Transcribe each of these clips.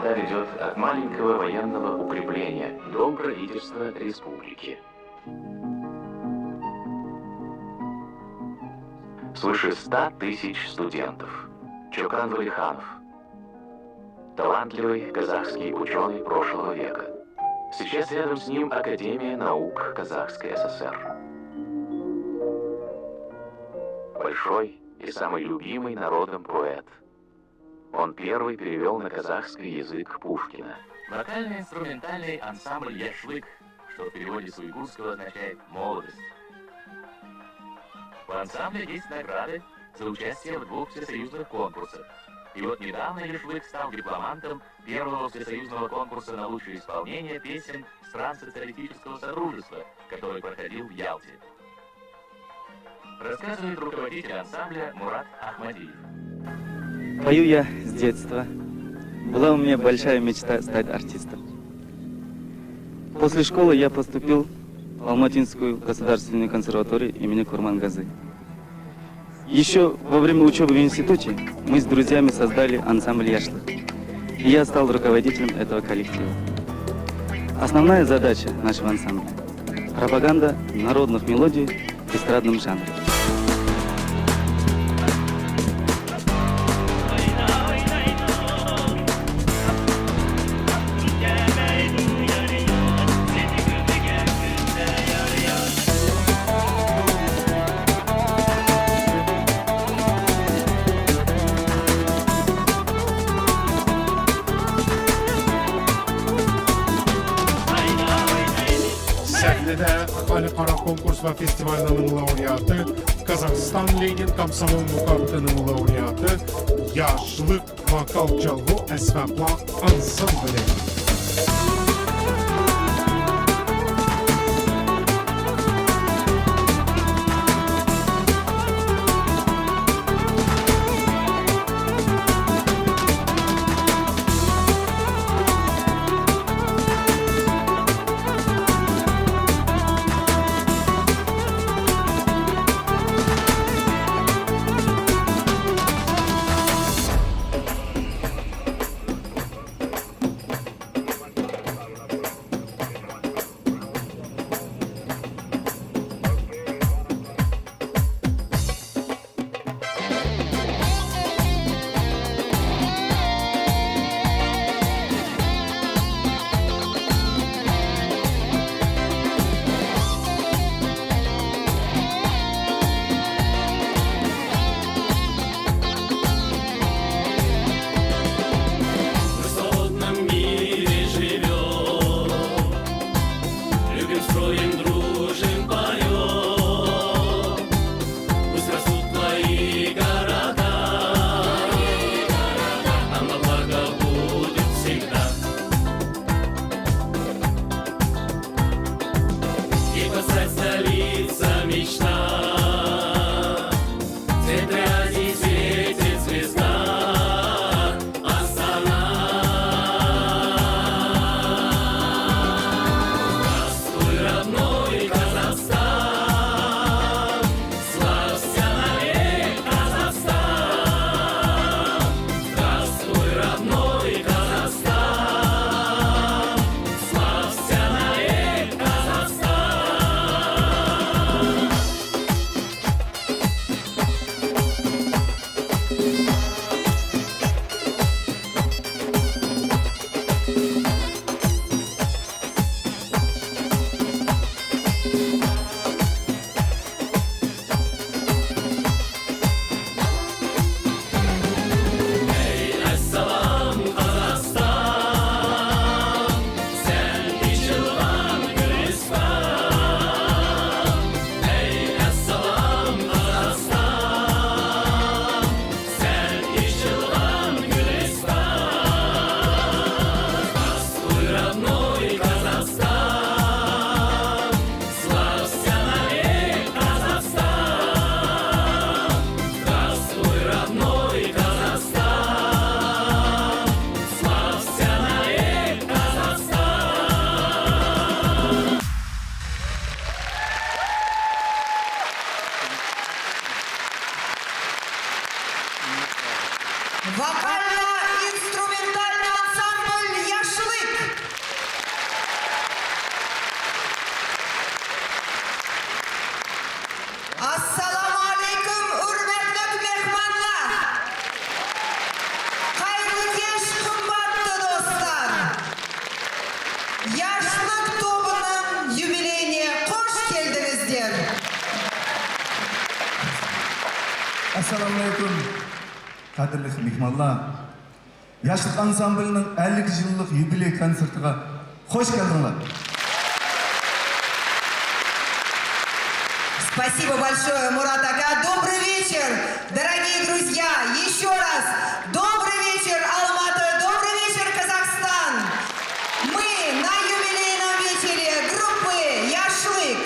вода ведет от маленького военного укрепления до правительства республики. Свыше 100 тысяч студентов. Чокан Валиханов. Талантливый казахский ученый прошлого века. Сейчас рядом с ним Академия наук Казахской ССР. Большой и самый любимый народом поэт. Он первый перевел на казахский язык Пушкина. Вокально-инструментальный ансамбль «Яшлык», что в переводе с уйгурского означает «молодость». У ансамбля есть награды за участие в 2 всесоюзных конкурсах. И вот недавно Яшлык стал дипломантом первого всесоюзного конкурса на лучшее исполнение песен стран социалистического содружества, который проходил в Ялте. Рассказывает руководитель ансамбля Мурат Ахмадиев. Пою я с детства. Была у меня большая мечта стать артистом. После школы я поступил в Алматинскую государственную консерваторию имени Курмангазы. Еще во время учебы в институте мы с друзьями создали ансамбль «Яшлык». И я стал руководителем этого коллектива. Основная задача нашего ансамбля – пропаганда народных мелодий в эстрадном жанре. Xalqaro konkurs va festivallarning laureati, Qozog'iston Lenin komsomol muqobilatining laureati, Yoshlik vokal chalg'u asboblar ansambli. Яшлык тобының юбилейіне қош келдіңіздер. Assalamualaikum, qadrli mehmonlar. Яшлык ансамблінің 50 жылдық юбилей концертіға қош келдіңіздер. Спасибо большое, Мурат Ака. Добрый вечер, дорогие друзья. Еще раз. Добрый вечер, Алматы. Добрый вечер, Казахстан. Мы на юбилейном вечере группы Яшлык.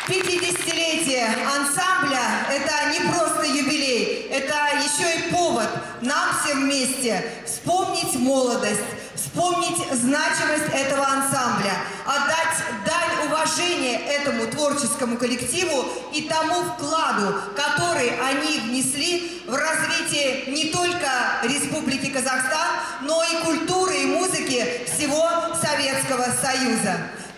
50-летие ансамбля – это не просто юбилей, это еще и повод нам всем вместе вспомнить молодость, вспомнить значимость этого ансамбля, отдать дань уважения этому творческому коллективу и тому вкладу, который они внесли в развитие не только Республики Казахстан, но и культуры и музыки всего Советского Союза.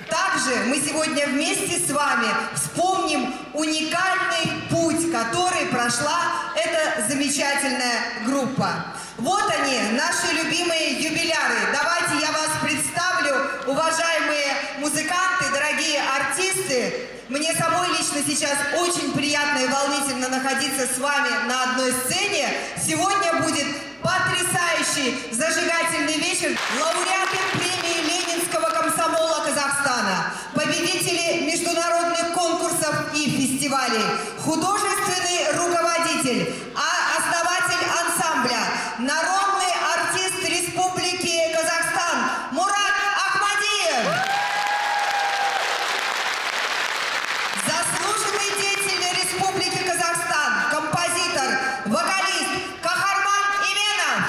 Также мы сегодня вместе с вами вспомним уникальный путь, который прошла эта замечательная группа. Вот они, наши любимые юбиляры. Давайте я вас представлю, уважаемые музыканты, дорогие артисты. Мне самой лично сейчас очень приятно и волнительно находиться с вами на одной сцене. Сегодня будет потрясающий зажигательный вечер. Лауреаты премии Ленинского комсомола Казахстана, победители международных конкурсов и фестивалей, художественный руководитель, основатель ансамбля, народный артист Республики Казахстан Мурат Ахмадиев. Заслуженный деятель Республики Казахстан, композитор, вокалист Кахарман Именов.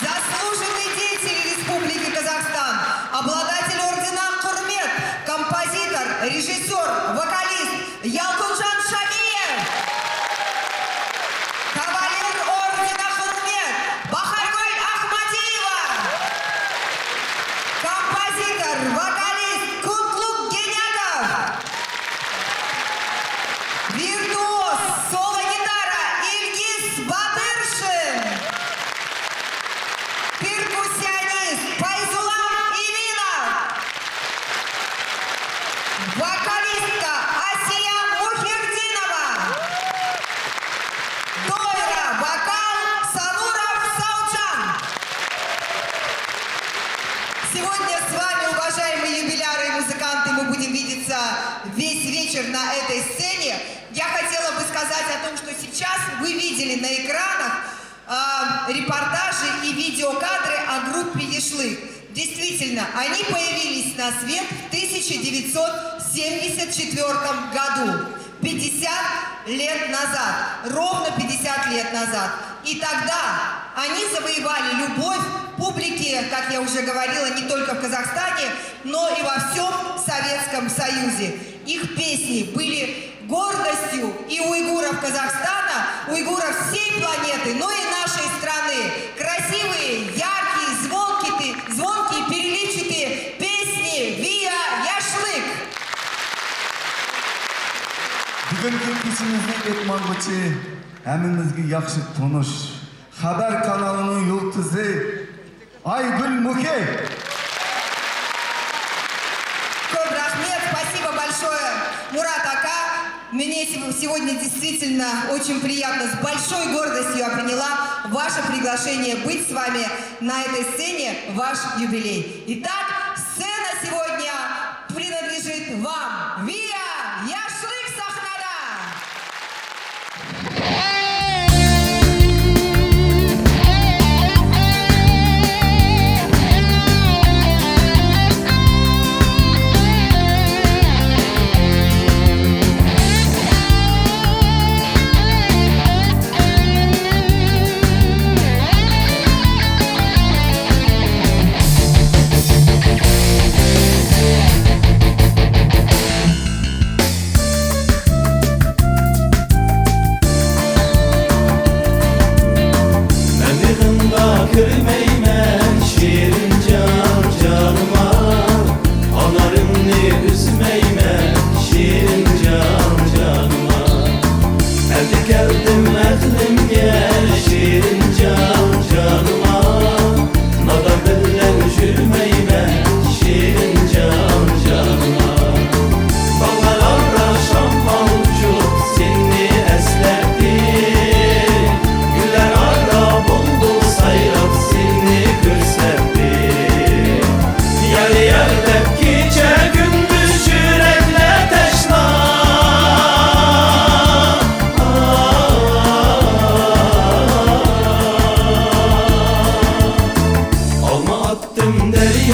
Заслуженный деятель Республики Казахстан, обладатель ордена Курмет, композитор, режиссер, вокалист Ялкунжан Шамиев. Кавалер ордена Курмет Бахаргуль Ахмадиева. Композитор, вокалист Кутлук Генятов. Виртуоз, соло-гитара Ильгиз Батыршин. Перкуссионист Пайзулам Илинов. Вокалистка Асия Мухердинова. Дойра, вокал Сануров Салчан. Сегодня с вами, уважаемые юбиляры и музыканты, мы будем видеться весь вечер на этой сцене. Я хотела бы сказать о том, что сейчас вы видели на экранах репортажи и видеокадры о группе Яшлык. Действительно, они появились на свет в 1974 году, 50 лет назад, ровно 50 лет назад. И тогда они завоевали любовь публики, как я уже говорила, не только в Казахстане, но и во всем Советском Союзе. Их песни были гордостью и уйгуров Казахстана, уйгуров всей планеты, но и нашей страны. Красивые, яркие, звонкие, переливчатые песни «Вия Яшлык». Бүгінгі кешіміздің етманғычы әмімізге яқшы тұныш. Хабар каналының йылтызы Айгүл Муке. Спасибо большое, Мурат Ака. Мне сегодня действительно очень приятно, с большой гордостью я приняла ваше приглашение быть с вами на этой сцене, ваш юбилей. Итак, сцена сегодня принадлежит вам. Вия Яшлык сахнада!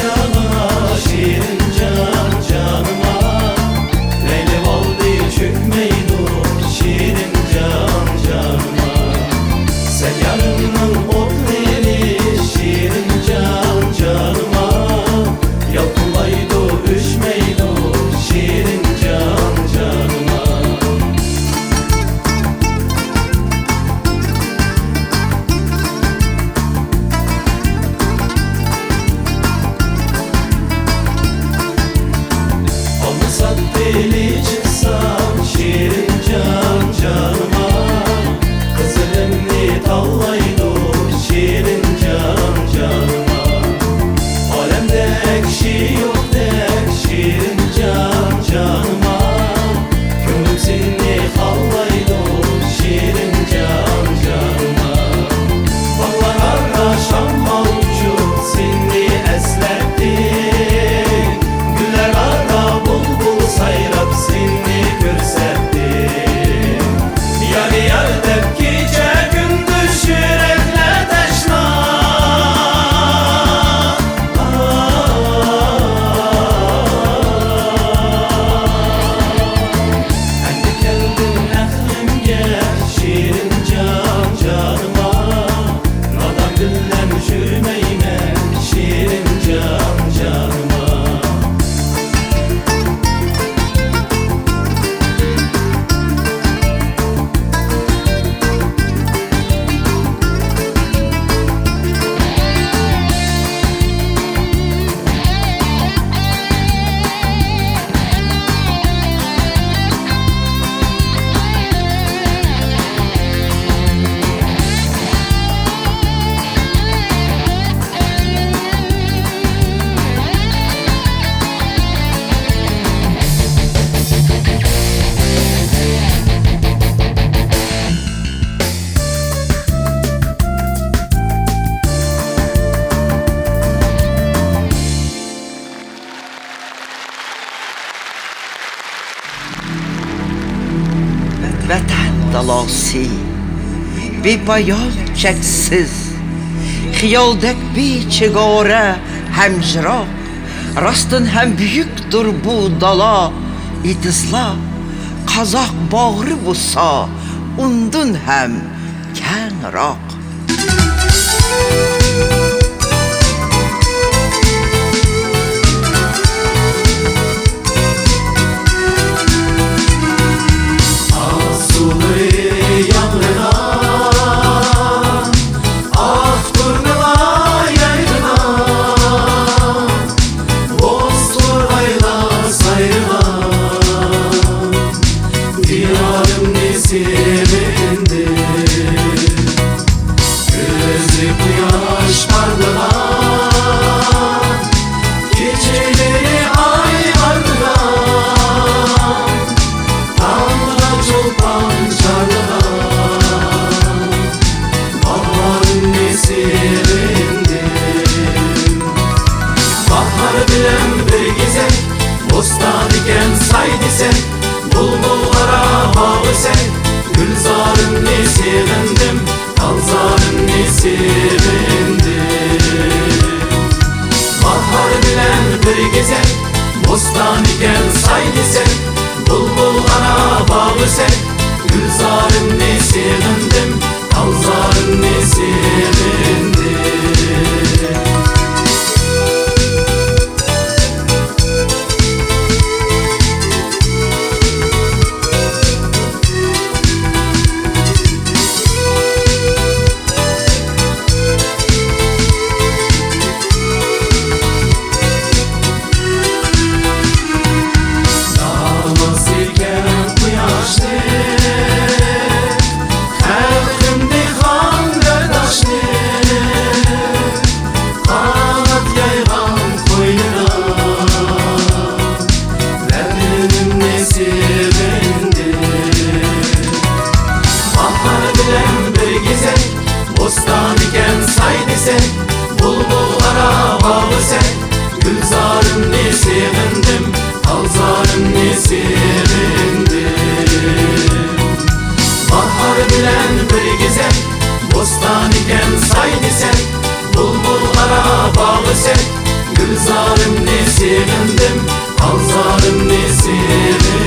yana şirin can canıma Leylim oldu çökmeydu şirin can canıma Sen yarının otleri şirin can canıma Yalkılaydı üşmeydu şirin can canıma Olmasa deli çıksam şirin can canıma Kızılımni tallaydı şirin can canıma Alemde ekşi yok dek şirin can canıma Gönlüm seni hallaydı şirin can canıma Bağlara şammal uçup seni eslerdi Güller ara bulbul sayrap seni görsetti Yar yar dep gece gündüz yürekle teşna Endi geldin ehlimge şirin can canıma Nadan güllem jürmeyme şirin can canıma Vətən dalası bir bayan çəksiz Xiyaldək bir çiğara həmcira Rastın həm büyüktür bu dala İdizla Qazaq bağrı busa Undun həm kənraq Sulu yanına Ah turnalar yayrına Bozdur ayla sayrına Diyarım nesibindi Gözü kuyaş ardına Geceleri ay ardına Tanrı çolpan çarlığa Baharın nesirindim Bahar bilen bir gizek Bostan iken say desek Bulbullara bağ isek Gülzarın nesirindim Talzarın nesirindim Bahar bilen bir gizek Bostan iken say desek Bulbullara bağ isek Gülzarın nesirindim Talzarın nesirindim Kalkımdı kan kardeşlik sevindim, Alzarımni sevindim.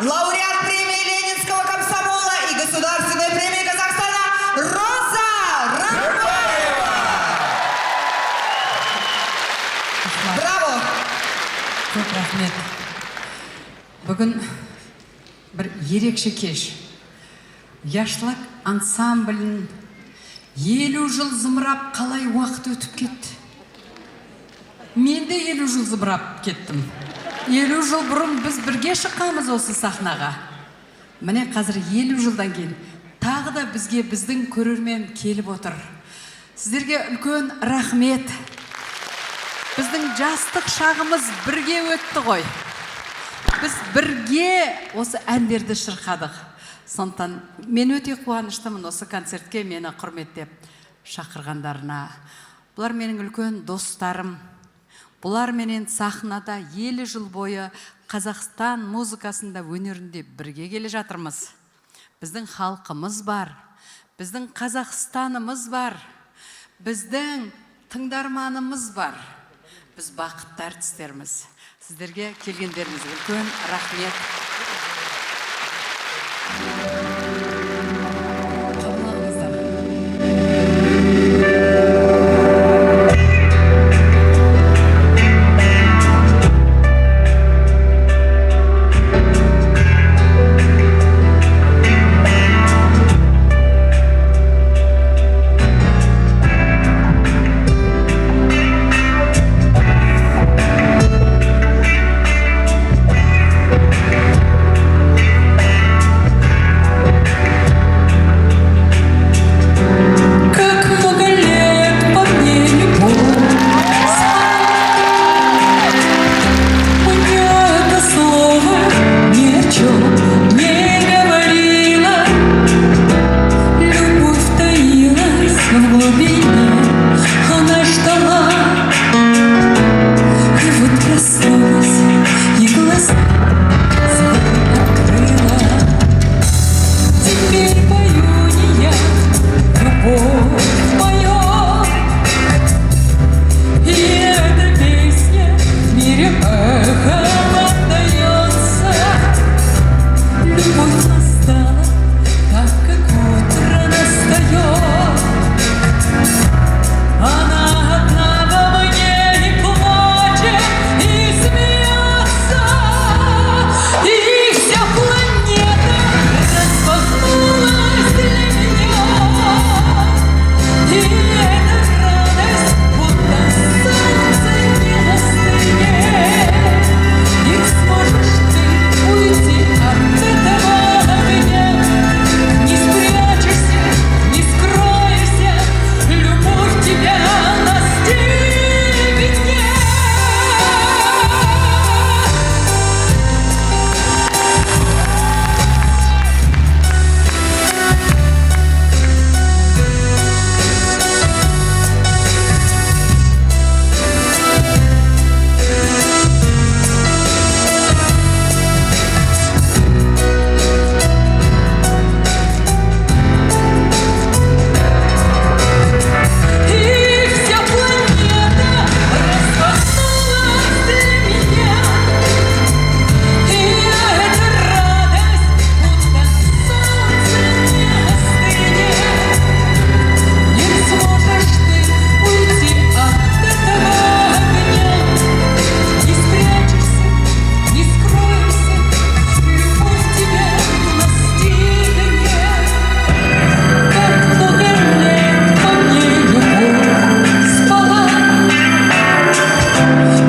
Лауреат премии Ленинского комсомола и Государственной премии Казахстана Роза Рахмаева. Браво! Көп рахмет. Бүгін бір ерекше кеш. Яшьлік ансамблін 50 жыл зымырап қалай уақыт өтіп кетті. Мен де 50 жыл зымырап кеттім. 50 жыл бұрын біз бірге шыққанбыз осы сахнаға. Міне қазір 50 жылдан кейін тағы да бізге біздің көрермен келіп отыр. Сіздерге үлкен рахмет. Біздің жастық шағымыз бірге өтті ғой. Біз бірге осы әндерді шырқадық. Сондықтан мен өте қуаныштымын осы концертке мені құрметтеп шақырғандарына. Бұлар менің үлкен достарым. Бұлар менен сахнада 50 жыл бойы Қазақстан музыкасында өнерінде бірге келе жатырмыз. Біздің халқымыз бар, біздің Қазақстанымыз бар, біздің тыңдарманымыз бар. Біз бақытты әртістерміз. Сіздерге келгендеріңізге үлкен рахмет.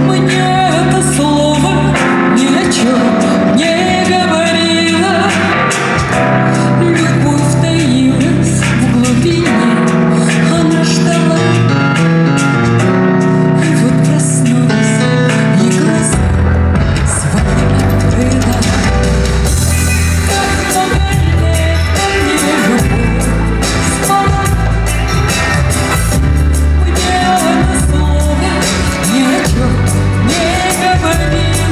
Мне это слово ни о чем не говорило. Любовь таилась в глубине, она ждала. И вот проснулась, и глаза свои открыла. Как много лет мне любовь спала. Мне это слово ни о чем не говорило.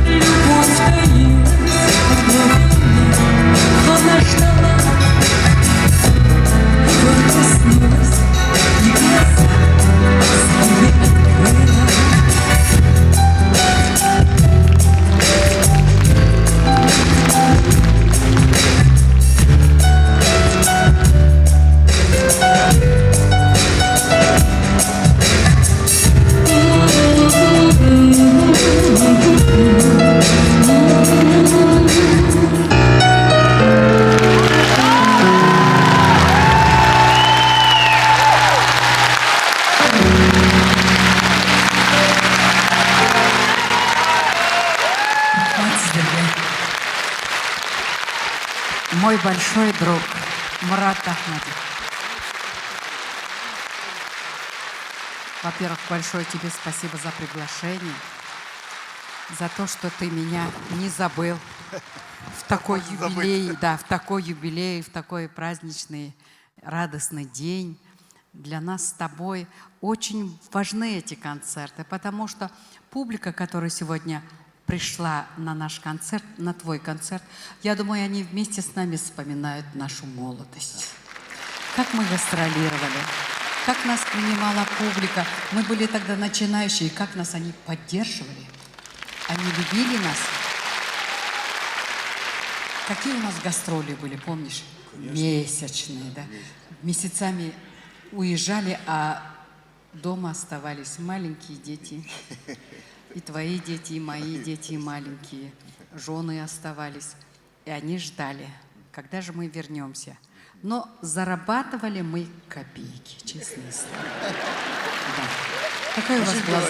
Любовь таилась в глубине, она ждала. И вот проснулась, и глаза свои открыла. Мой большой друг Мурат Ахмадов. Во-первых, большое тебе спасибо за приглашение, за то, что ты меня не забыл в такой юбилей, да, в такой юбилей, в такой праздничный, радостный день. Для нас с тобой очень важны эти концерты, потому что публика, которая сегодня пришла на наш концерт, на твой концерт, я думаю, они вместе с нами вспоминают нашу молодость. Как мы гастролировали, как нас принимала публика. Мы были тогда начинающие, и как нас они поддерживали. Они любили нас. Какие у нас гастроли были, помнишь? Конечно. Месячные, да? Месяцами уезжали, а дома оставались маленькие дети. И твои дети, и мои дети, и маленькие. Жены оставались. И они ждали, когда же мы вернемся. Но зарабатывали мы копейки, честное слово. Да. Какая у вас была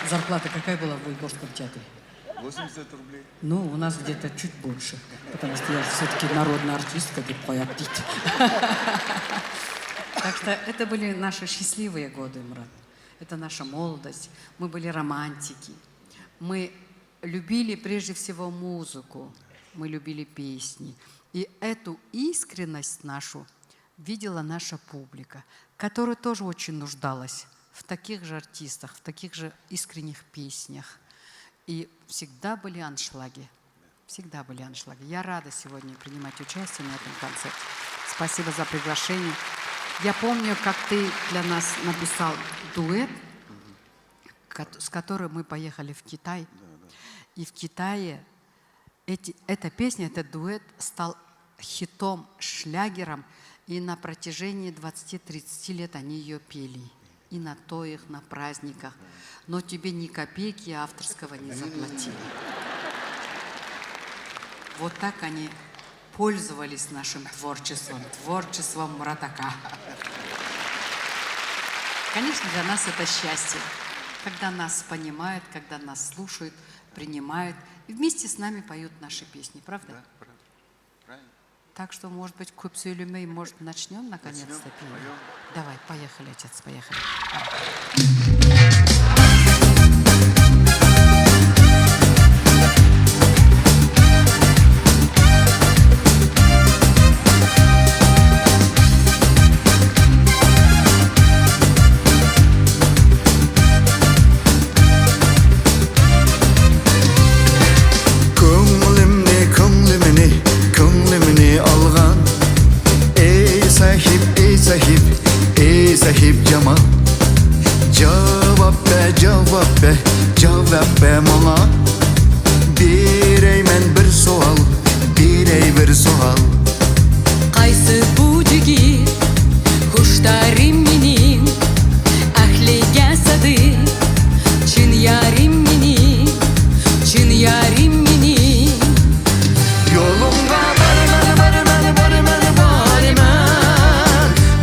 зарплата? Какая была в Егорском театре? 80 рублей. Ну, у нас где-то чуть больше. Потому что я все-таки народная артистка, как поэт. Так что это были наши счастливые годы, Мурат. Это наша молодость. Мы были романтики. Мы любили прежде всего музыку. Мы любили песни. И эту искренность нашу видела наша публика, которая тоже очень нуждалась в таких же артистах, в таких же искренних песнях. И всегда были аншлаги. Всегда были аншлаги. Я рада сегодня принимать участие на этом концерте. Спасибо за приглашение. Я помню, как ты для нас написал дуэт, с которым мы поехали в Китай. И в Китае эта песня, этот дуэт стал хитом, шлягером. И на протяжении 20-30 лет они ее пели. И на тоях, на праздниках. Но тебе ни копейки авторского не заплатили. Вот так они пользовались нашим творчеством Муратака. Конечно, для нас это счастье, когда нас понимают, когда нас слушают, принимают и вместе с нами поют наши песни, правда? Да, правильно. Так что, может быть, Купсюлюмей, может, начнем наконец-то петь? Давай, поехали, отец, поехали. Sahip Cemal Cevap be mana Bir eymen bir sual bir sual Qaysı bu jigit Huştarim menin Ahliga sadi Chin yarim menin Chin yarim menin Yolumda barman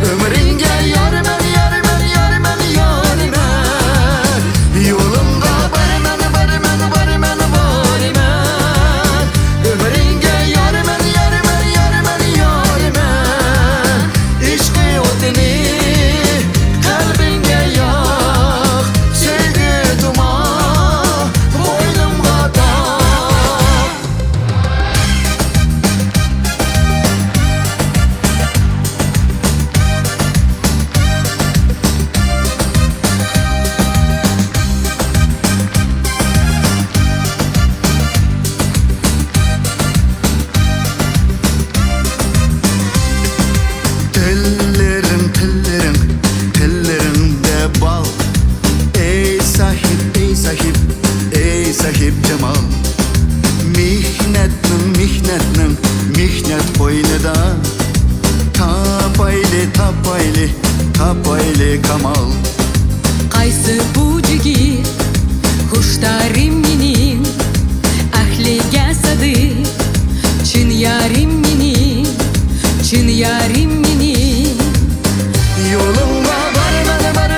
Ömrünge yarman ey sahip cemal Mihnet boynida Tapayli kamal Qaysi bu jigit Huştarim mening Ahliga sadiq Chin yarim mening Yolumda barman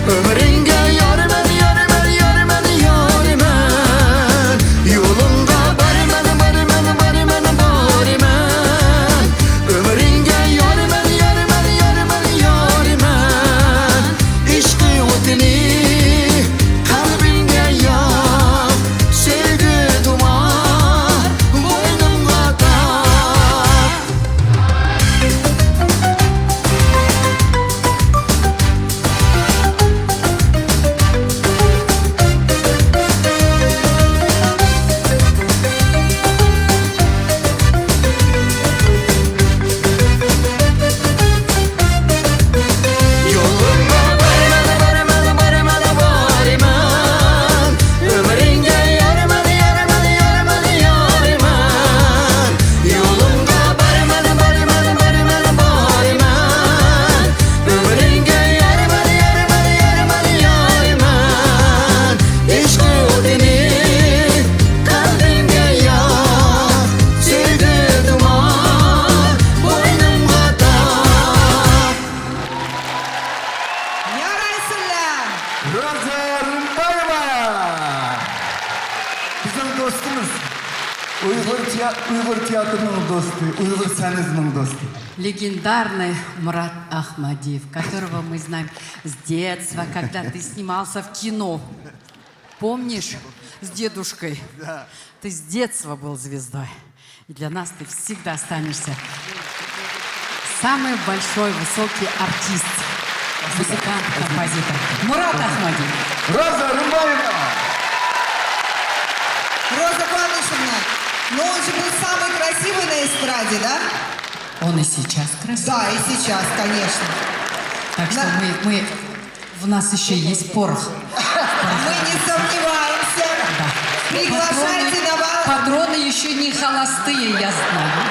Ömrünge yarman Yolumda barman Ömrünge yarman İşkı otini kalbimde yak Sevgi duman boynumda tak Yolumda barman Ömrünge yarman Yolumda barman Ömrünge yarman İşkı odini kalbimde yak Sevgi duman boynumda tak Yarayсыңlar! Роза Рымбаева Bizim dostumuz Uyghur театрының досты, Uyghur сәнізінің досты. Легендарный Мурат Ахмадиев, которого мы знаем с детства, когда ты снимался в кино. Помнишь, с дедушкой? Да. Ты с детства был звездой. И для нас ты всегда останешься самый большой, высокий артист, музыкант, композитор. Мурат Ахмадиев. Роза Рымбаева Роза Куанышевна, но он же был самый красивый на эстраде, да? Он и сейчас красивый. Да, и сейчас, конечно. Так что в нас еще есть порох. Мы не сомневаемся. Да. Приглашайте на вас. Патроны еще не холостые, я знаю.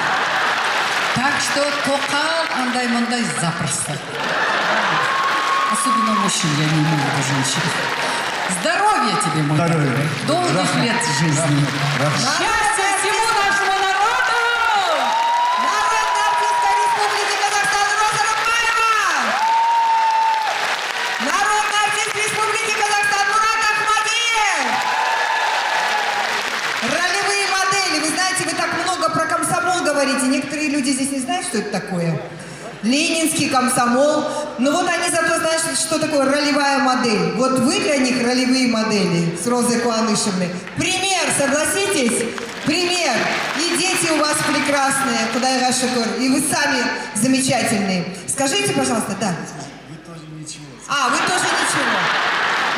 Так что токал андай-мандай запросто. Особенно мужчин, я не имею в виду женщин. Здоровья тебе, мой Здоровья. дорогой. Долгих лет жизни. Счастья всему нашему народу! Народная артистка Республики Казахстан Роза Рымбаева! Народный артист Республики Казахстан Мурат Ахмадиев! Ролевые модели. Вы знаете, вы так много про комсомол говорите. Некоторые люди здесь не знают, что это такое. Ленинский комсомол. Но вот они зато знают, что такое ролевая модель. Вот вы для них ролевые модели с Розой Куанышевной. Пример, согласитесь? Пример. И дети у вас прекрасные, Кудайга Шукур, и вы сами замечательные. Скажите, пожалуйста, да. Вы тоже ничего. А, вы тоже ничего.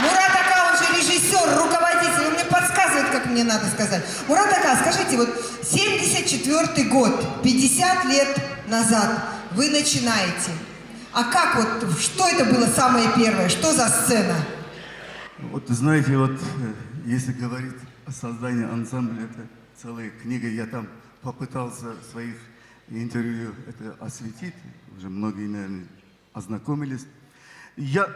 Мурат Ака, он же режиссер, руководитель, он мне подсказывает, как мне надо сказать. Мурат Ака, скажите, вот 74-й год, 50 лет назад вы начинаете. А как вот, что это было самое первое, что за сцена? Вот знаете, вот если говорить о создании ансамбля, это целая книга, я там попытался в своих интервью это осветить, уже многие, наверное, ознакомились. Я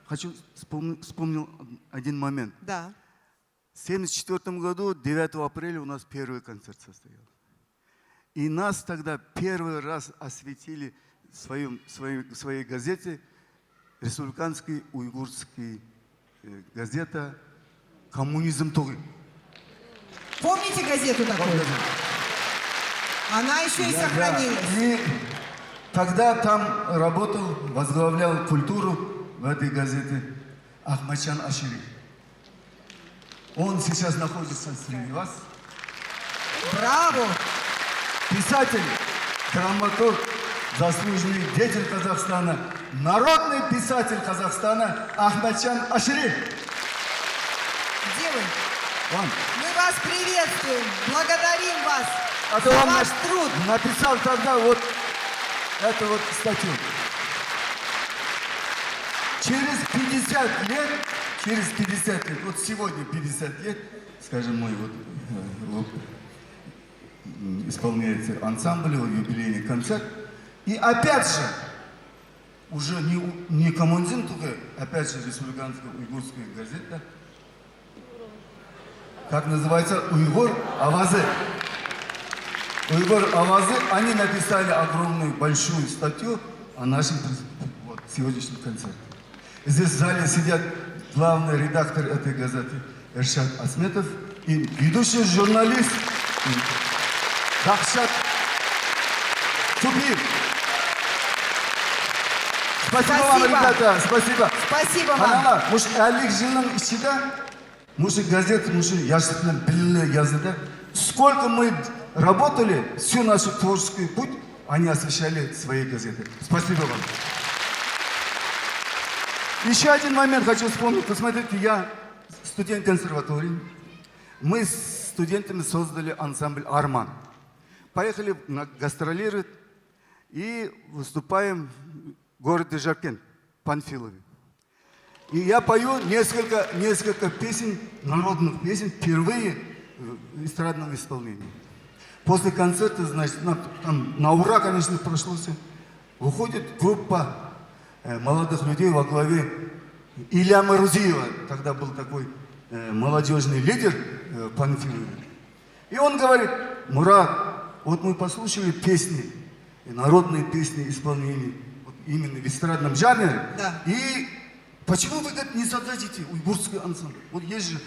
хочу вспомнил один момент. Да. В 1974 году, 9 апреля, у нас первый концерт состоялся. И нас тогда первый раз осветили в своей газете, республиканской уйгурской газета «Коммунизм Тугы». Помните газету такую? Она еще и сохранилась. И тогда там работал, возглавлял культуру в этой газете Ахмадчан Ашири. Он сейчас находится среди вас. Браво! Писатель, драматург, заслуженный деятель Казахстана, народный писатель Казахстана Ахмадчан Ашири. Где вы? Он. Мы вас приветствуем, благодарим вас А за то он ваш труд. написал тогда вот эту вот статью. через 50 лет, вот сегодня 50 лет, скажем, мой вот исполняется ансамбль, юбилейный концерт. И опять же, уже не Коммунзин, только опять же республиканская уйгурская газета, как называется, Уйгур Авазы. Уйгур Авазы, они написали огромную, большую статью о нашем вот, сегодняшнем концерте. Здесь в зале сидят главный редактор этой газеты Эршат Асметов и ведущий журналист Дахшат Тупиев. Спасибо вам, ребята, спасибо. Спасибо вам. Муж Алик жылның içinde, муж газет, муж яшьлыкның билли yazıda. Сколько мы работали, всю нашу творческий путь, они освещали свои газеты. Спасибо вам. Еще один момент хочу вспомнить. Посмотрите, я студент консерватории. Мы с студентами создали ансамбль «Арман». Поехали гастролировать и выступаем в городе Жаркент, Панфилове. И я пою несколько песен, народных песен, впервые в эстрадном исполнении. После концерта, значит, там на ура, конечно, прошло все. Выходит группа молодых людей во главе Илья Марузиева, тогда был такой молодежный лидер Панфилова. И он говорит: Мурат, вот мы послушали песни, народные песни исполнения, вот именно в эстрадном жанре. Да. И почему вы, говорит, не создадите уйгурский ансамбль? Вот есть же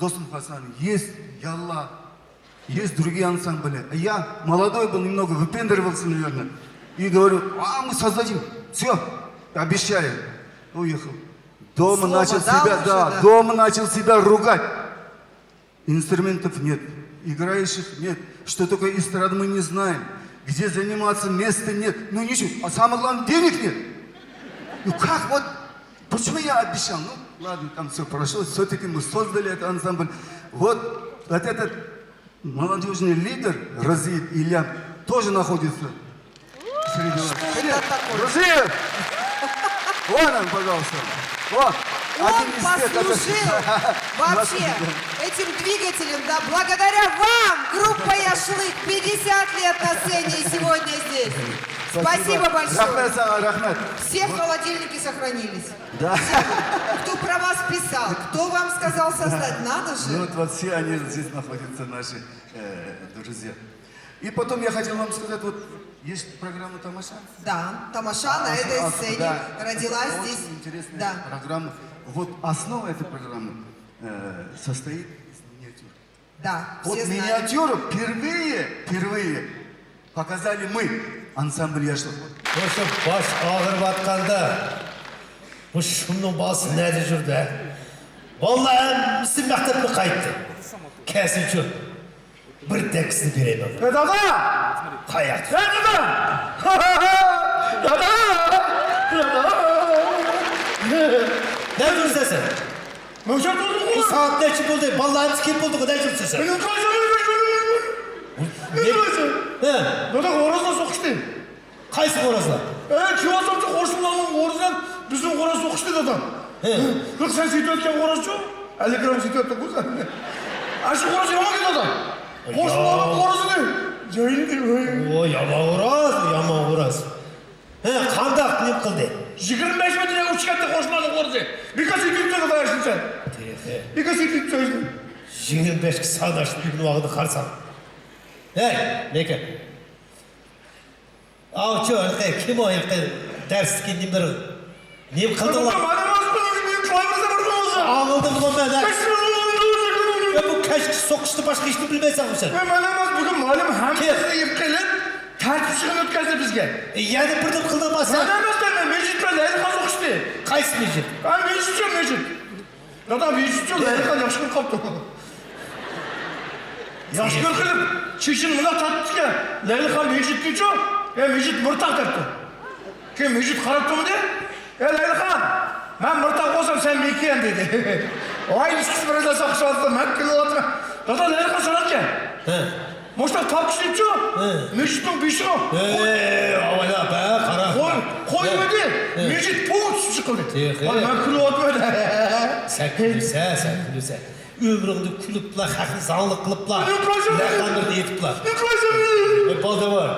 Достум Хасан, есть Ялла, есть другие ансамбли. А я молодой был, немного выпендривался, наверное. И говорю: мы создадим. Все, обещали. Уехал. Дома начал себя ругать. Инструментов нет, играющих нет. Что такое эстрада, мы не знаем. Где заниматься, места нет. Ну ничего, а самое главное, денег нет. Ну как вот, почему я обещал? Ну ладно, там все прошло, все-таки мы создали этот ансамбль. Вот этот молодежный лидер, Разиев Илья, тоже находится среди вас. Разиев! Вон он, пожалуйста. Вот. Он послужил вообще этим двигателем, да, благодаря вам, группа Яшлык, 50 лет на сцене и сегодня здесь. Спасибо большое. Рахмет. Все в холодильнике сохранились. Да. Все. Кто про вас писал, кто вам сказал создать, надо же. Ну вот все они здесь находятся, наши друзья. И потом я хотел вам сказать, вот есть программа «Тамаша». Да, «Тамаша» на этой сцене родилась это здесь. Очень интересная программа. Вот основа этой программы состоит из миниатюр. Да, вот все знают. миниатюру впервые показали мы, ансамбль Яшлык. Осы бас ağırып атқанда, бұл шумның басы нәді жүрді, ә? Волла әмісі мәқтепті қайтты. Кәсіл жүр. Bir tekstini veremem. Dada! Hayat. Dada! Dada! Ne diyorsun sen? Mevcut olduk mu? Bu saat ne için oldu? Vallahi hepsi kim buldu? Ne diyorsun sen? Benim Ne diyorsun? He? Dada orasına sokuştu. Kaysı orasına? Kim olsam çok hoşlanmanın orasından bizim orası sokuştu dada. He? Yok sen sütü ötken orası çok. 50 gram sütü ötken bu sen. Aşı orası yaman ki dada. Hoşlanmanın orası değil. Cahil değil. O yaman orası. He, kandak ne kıldı? 25 metre uçkatta koşmadın orası. Birkaç sütü kadar açtın sen. Birkaç sütü açtın. 25 saat açtı bir gün vakıdı karsan. Hey, Meke. Avcı öyle kim o yaptı? Ders kendim durun. Neyim kıldın lan? Ağıldım ulan ben de. Ya bu keşke sokuştu başka işini bilmezsen bu sen. Manamaz bugün malum hamdesini yıpkayıp tartışıqını ötkazdı bizge. Yani burada kıldırmazsan. Manamaz da mecit böyle elma sokuştu. Kaysı mecit? Ben mecit yok mecit. Dada mecit yok elma yaşkın kaptı. Yaşkın kılıp çişin mına tatlı ki. Leyli Khan mecit diyor çok. Mecit mırtak dertti. Ki mecit karaptı mı de? Leyli Khan ben mırtak olsam sen mekiyen dedi. O aynı ikisi biraz da sakışa attım. Hep kilo attım. Dada Leyli Khan sanat ki. Мұштар тап кішілеп жүр. Мешіттің бейші ғо. Ауайла, қара. Қой өде. Мешіт бұғы түсіп шықылды. Мен күлі отмайды. Сән күлісе. Өміріңді күліп бұла, қақын заңлық қылып бұла. Ләқандырды етіп бұла. Болды бар.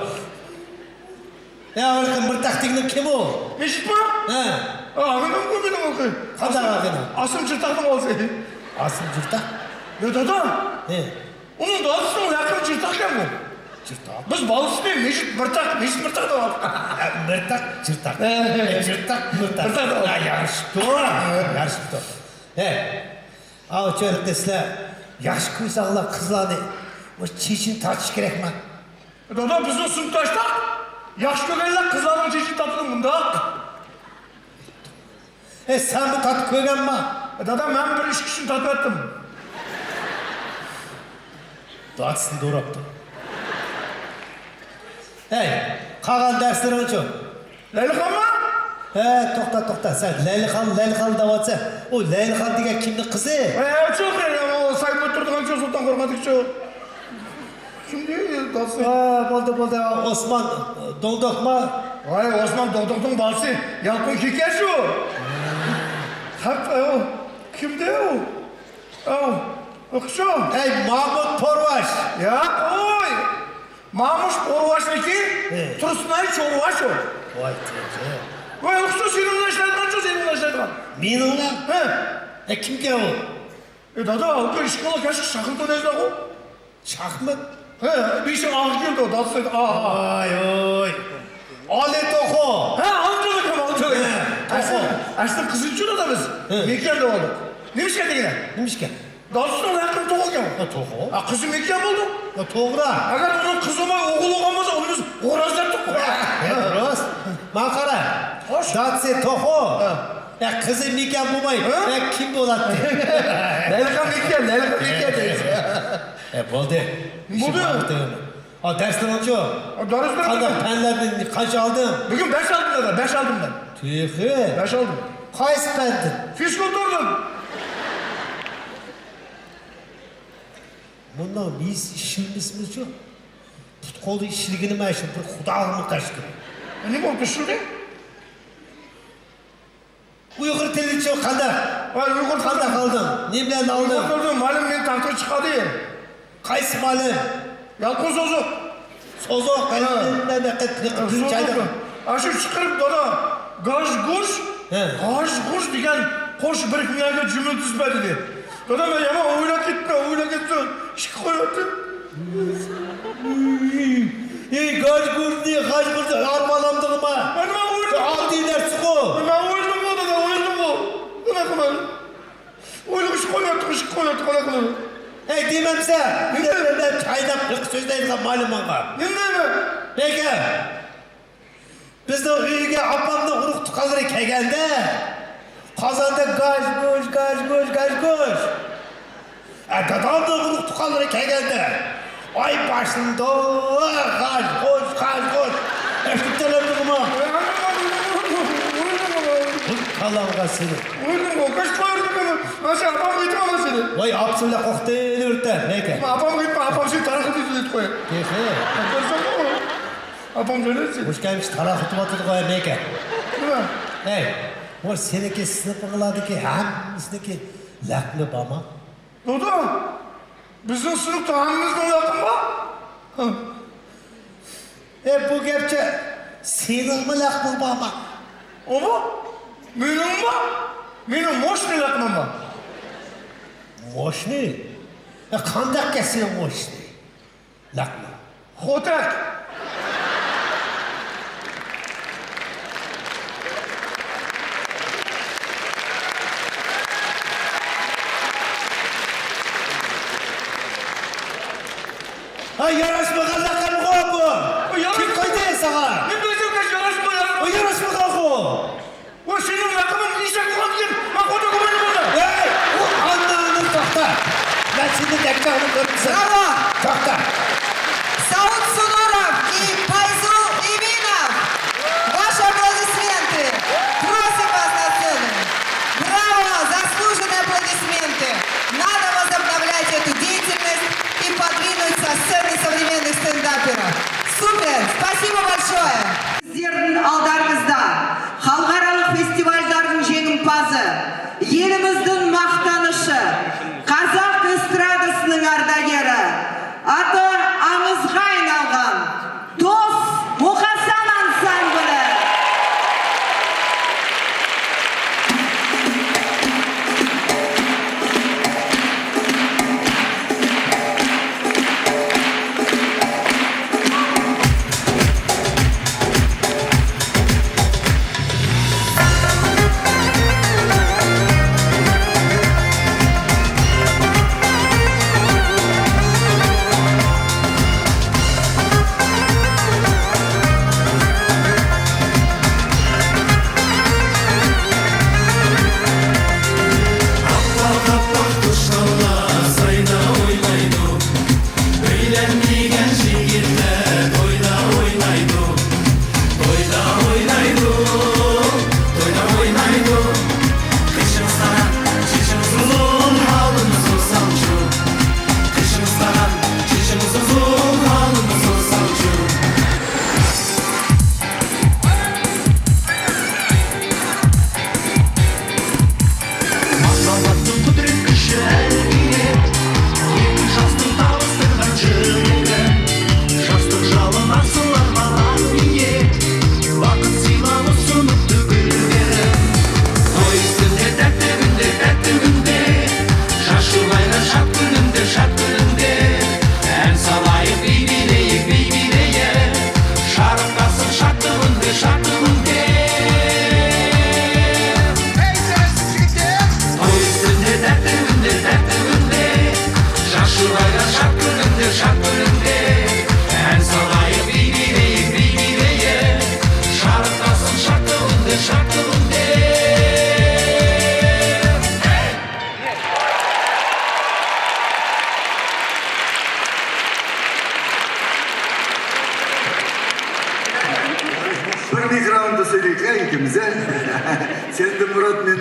Ağırlıkın mırtak deginin kim o? Мешіт па? Ағының көмінің оқы. Қандай ағының? Асым жыртақтың олсы. Асым жыртақ? Дада. Оның дадысының ақын жыртақ кәм бұл. Жыртақ? Біз балысымен мешіт мыртақ да бар. Мыртақ, жыртақ. Жыртақ, мыртақ. Ярышыпты. Ау чөріктесілі, яш көз ағыла қызланы, чешін тартыш керек ма? Дада, біздің сыныпташтар яш көгенлер қызларының чешін тартының мұндақ. Sen bu tatı kögen ma? Dada, мен бір іш кішін татып еттім. Datısını doğraptı. Қаған дәрістері önce. Ләйліхан ма? Тоқта, sen Leylihan davatsa. O Leylihan деген kimdi kızı? Çok o sayıp oturduğun şu Sultan Korkmadık şu. Şimdi dası. Болды, Osman Doldok ma? Osman Doldok'un balsı. Yalkın Kiker şu. Kimdi o? Şu. Mahmut Porvaş. Ya, oy. Mahmut Porvaş'daki Tursunay Çorvaş o. Vay teyze. Vay, okşu senin ulaşlardan. Benim lan? Kimke o? Dada, o işkola kaçık şakıldı nezle o. Şak mı? Bir şey ağır geldi o, datı saydı. Oy. Ali Toko. Amcalık. Toko. Aslında kızınçı da biz. Mekan da olduk. Neymiş geldi yine? Neymiş geldi? Datısından yakın Toko geldi. Toko? Kızı mekan buldu. Toğra. Eğer onun kızıma oğul oğamazsa onu biz orazlattık. Rost. Mankara. Datse Toko. Kızı mekan bulmayı. Kim bulattı? Leylihan mekan deyiz. Boldu. Boldu. Dersten önce o. Kanka penlerden kaç aldın? Bugün 5 aldım dada, 5 aldım ben. Tüyü. 5 aldım. Kaç pendin? Fiskulturdum. Bundan biz işimiz yok. Tutkolu işçiliğini meşhur, bir kudağımı kaçtı. Ne oldu şimdi? Uygur teli çok kandak. Uygur kandak aldın. Ne bilen aldın? Uygur durdum, malum beni tahtı çıkardı. Kayısı malum? Yalkın sozuk. Sozuk, ben de kıtlık çayda. Aşı çıkarıp dada, gaj guş diyen hoş bir kimlerle cümle düzme dedi. Dada ben yama oyla gitme. Şık koyattım. Gaj guş diye, armalandığıma. Ben oyladım. Aldı dersi bu. Ben oyladım o dada, oyladım o. Buna kadar. Oyla ışık koyattım, bana kadar. Demem sen. Bir de benden çayda kırk sözleyin malum bana. Ne mi? Peki. Biz de uyuya apamda uruk tıkalır kegende. Kazanda gaz guş. Dadam da uruk tıkalır kegende. Ay başında gaz guş. Eşitlerim bunu. Allah'ım seni. Oyladım o, kaç koyardım onu. Nasıl apam gittim ama seni. Vay apsıyla koktu ölürten. Peki. Apam gitme, apam seni tarafı düzülüp koyar. Peki. Apam söylersin. Hoş gelmiş tarafı tumatını koyar peki. Değil mi? O seninki sınıfınladı ki hemimizdeki laklı bama. Dodo, bizim sınıfta hangimizden yakın var? Bu gerçe senin mi laklı bama? O mu? Benim mi? Benim moşni lakmam var. Moşni? Kandak kesin moşni. Laklı. Hotek. Yaraşmadan laklı mı bu? Kim koydu sana? Ne bileyim kaç yaraşma ya? O yaraşmadan bu. O senin lakımın işe kullanırken bak o da kumanı burada. O anlarının tahta. Ben şimdi tekrar onu görmüşüm. Bravo! Tahta. Сауд Сунара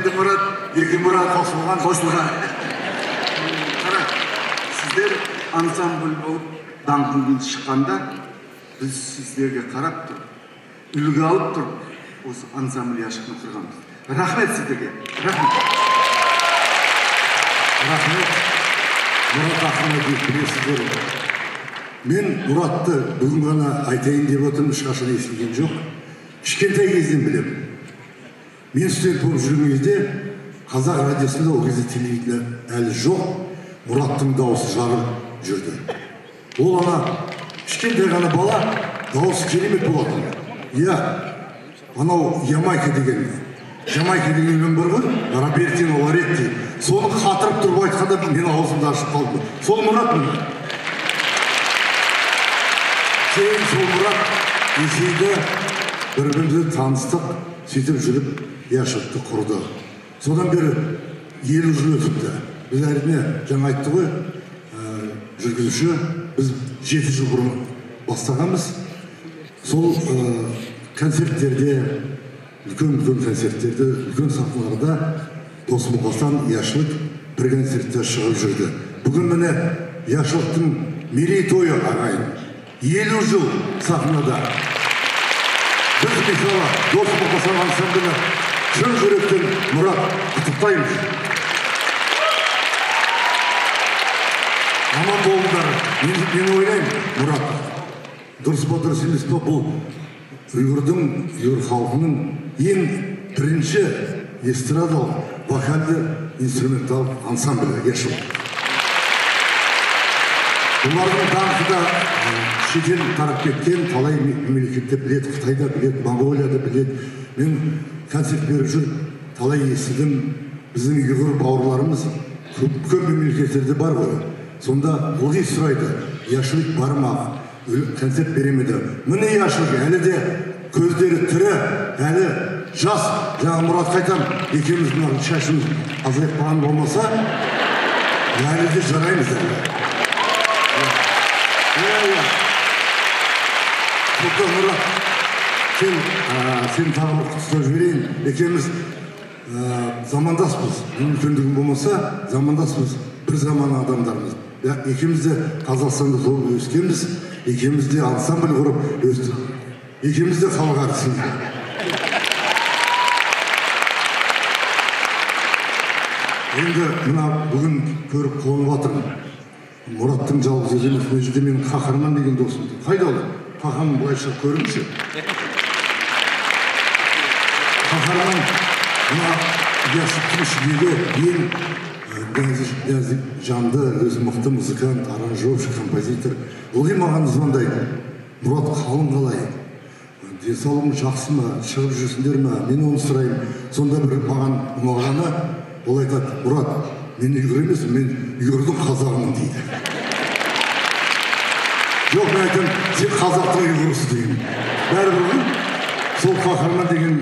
Енді Мұрат, екі Мұрат қосылған. Қара, сіздер ансамбль болып даңқыңыз шыққанда, біз сіздерге қарап тұрып, үлгі алып тұрып, осы ансамбль яшықны құрғанбыз. Рахмет сіздерге. Рахмет. Мұрат ақынды білесіздер. Мен Мұратты бүгін ғана айтайын деп отырмын, ешқашан естіген жоқ. Кішкентай кезден білемін. Мен студент болып жүрген кезде қазақ радиосында ол кезде телевидение әлі жоқ, Мұраттың дауысы жарып жүрді. Ол ана кішкентай ғана бала дауысы керемет болатын. Иә, анау Ямайка деген өлең бар ғой, Робертино Лоретти. Соны қатырып тұрып айтқанда мен аузымды ашып қалдым. Сол Мұрат міне. Кейін сол Мұрат есейді, бір-бірімізді таныстық, сөйтіп жүріп яшылықты құрды. Содан бері 50 жыл өтіпті. Біз әрине жаңа айтты ғой, жүргізуші, біз 7 жыл бұрын бастағанбыз. Сол концерттерде, үлкен концерттерде, үлкен сахналарда Дос-Мұқасан, Яшылық бір концертте шығып жүрді. Бүгін міне Яшылықтың мерейтойы ағайын. 50 жыл сахнада. Біз мысалы Дос-Мұқасан ансамблі шын жүректен Мұрат құттықтаймыз. Аман болыңдар. Мен ойлаймын, Мұрат, дұрыс па дұрыс емес па, бұл ұйғыр халқының ең бірінші эстрадалық, вокалды, инструменталық ансамблі Яшылық. Бұлардың даңқы да шетел тарап кеткен, талай мемлекетте біледі, Қытайда біледі, Монғолияда біледі. Мен концерт беріп жүр, талай естідім. Біздің ұйғыр бауырларымыз көп мемлекеттерде бар ғой. Сонда ылғи сұрайды, Яшылық бар ма? Концерт беремеді. Міне Яшылық әлі де көздері тірі, әлі жас. Жаңа Мұрат қайтам, екеуміздің шашымыз азайып қалған болмаса, әлі де жараймыз әлі. Құттықтап Мұрат, сен тағы бір құттықтап жіберейін. Екеуміз замандаспыз. Үлкендігім болмаса, замандаспыз. Бір заман адамдармыз. Екеуміз де Қазақстанда туып өскенбіз. Екеуміз де ансамбль құрып өстік. Екеуміз де халық әртісіміз. Енді мына бүгін көріп қуанып жатырмын. Мұраттың жалғыз өзі емес, мына жерде менің Қаһарман деген досым. Қайда ол? Қаһарман былайша көріңізші. Қаһарман мына Яшылықтың ішіндегі ең нәзік жанды, өзі мықты музыкант, аранжировщик, композитор. Ылғи маған звондайды. Мұрат, қалың қалай? Денсаулығың жақсы ма? Шығып жүрсіңдер ме? Мен оны сұраймын. Сонда бір маған ұнағаны, ол айтады, Мұрат, мен ұйғыр емеспін, мен ұйғырдың қазағымын дейді. Жоқ, мен айтамын, сен қазақтың ұйғырысы деймін. Бәрібір ғой, сол Қаһарман деген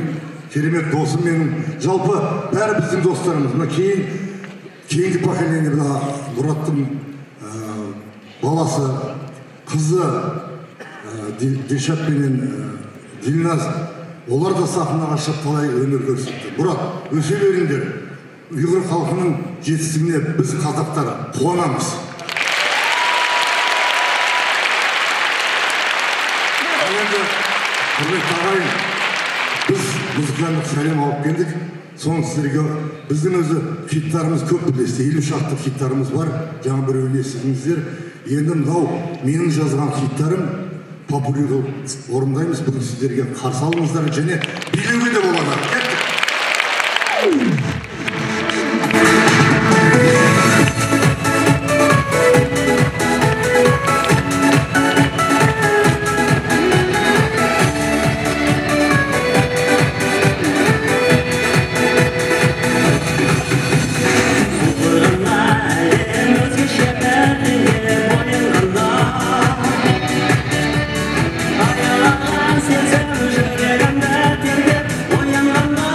керемет досым менің. Жалпы бәрі біздің достарымыз. Мына кейінгі поколение Мұраттың баласы, қызы Дилшат пенен Дилназ, олар да сахнаға шығып талай өнер көрсетті. Мұрат, өсе беріңдер. Ұйғыр халқының жетістігіне біз қазақтар қуанамыз. Енді құрметті ағайын, біз музыкалық сәлем алып келдік. Соны сіздерге біздің өзі хиттарымыз көп білесіздер. 50 шақты хиттарымыз бар. Жаңа біреуін естідіңіздер. Енді мынау менің жазған хиттарым популярға орындаймыз. Бүгін сіздерге қарсы алыңыздар және билеуге де болады. Sen sevmişsin, yüreğimde tergep, oyananda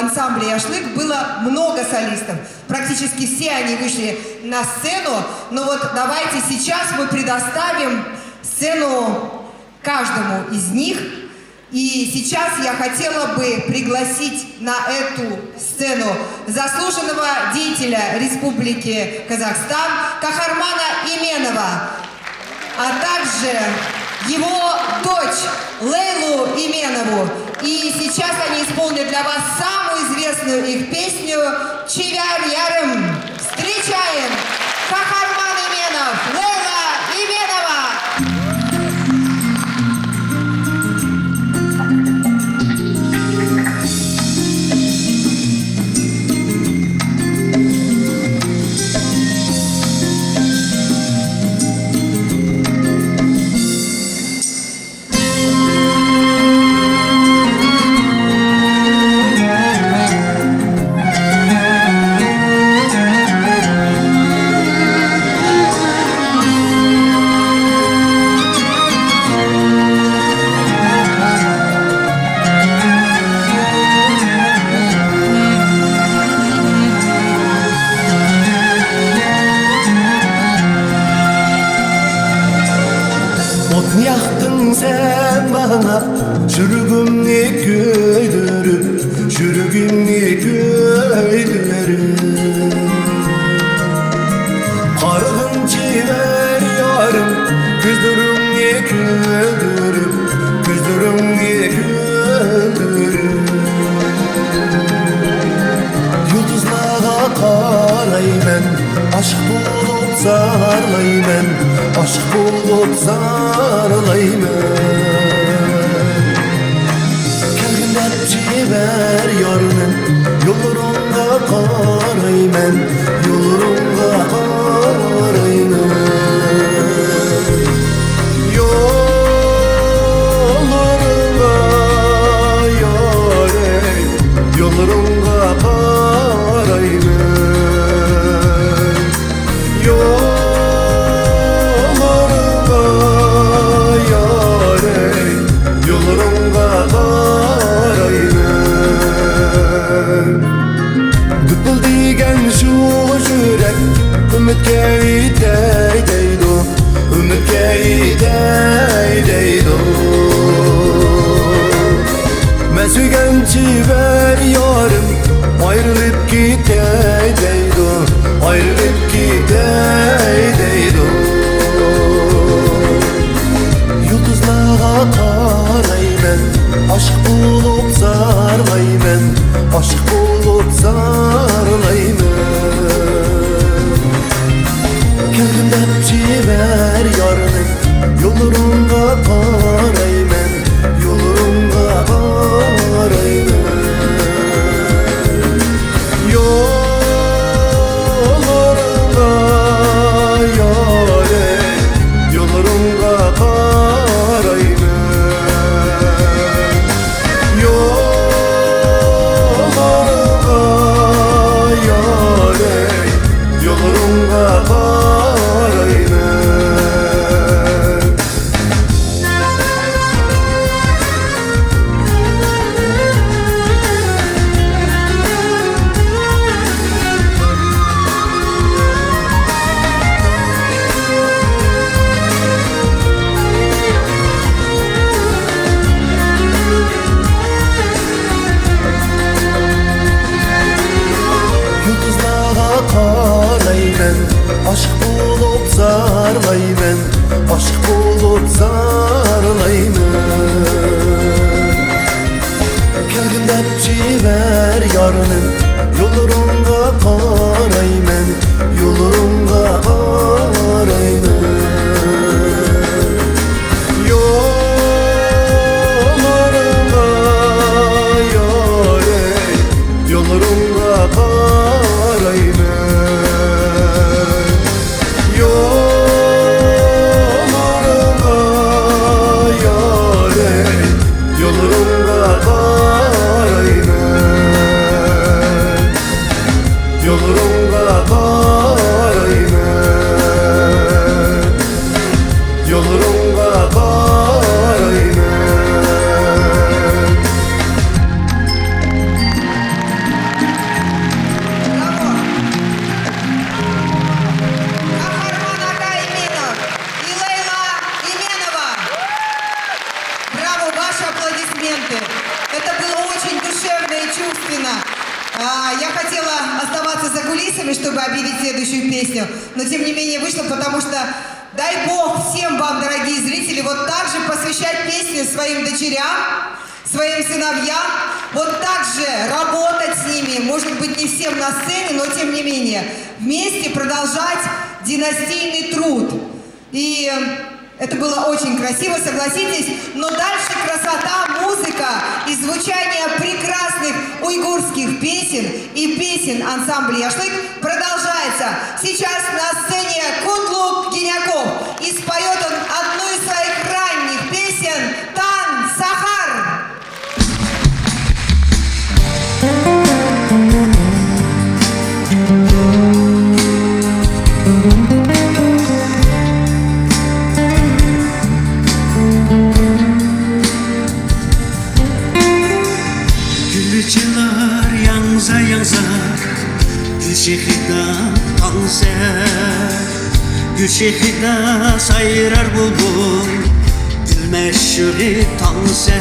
ансамбле «Яшлык» было много солистов. Практически все они вышли на сцену. Но вот давайте сейчас мы предоставим сцену каждому из них. И сейчас я хотела бы пригласить на эту сцену заслуженного деятеля Республики Казахстан Кахармана Именова, а также его дочь Лейлу Именову. И сейчас они исполнят для вас самую известную их песню «Чивяр Ярым». Встречаем! Кахарман Именов, Лейла Именова! Çürügümni köydürüp, çürügümni köydürüp. Kargın civer yarım, küzdürümni köydürüp, küzdürümni köydürüp. Yıldızlara karaymen, aşk bulup zarlaymen, aşk bulup zarlaymen. Civer yarının yollarında karaymen, yollarında karaymen. Yollarında yâre, yollarında karaymen. Yollarında yâre, yollarında karaymen. Düpüldeygen şu yürek ümitke itey deydo, ümitke itey deydo. Men suygen civer yarım ayrılıp gitey deydo, ayrılıp gitey deydo. Yıldızlara karaymen, aşk bulup zarlaymen, aşk bulup zarlaymen. Kendimden civer yarının yollarında karaymen, yollarında karaymen. Yollarında yâre, yollarında karaymen. Yollarında yâre, yollarında karaymen. Yıldızlara karaymen, aşk bulup zarlaymen, aşk bulup zarlaymen. Kendimden civer yarının yollarında karaymen, yollarında karaymen. Yollarında yâre, yollarında karaymen. Yollarında yâre, yollarında karaymen. Yollarında karaymen, yollarında karaymen. Кахарман Агайминов и Лейла Именова. Браво, ваши аплодисменты. Это было очень душевно и чувственно. Я хотела оставаться за кулисами, чтобы объявить следующую песню, но тем не менее вышло, потому что, дай Бог всем вам, дорогие зрители, вот так же посвящать песни своим дочерям, своим сыновьям, вот так же работать с ними, может быть, не всем на сцене, но тем не менее, вместе продолжать династийный труд. И это было очень красиво, согласитесь, но дальше красота, музыка и звучание прекрасных уйгурских песен и песен ансамбля «Яшлык» продолжается. Сейчас на сцене Кутлук Гиняков, и споет он одну из своих ранних песен «Тан Сахар». Gülçılar yanza yanza, Gülşehir'de kanser, Gülşehir'de sayrar bulbul, meşhuri tanser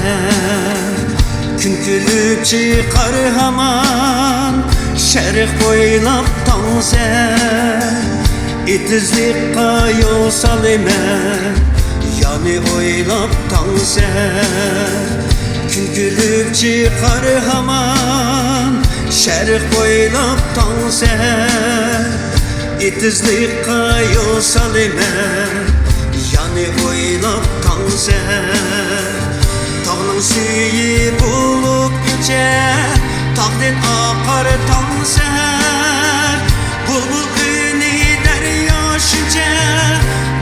Künkülüp çıkar haman Şerif boylap tanser İtizlikka yol salime Yani oylap tanser Künkülüp çıkar haman Şerif boylap tanser İtizlikka yol salime Yani oylap tanser Tağның suyu bulup ince Tağdin akar tanser Bulbul üni derya şince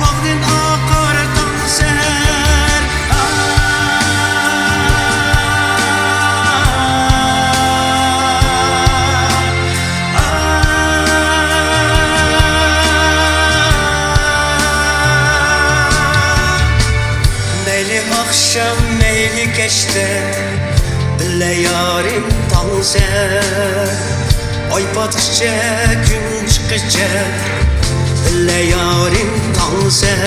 Bağdin akar tanser Meyli akşam meyli geçti Bile yarim tanser Ay batışça gün çıkışça Bile yarim tanser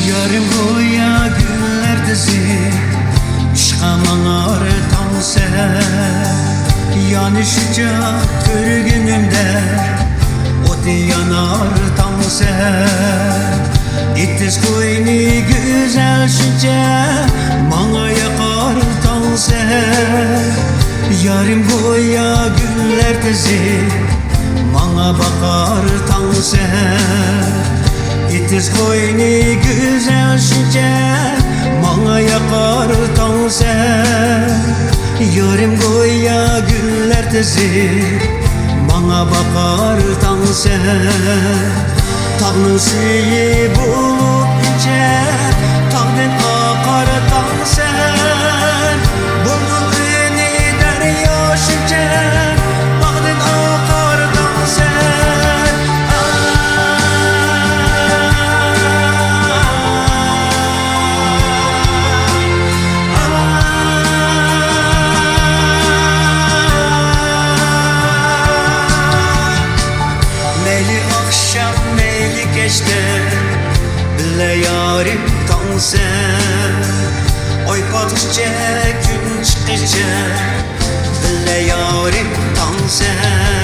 Yarım goya güller dizi Şıkamalar tanser Yani şucak körgünümde Oti yanar tanser İttiz koyni güzel şuca Bana yakar tanser Yarım goya güller dizi Bana bakar tanser İtiz koyni güzel şince Bana yakar tanser Yarım goya güller dizi Bana bakar tanser Tağның suyu bulup ince Tağdin akar tanser Bulbul üni derya şince Bağdin akar tanser Meyli akşam meyli geçti Bile yarim tanser Oy batışça gün çıkışça Bile yarim tanser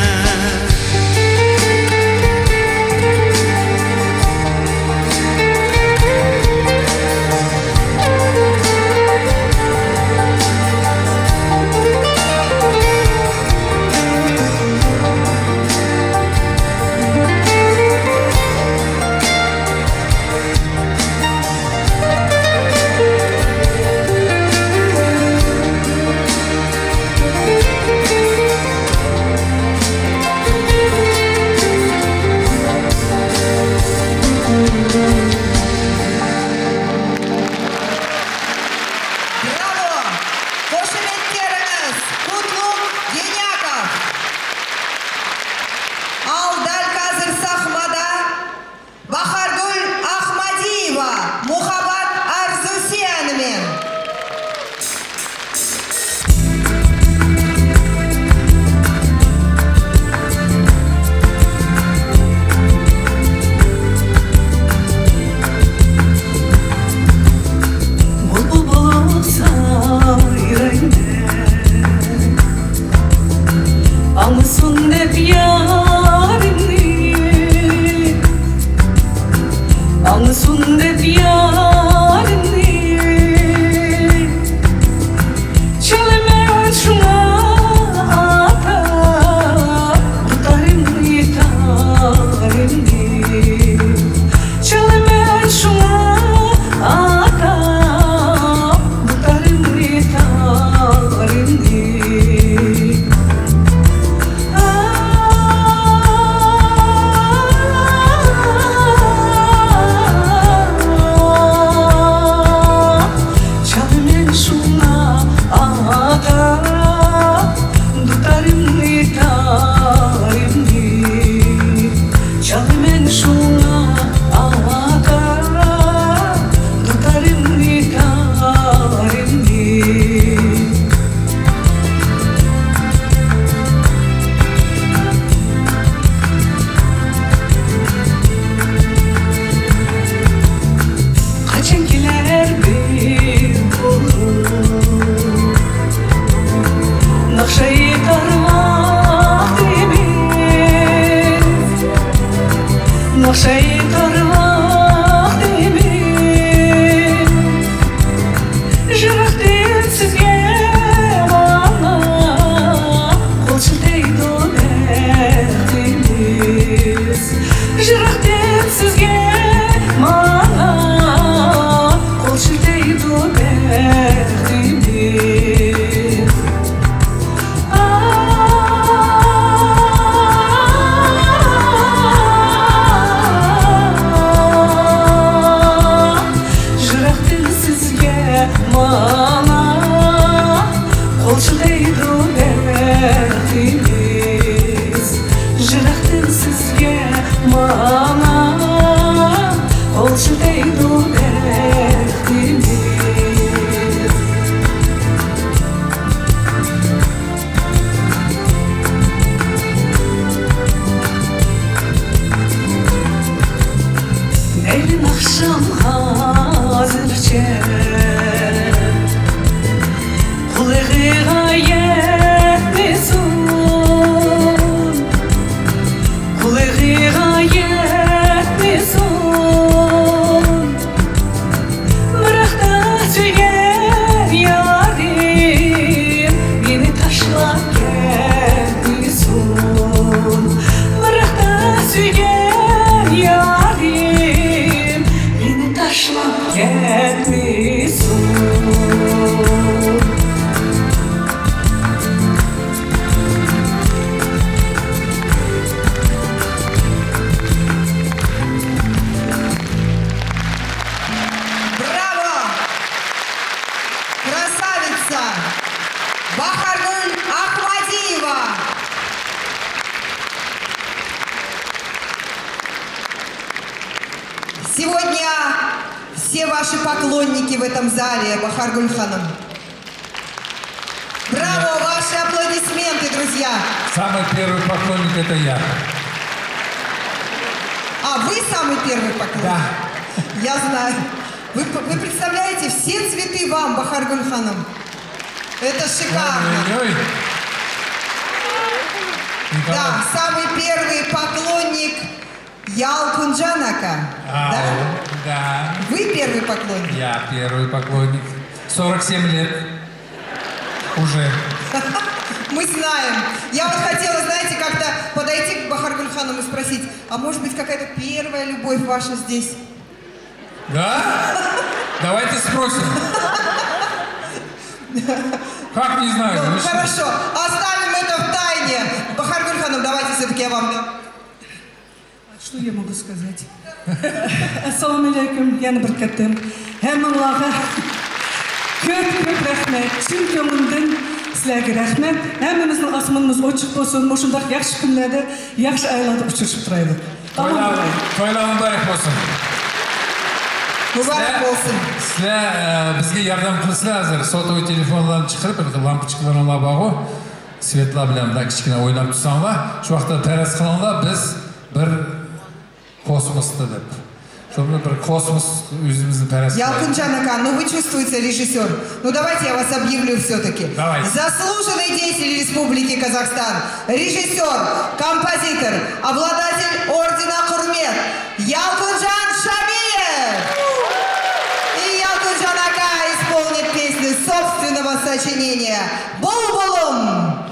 Kılığına yetmesin, kılığına yetmesin. Bırakta tüyer yarim, beni taşla gelmesin. Bırakta tüyer yarim, beni taşla gelmesin. Браво! Красавица! Бахаргуль Ахмадиева! Сегодня все ваши поклонники в этом зале, Бахаргуль ханым. Браво! Ваши аплодисменты, друзья! Самый первый поклонник это я. А, вы самый первый поклонник? Да. Я знаю. Вы представляете, все цветы вам, Бахаргуль ханым. Это шикарно. Ой-ой-ой. Да, самый первый поклонник Ялкунджанака. Да? Да. Вы первый поклонник? Я первый поклонник. 47 лет. Уже. Мы знаем. Я вот хотела, знаете, как-то подойти к Бахаргуль ханым и спросить, а может быть какая-то первая любовь ваша здесь? Да? Давайте спросим. Как не знаю? Ну, вы что? хорошо, оставим это в тайне. Бахаргуль ханым, давайте все-таки я вам дам. Что я могу сказать? Ассаламу алейкум, я набркаттым. Хэммаллаха көп рахмет. Чын көңілден сілерге рахмет. Әміміздің асманымыз очық болсын, ошындақ яқшы күнлерде, яқшы айларды ұшыршып тұрайлық. Тойлауын барық болсын. Мүбәрәк болсын. Сілер бізге ярдам қылысылар әзір. Сотовый телефонларын шығырып, бір лампочкаларын ала бағу. Светла білем, да, кішкене ойлап тұрсаңға. Şu вақытта тәрәс қылыңға біз бір космосты деп. Чтобы бір космос өзіміздің тәрәс қылайық. Ялкунджанака, ну вы чувствуете, режиссер. Ну давайте я вас объявлю все-таки. Давайте. Заслуженный деятель Республики Казахстан, режиссер, композитор, обладатель ордена Хурмет Ялкунджан Шамилев. И Ялкунджанака исполнит песню собственного сочинения «Булбулум».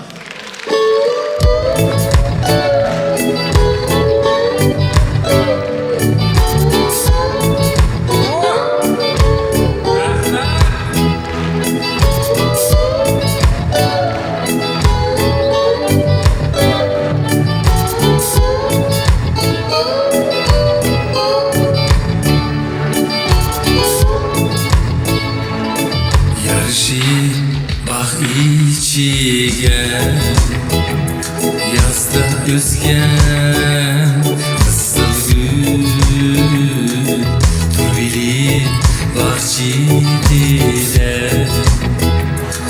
içigen Yazda özgen Kızıl gül Dur bilip var çiğdire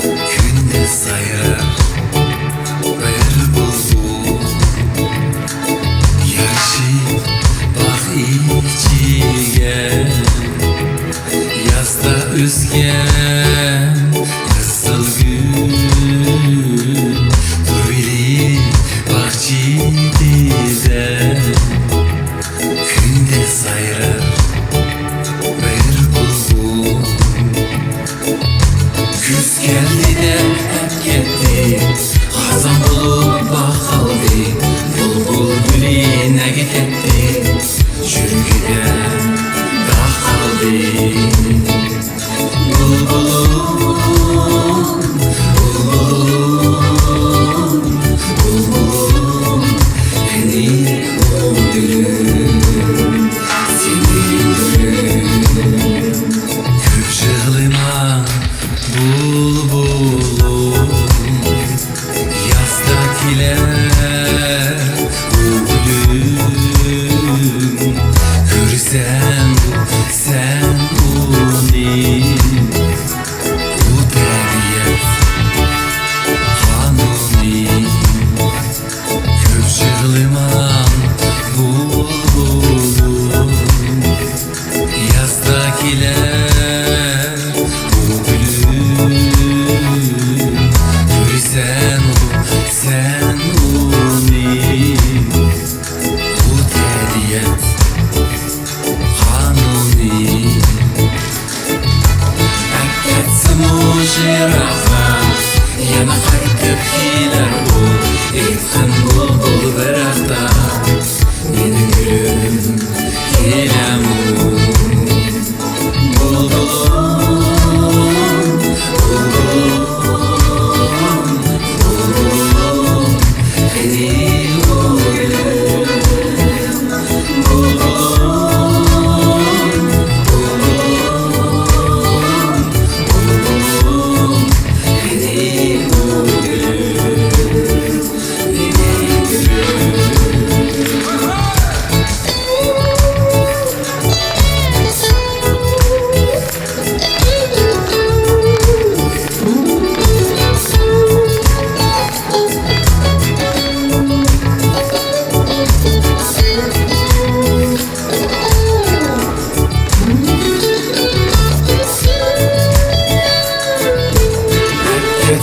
Günde sayar Bir bulbul Yarışı bak içigen Yazda özgen Kızıl gül Dur bilip bak çiğdire Günde sayar Bir bulbul Küz geldi de hep gitti Hazan bulup bakaldı Bulbul gülüne gidetti Çürgüde dağ kaldı Bulbulum Bulbulum Bulbulum Benim o gülüm Senin gülüm Kırşığlıma bulbulum Yazdakiler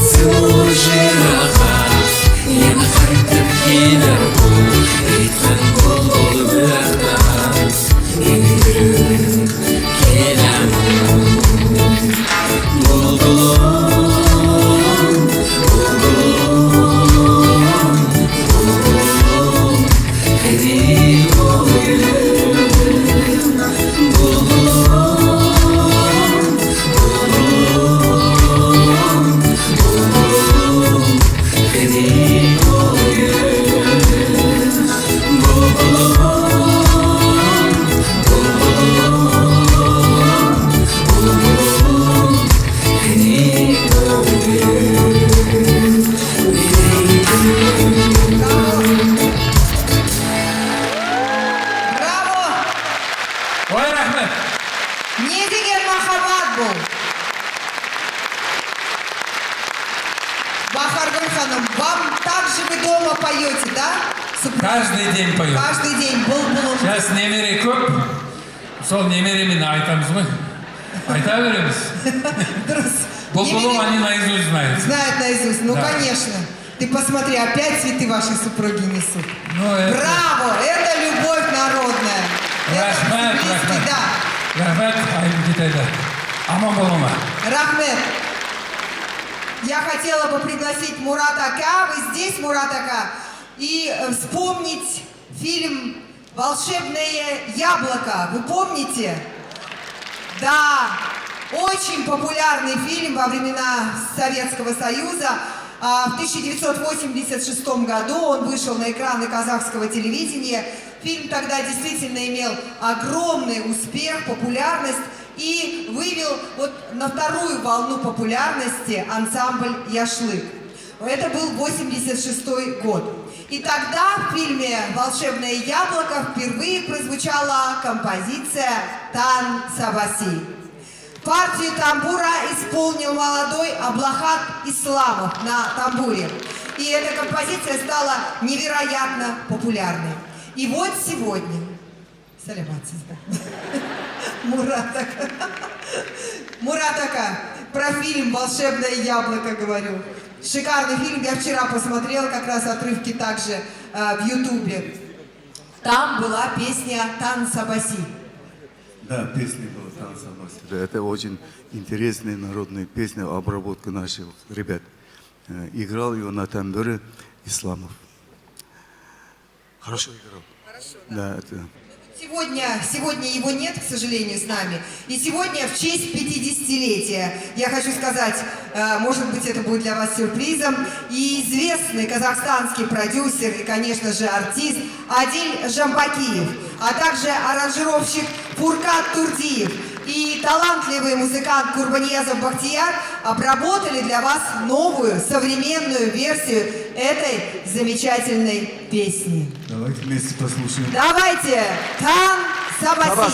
Сужираға Ені қайтып келер бұл Айтқан бұл бұқтан Еңдіріп келем Бұлбұлым Қири ойым Ой, рахмет. Не деген махаббат бұл. Бахаргүл ханым, вам также вы дома поете, да? Каждый день пою. Каждый день был. Сейчас немере көп. Сол немеремені айтамыз ғой. Айта береміз. Бұл они наизусть знают. Знают наизусть, ну Да. конечно. Ты посмотри, опять цветы вашей супруги несут. Ну, это... Браво! Это любовь народная. Рахмет, Это близкий, рахмет. да. Рахмет, айым кетеді. Аман болуңа. Рахмет. Я хотела бы пригласить Мурата Ака. Вы здесь, Мурат Ака? И вспомнить фильм «Волшебное яблоко». Вы помните? Да, очень популярный фильм во времена Советского Союза. В 1986 году он вышел на экраны казахского телевидения. Фильм тогда действительно имел огромный успех, популярность и вывел вот на вторую волну популярности ансамбль «Яшлык». Это был 1986 год. И тогда в фильме «Волшебное яблоко» впервые прозвучала композиция «Тан Сабаси». Партию тамбура исполнил молодой Аблахат Исламов на тамбуре. И эта композиция стала невероятно популярной. И вот сегодня... Мурат Ака, про фильм «Волшебное яблоко» говорю. Шикарный фильм, я вчера посмотрела как раз отрывки также в Ютубе. Там была песня «Тан Сабаси». Да, песня была «Тан Сабаси». Это очень интересная народная песня, обработка наших ребят. Играл его на тамбуре Исламов. Хорошо играл. Хорошо, да. Это... Сегодня его нет, к сожалению, с нами. И сегодня в честь 50-летия, я хочу сказать, может быть, это будет для вас сюрпризом, и известный казахстанский продюсер и, конечно же, артист Адиль Жамбакиев, а также аранжировщик Фуркат Турдиев и талантливый музыкант Курбаниязов Бахтияр обработали для вас новую, современную версию этой замечательной песни. Давайте вместе послушаем. Давайте! Тан Сабаси!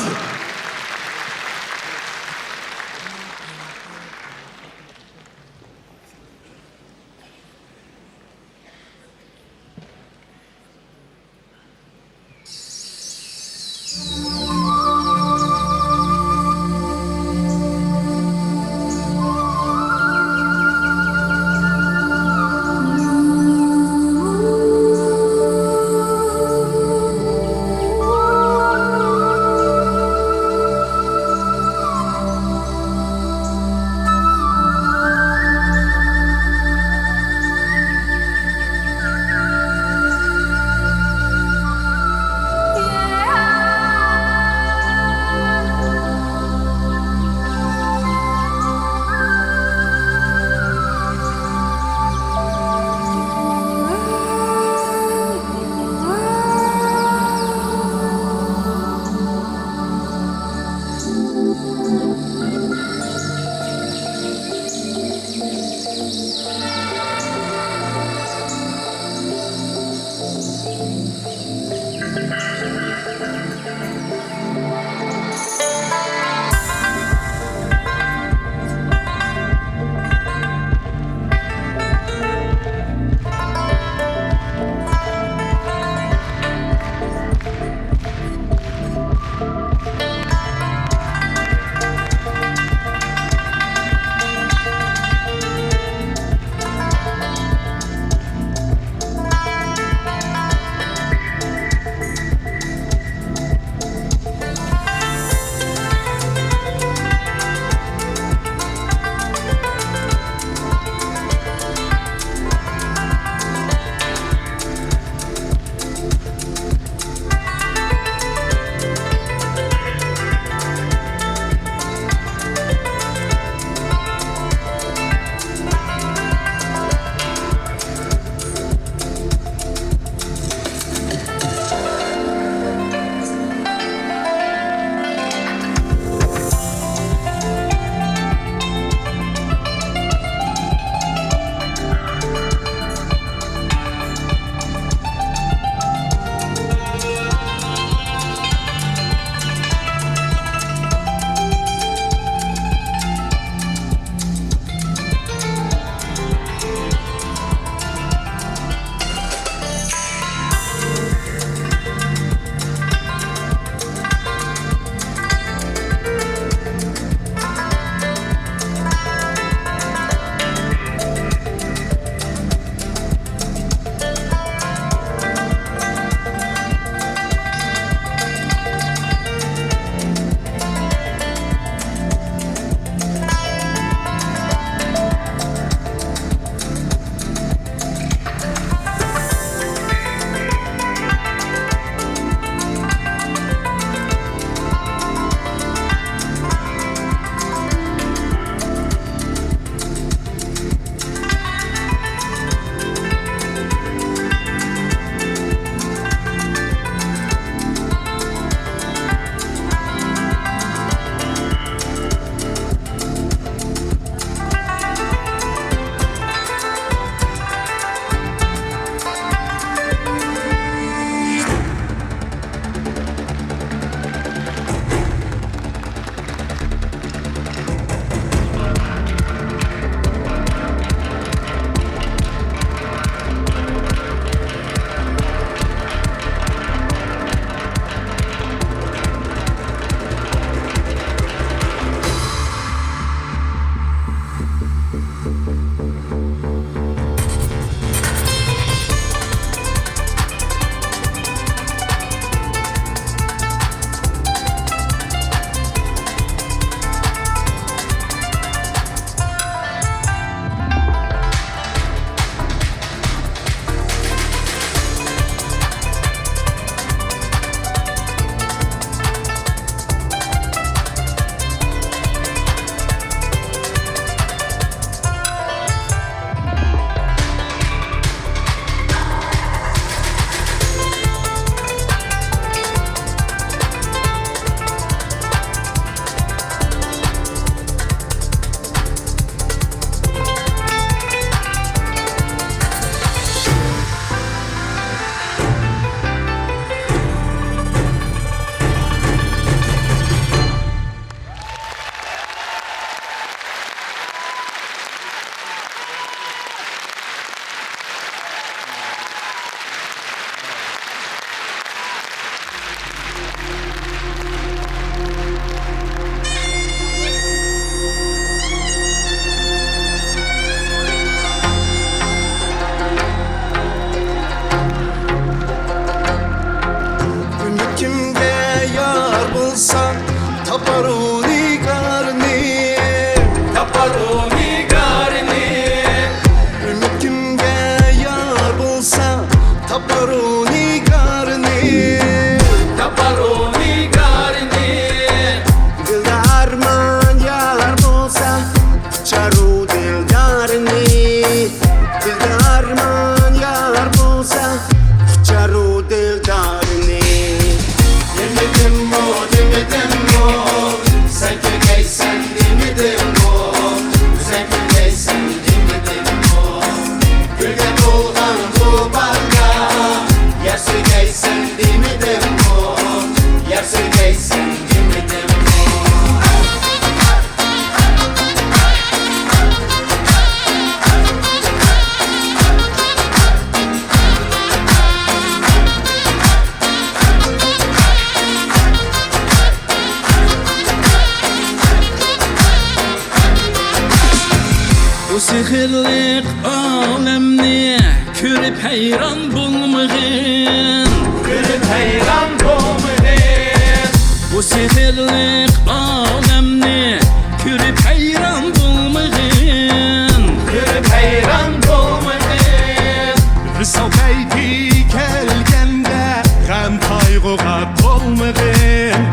Görüp heyran bulmağın Görüp heyran bulmağın Bu seherlik alemni Görüp heyran bulmağın Görüp heyran bulmağın Rısal beyti kelgende Gam kaygıga dolmağın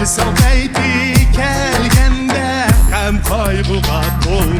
Rısal beyti kelgende Gam kaygıga dolmağın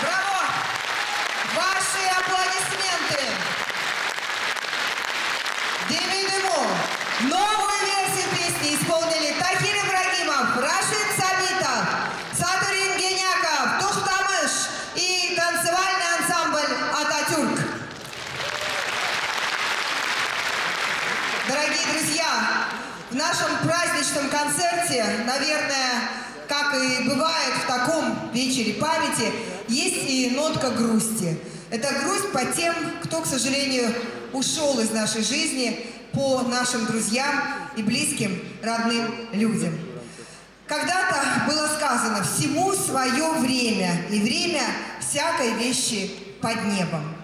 Браво! Ваши аплодисменты! Димидему! Новую версию песни исполнили Тахир Ибрагимов, Рашид Сабитов, Сатурин Геняков, Тухтамыш и танцевальный ансамбль «Ататюрк». Дорогие друзья, в нашем праздничном концерте, наверное, как и бывает в таком вечере памяти, есть и нотка грусти. Это грусть по тем, кто, к сожалению, ушел из нашей жизни, по нашим друзьям и близким, родным людям. Когда-то было сказано: всему свое время, и время всякой вещи под небом.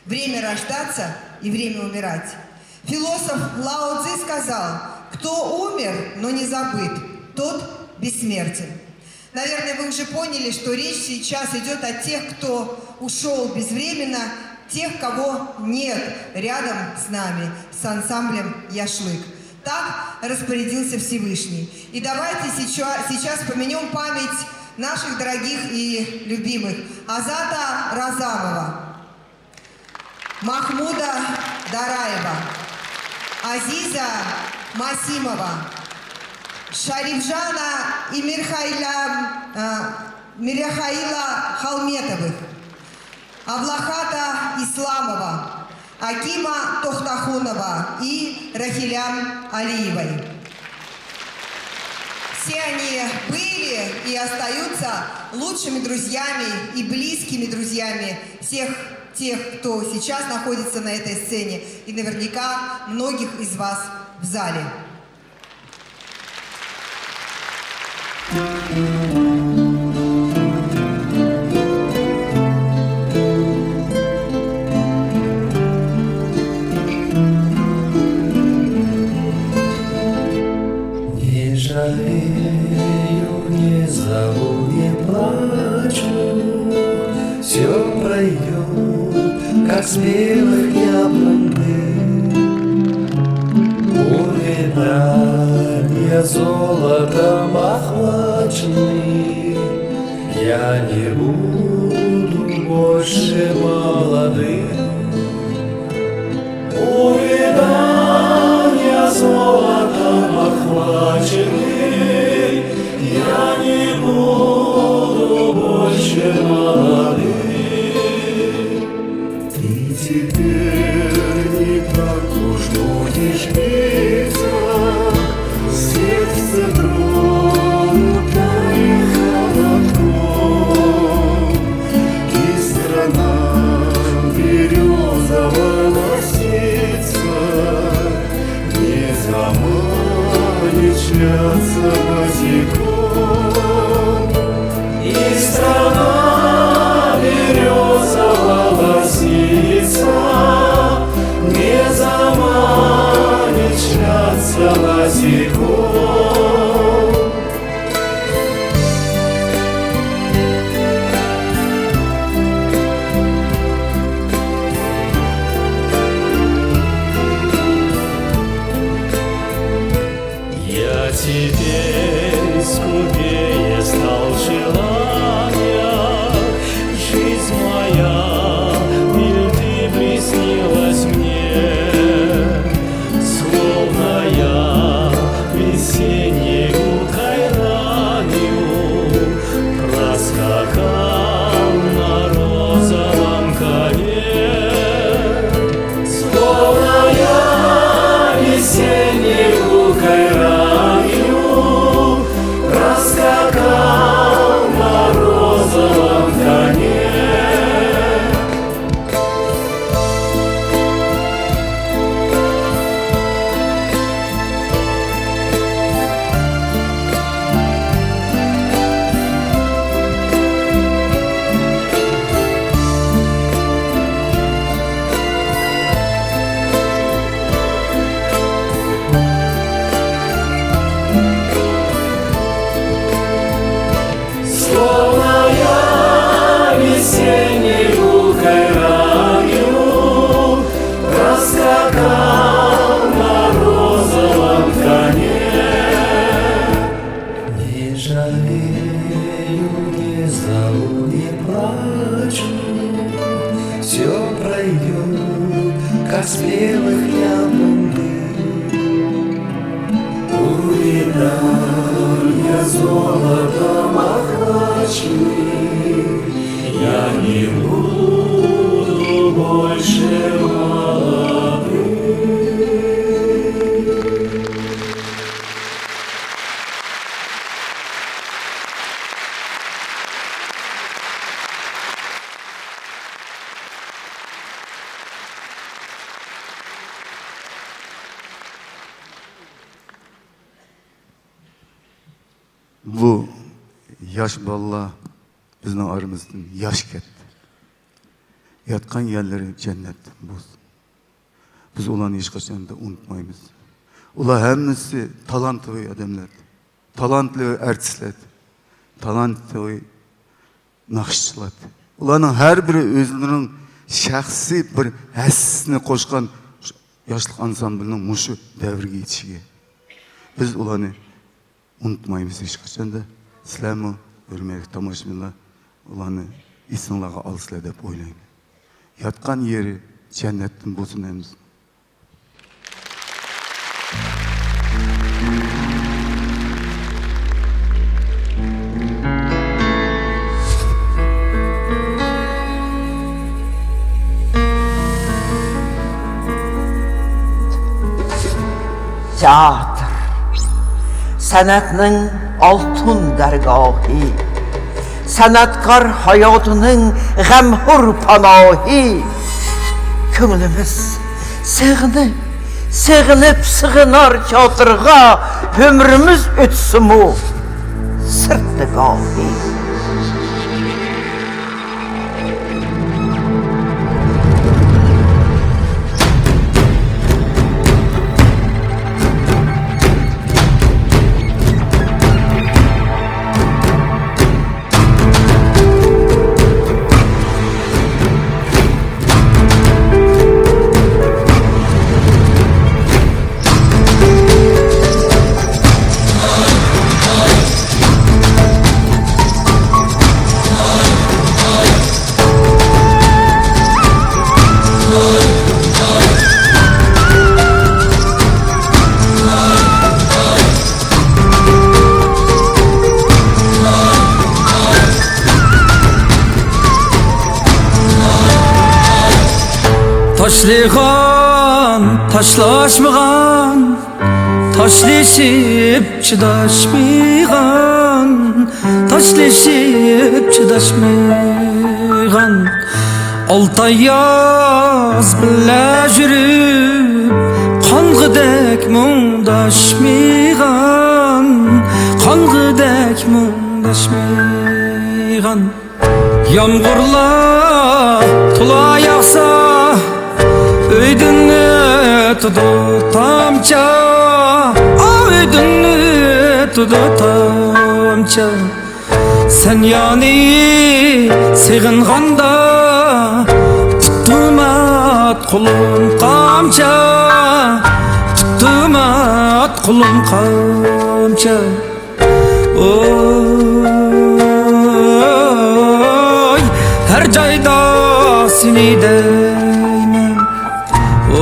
Время рождаться и время умирать. Философ Лао Цзи сказал: кто умер, но не забыт, тот бессмертен. Наверное, вы уже поняли, что речь сейчас идет о тех, кто ушел безвременно, тех, кого нет рядом с нами, с ансамблем «Яшлык». Так распорядился Всевышний. И давайте сейчас помянем память наших дорогих и любимых. Азата Разамова, Махмуда Дараева, Азиза Масимова, Шарифжана и Мирхаила Халметовых, Авлахата Исламова, Акима Тохтахунова и Рахилян Алиевой. Все они были и остаются лучшими друзьями и близкими друзьями всех тех, кто сейчас находится на этой сцене, и наверняка многих из вас в зале. Не жалею, не зову, не плачу, все пройдет, как с белых яблонь Увидания золотом охваченный, я не буду больше молодым. Увидания золотом охваченный, я не буду больше молодым. Ты теперь не так уж будешь биться, сердце тронуто и холодком, и страна березовая лосится, не заманит шляться босиком, и страна березовая лосится, не заманит шляться босиком. теперь скупее стал желания. Жизнь моя, миль ты приснилась мне, словно я весенней кайранью проскакал на розовом коне. Словно я весенней кайранью проскакал на розовом коне. Словно я весенней кайранью проскакал на розовом коне. Не жалею, не зову, не плачу, все пройдет, как спелых яблонь. Увидал я золотом охваченный, я не буду больше молодым. Bu yaş balla bizning aramızdan yaş ketdi. Yatkan yerleri cennet bo'lsin. Biz ularni hech qachon da unutmaymiz. Ular hammasi talantli odamlar, talantli artistlar, talantli naqshchilar. Ularning har biri o'zlarining shaxsiy bir hassini qo'shgan yoshlik ansamblining mushu davrga yetishiga. Biz ularni unutmaymiz hech qachon da. Sizlarmi, hurmatli tomoshabinlar, ularni esinglarga olsizlar deb o'ylayman. Yatgan yeri jannatdan bo'lsin deymiz. Teatr, sanatning oltin dargohi, sanatkor hayotining g'amxo'r panohi. Ko'nglimiz sig'inib sig'inar teatrga, umrimiz o'tsin-mu sirtgohi. Taşlıgan, taşlaşmıgan, taşlaşıp çıdaşmıgan, taşlaşıp çıdaşmıgan. Altay yaz bile jürüp, kangıdek mungdaşmıgan, kangıdek mungdaşmıgan. Yağmurlar tula yağsa, öydünü tudu tamça, öydünü tudu tamça. Sen yani sığınğanda, tuttumat kulun kamça, tuttumat Kanat kulum kamça Oy her joyda seni deyman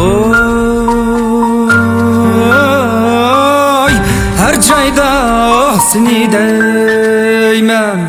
Oy her joyda seni deyman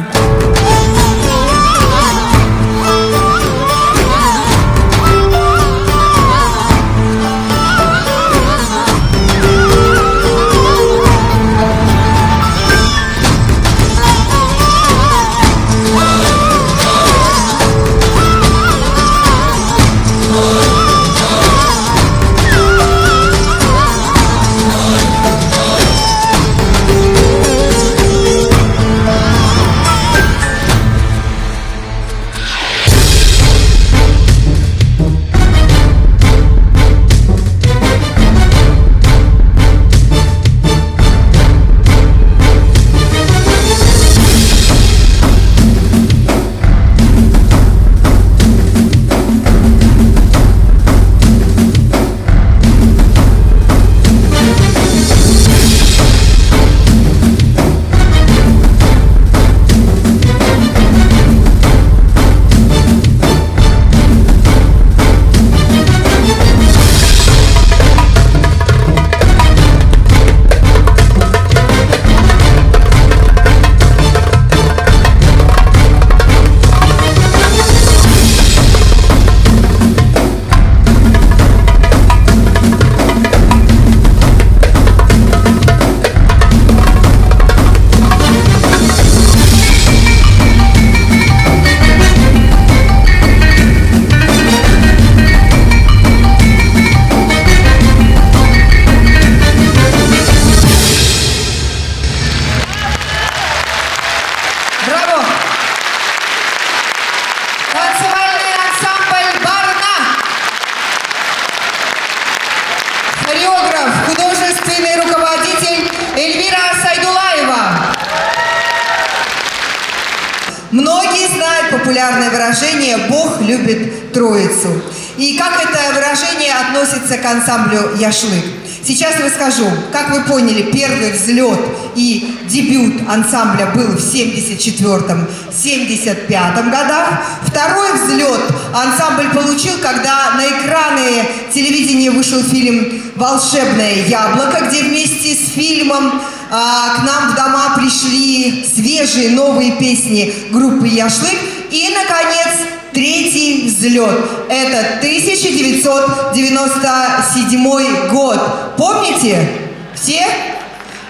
Многие знают популярное выражение «Бог любит Троицу». И как это выражение относится к ансамблю «Яшлык». Сейчас расскажу. Как вы поняли, первый взлет и дебют ансамбля был в 74-75 годах. Второй взлет ансамбль получил, когда на экраны телевидения вышел фильм «Волшебное яблоко», где вместе с фильмом к нам в дома пришли свежие новые песни группы «Яшлык». И, наконец, третий взлет. Это 1997 год. Помните? Все?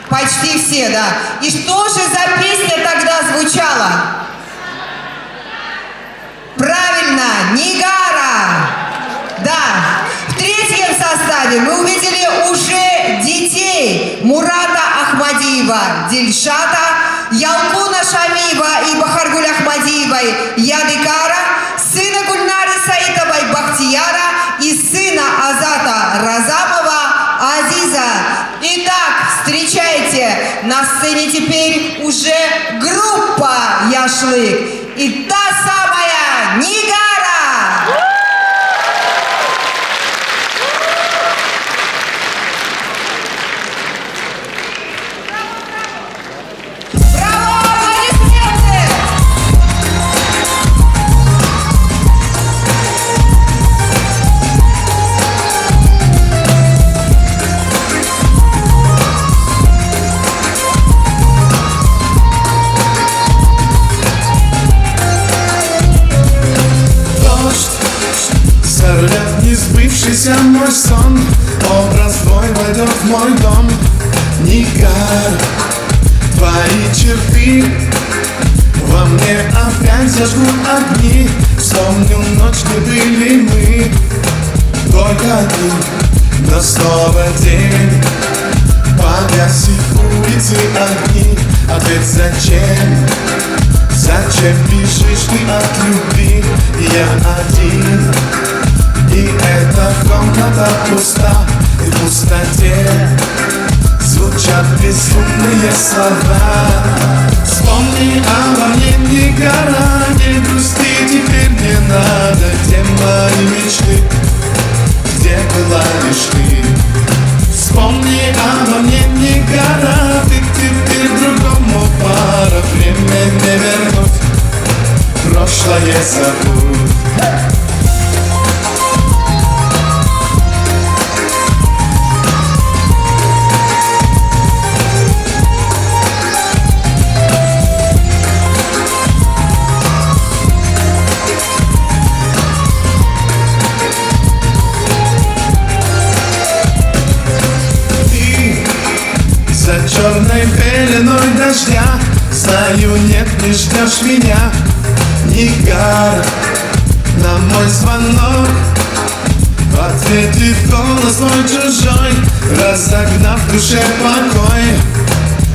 Почти все, да. И что же за песня тогда звучала? Правильно, «Нигара». Да. В третьем составе мы увидели уже детей Мурата Ахмадиева, Дильшата, Ялкуна Шамиева и Бахаргуль Ахмадиевой, Ядыкара, сына Гульнары Саитовой, Бахтияра и сына Азата Разамова, Азиза. Итак, встречайте, на сцене теперь уже группа «Яшлык» и та самая «Нигара». Несбывшийся мой сон, образ твой войдет в мой дом. Нигара, твои черты во мне опять зажгут огни. Вспомню ночь, где были мы, только ты, но снова день. Погасит улицы огни, ответ зачем? Зачем бежишь ты от любви? Я один. И эта комната пуста, и в пустоте звучат безумные слова. Вспомни обо мне, Нигара, не грусти, теперь не надо. Где мои мечты, где была лишь ты? Вспомни обо мне, гора, ты теперь другому пара. Время не вернуть, прошлое забудь. За черной пеленой дождя, знаю, нет, не ждешь меня. Не гора на мой звонок, ответит голос мой чужой, разогнав в душе покой.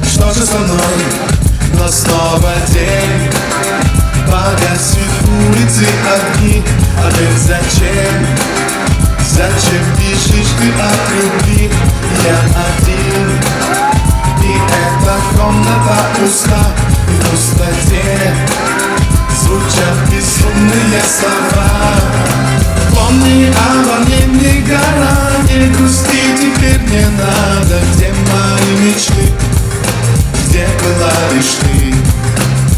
Что же со мной? Но снова день, погасит улицы огни. А ты зачем? Зачем бежишь ты от любви? Я один, и эта комната пуста. И в пустоте звучат безумные слова. Помни обо мне, не гора, не грусти, теперь не надо. Где мои мечты, где была лишь ты?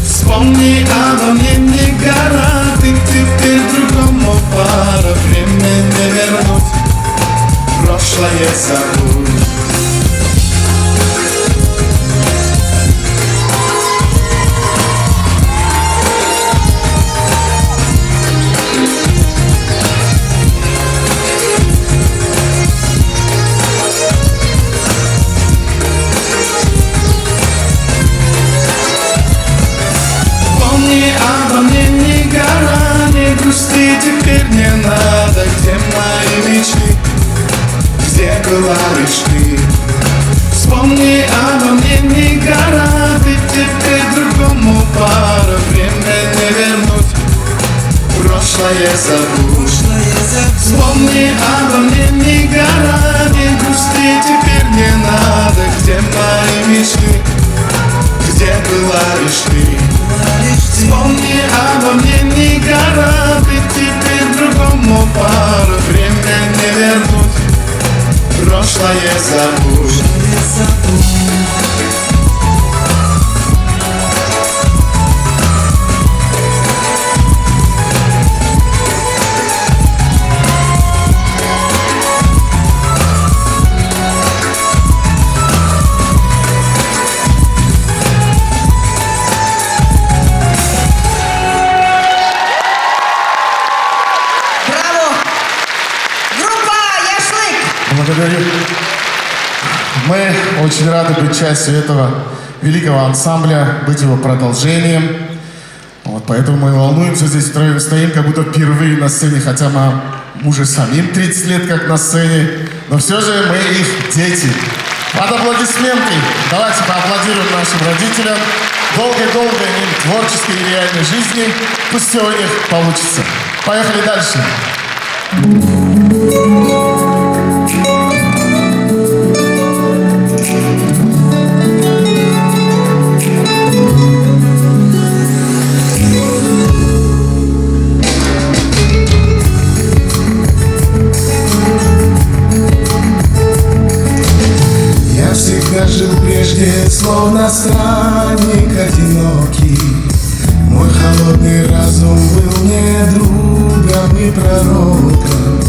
Вспомни обо мне, не гора, ты теперь другому пара. Время не вернуть, прошлое забудь. Обо мне, не гора, не грусти, теперь не надо. Где мои мечты, где была лишь ты? Вспомни обо мне, не гора, ты теперь другому пара. Время не вернуть, прошлое забудь. Вспомни обо мне, не гора, не грусти, теперь не надо. Где мои мечты, где была лишь ты? Вспомни обо мне, не гора, ты теперь другому пара. Время не вернуть, прошлое забудь. Благодарю. Мы очень рады быть частью этого великого ансамбля, быть его продолжением. Вот, поэтому мы волнуемся здесь втроем, стоим, как будто впервые на сцене, хотя мы уже самим 30 лет как на сцене, но все же мы их дети. Под аплодисменты давайте поаплодируем нашим родителям. Долгой-долгой им творческой и реальной жизни. Пусть все у них получится. Поехали дальше. Я всегда жил прежде, словно странник одинокий. Мой холодный разум был мне другом и пророком.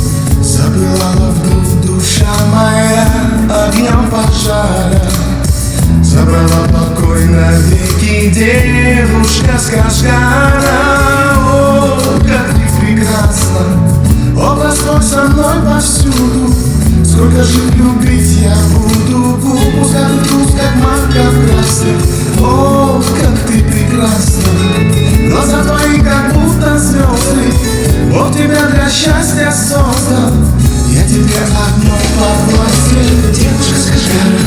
Запылала вдруг душа моя огнем пожара. Забрала покой навеки девушка с Кашгара. О, как ты прекрасна, образ твой со мной повсюду. Сколько же любить я буду, пускай вкус, как манка в красных. О, как ты прекрасна, глаза твои, как будто звезды. Бог тебя для счастья создал, я тебе одно подвластен. Девушка с Кашгара,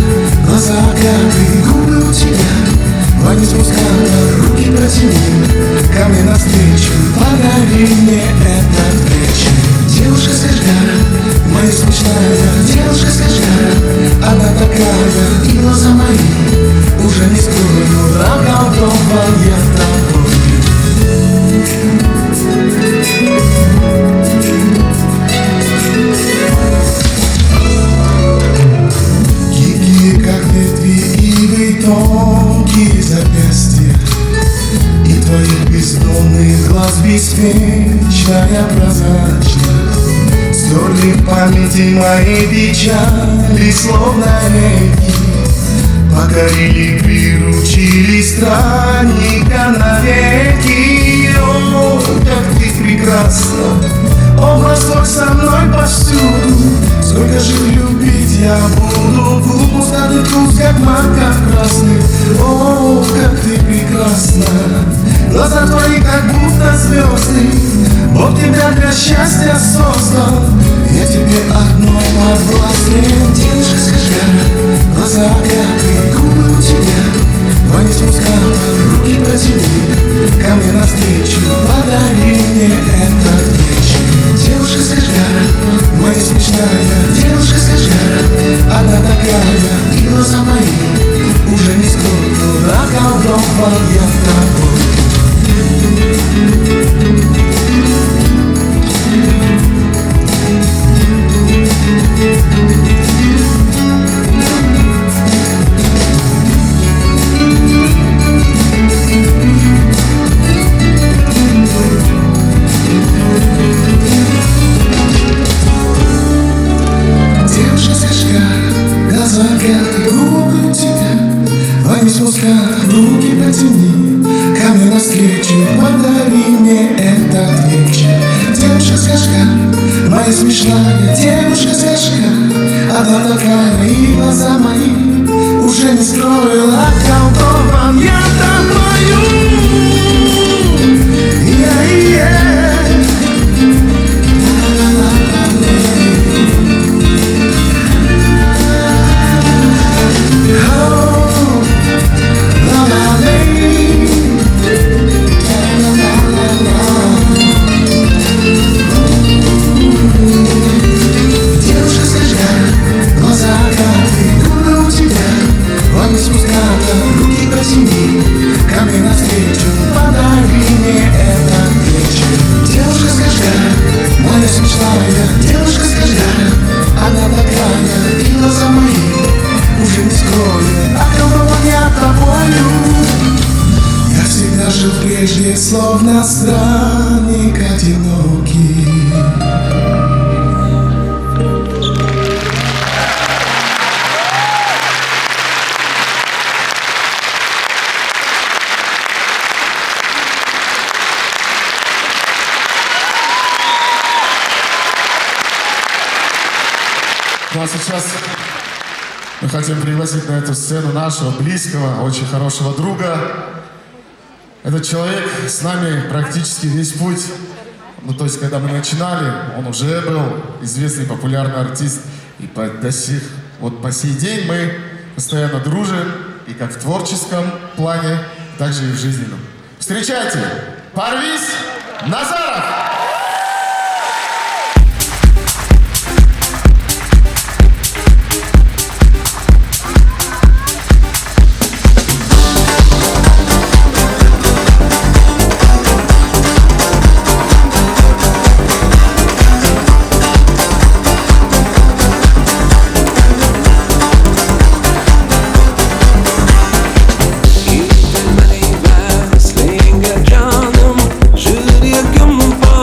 глаза огромные, губы у тебя. Ладонь спускала, руки протяни ко мне навстречу, подари мне этот вечер. Девушка с Кашгара, моя скучная, девушка с Кашгара, она такая, и глаза мои уже не скрою, околдованная тобой. Гибкие, как ветви тонкие запястья и твоих бездонных глаз беспечная прозрачность стерли в памяти моей печали, словно реки, покорили, приручили странника навеки. О, как ты прекрасна, образ твой со мной повсюду. Сколько же любить я буду, губ пустотный вкус, как маков красный. О, как ты прекрасна, глаза твои как будто звезды. Бог тебя для счастья создал, я тебе одной подвластен. Девушка, скажи, глаза яркие, губы у тебя, твои спускают, руки протяни ко мне навстречу, подари мне этот вечер. Девушка, скажи, моя смешная, девушка, скажи, она такая, и глаза мои уже не скрою, околдован я тобой. Девушка, скажи, глаза горят, губы у тебя, твои спускают, руки протяни ко мне навстречу, подари мне этот вечер. Девушка, скажи, моя смешная, девушка, скажи, она такая, и глаза мои уже не скрою, околдован я тобою. Девушка, скажи, глаза горят, губы у тебя, твои спускают, руки протяни ко мне навстречу, подари мне этот вечер. Девушка, скажи, моя смешная, девушка, скажи, она такая, и глаза мои уже не скрою, околдован я тобою. Я всегда жил прежде, словно странник одинокий. Ну а сейчас мы хотим пригласить на эту сцену нашего близкого, очень хорошего друга. Этот человек с нами практически весь путь. Ну, то есть, когда мы начинали, он уже был известный, популярный артист. И по сей день мы постоянно дружим, и как в творческом плане, так же и в жизненном. Встречайте, Парвиз Назаров! Slänger canım, yürüyegim var.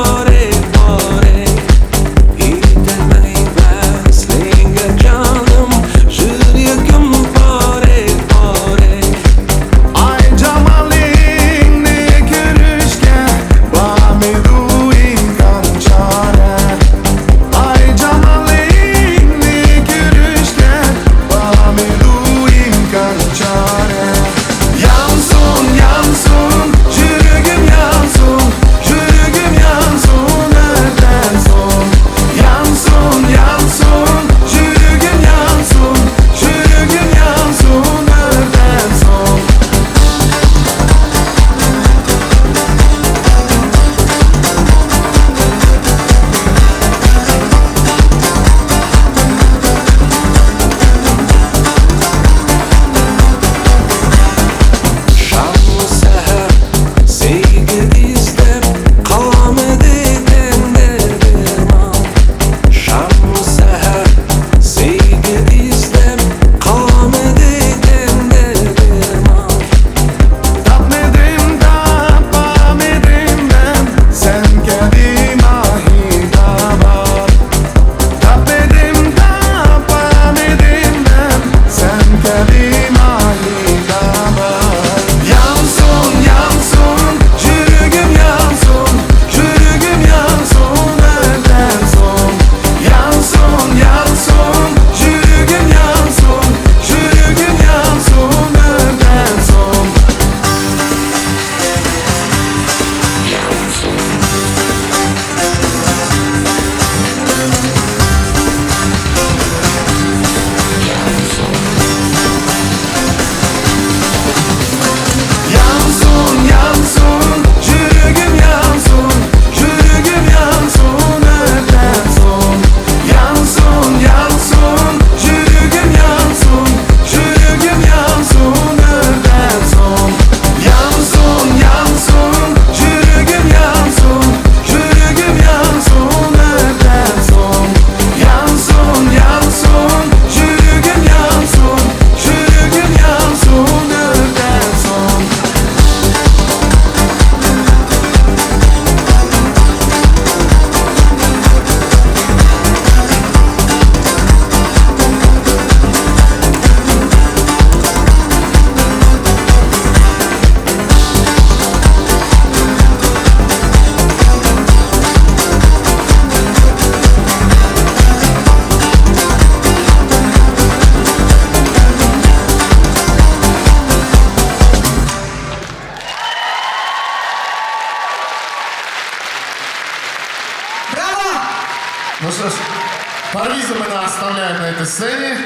сцене.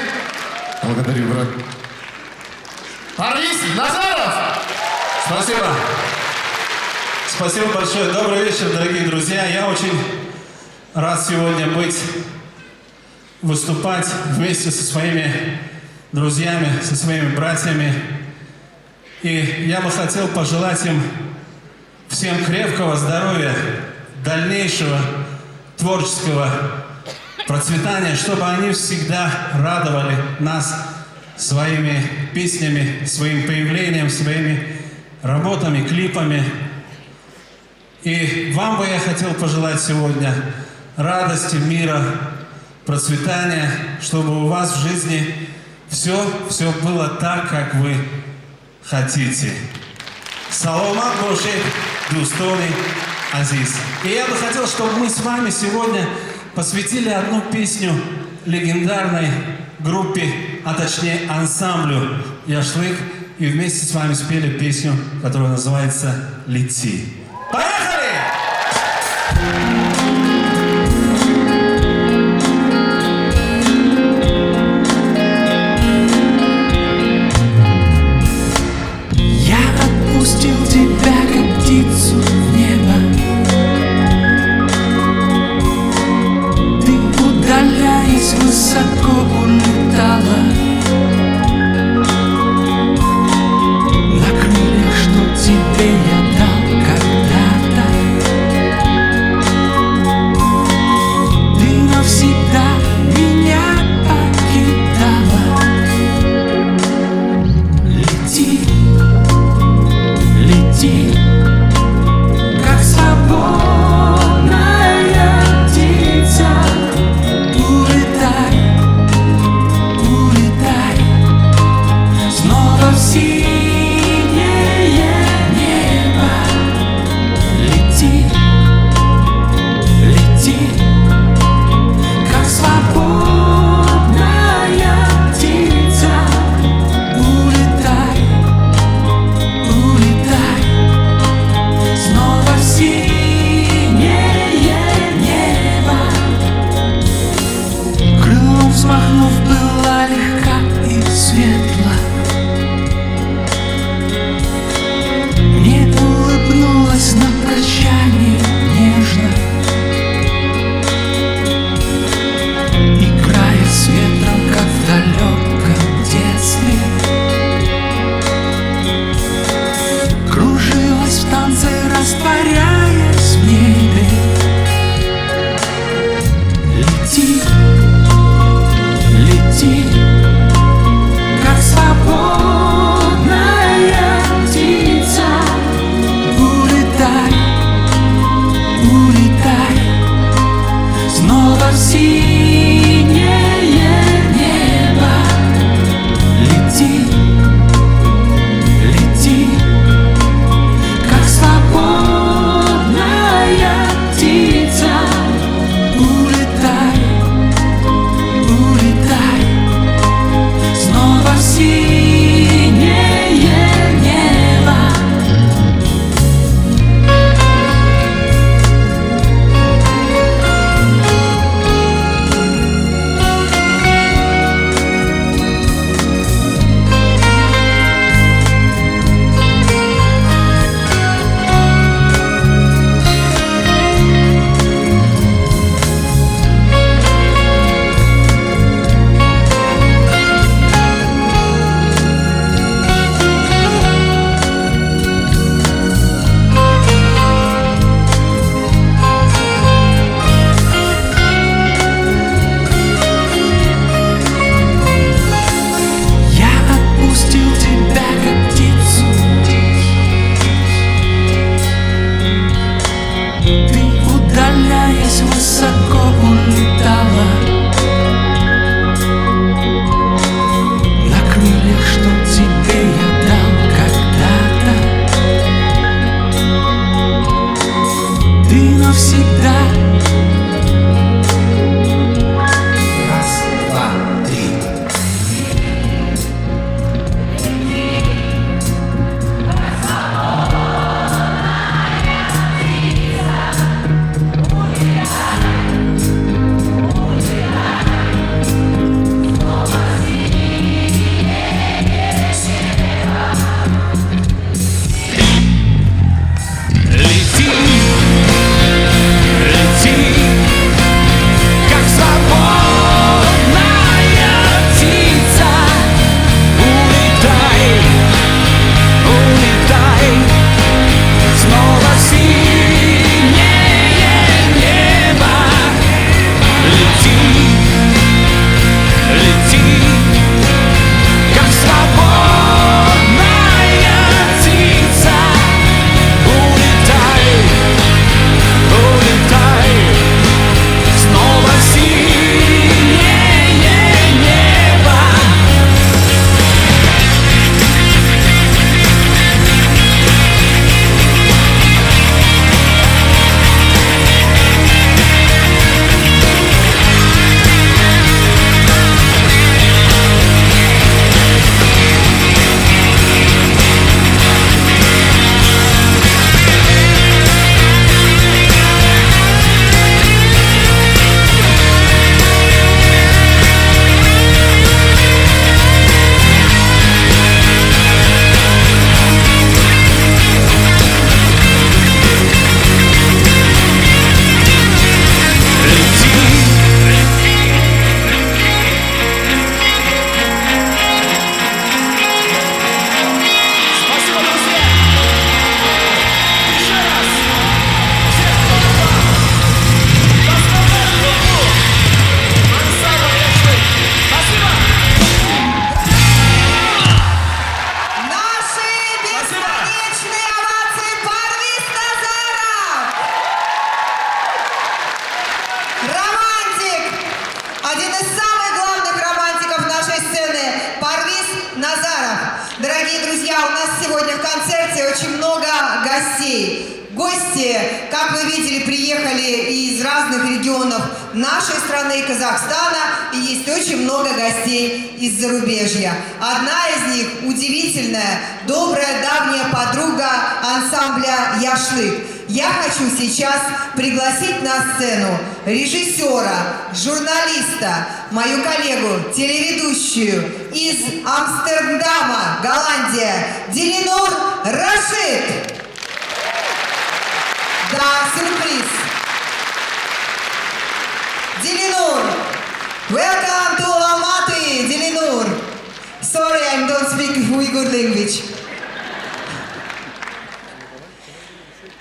Благодарю, брат. Парис Назаров! Спасибо. Спасибо большое. Добрый вечер, дорогие друзья. Я очень рад сегодня выступать вместе со своими друзьями, со своими братьями. И я бы хотел пожелать им всем крепкого здоровья, дальнейшего творческого процветания, чтобы они всегда радовали нас своими песнями, своим появлением, своими работами, клипами. И вам бы я хотел пожелать сегодня радости, мира, процветания, чтобы у вас в жизни все было так, как вы хотите. Саламат Бошев, Дустoni, Азиз. И я бы хотел, чтобы мы с вами сегодня посвятили одну песню легендарной группе, а точнее ансамблю Яшлык, и вместе с вами спели песню, которая называется «Лети». Поехали! Я отпустил тебя, как птицу в небо. Ты, удаляясь, высоко улетала на крыльях, что тебе я дал, как Дорогие друзья, у нас сегодня в концерте очень много гостей. Гости, как вы видели, приехали из разных регионов нашей страны, Казахстана, и есть очень много гостей из зарубежья. Одна из них удивительная, добрая, давняя подруга ансамбля «Яшлык». Я хочу сейчас пригласить на сцену режиссера, журналиста, мою коллегу, телеведущую из Амстердама, Голландия, Дилинур Рашид. Да, сюрприз. Дилинур, welcome to Almaty, Дилинур. Sorry, I don't speak Uyghur language.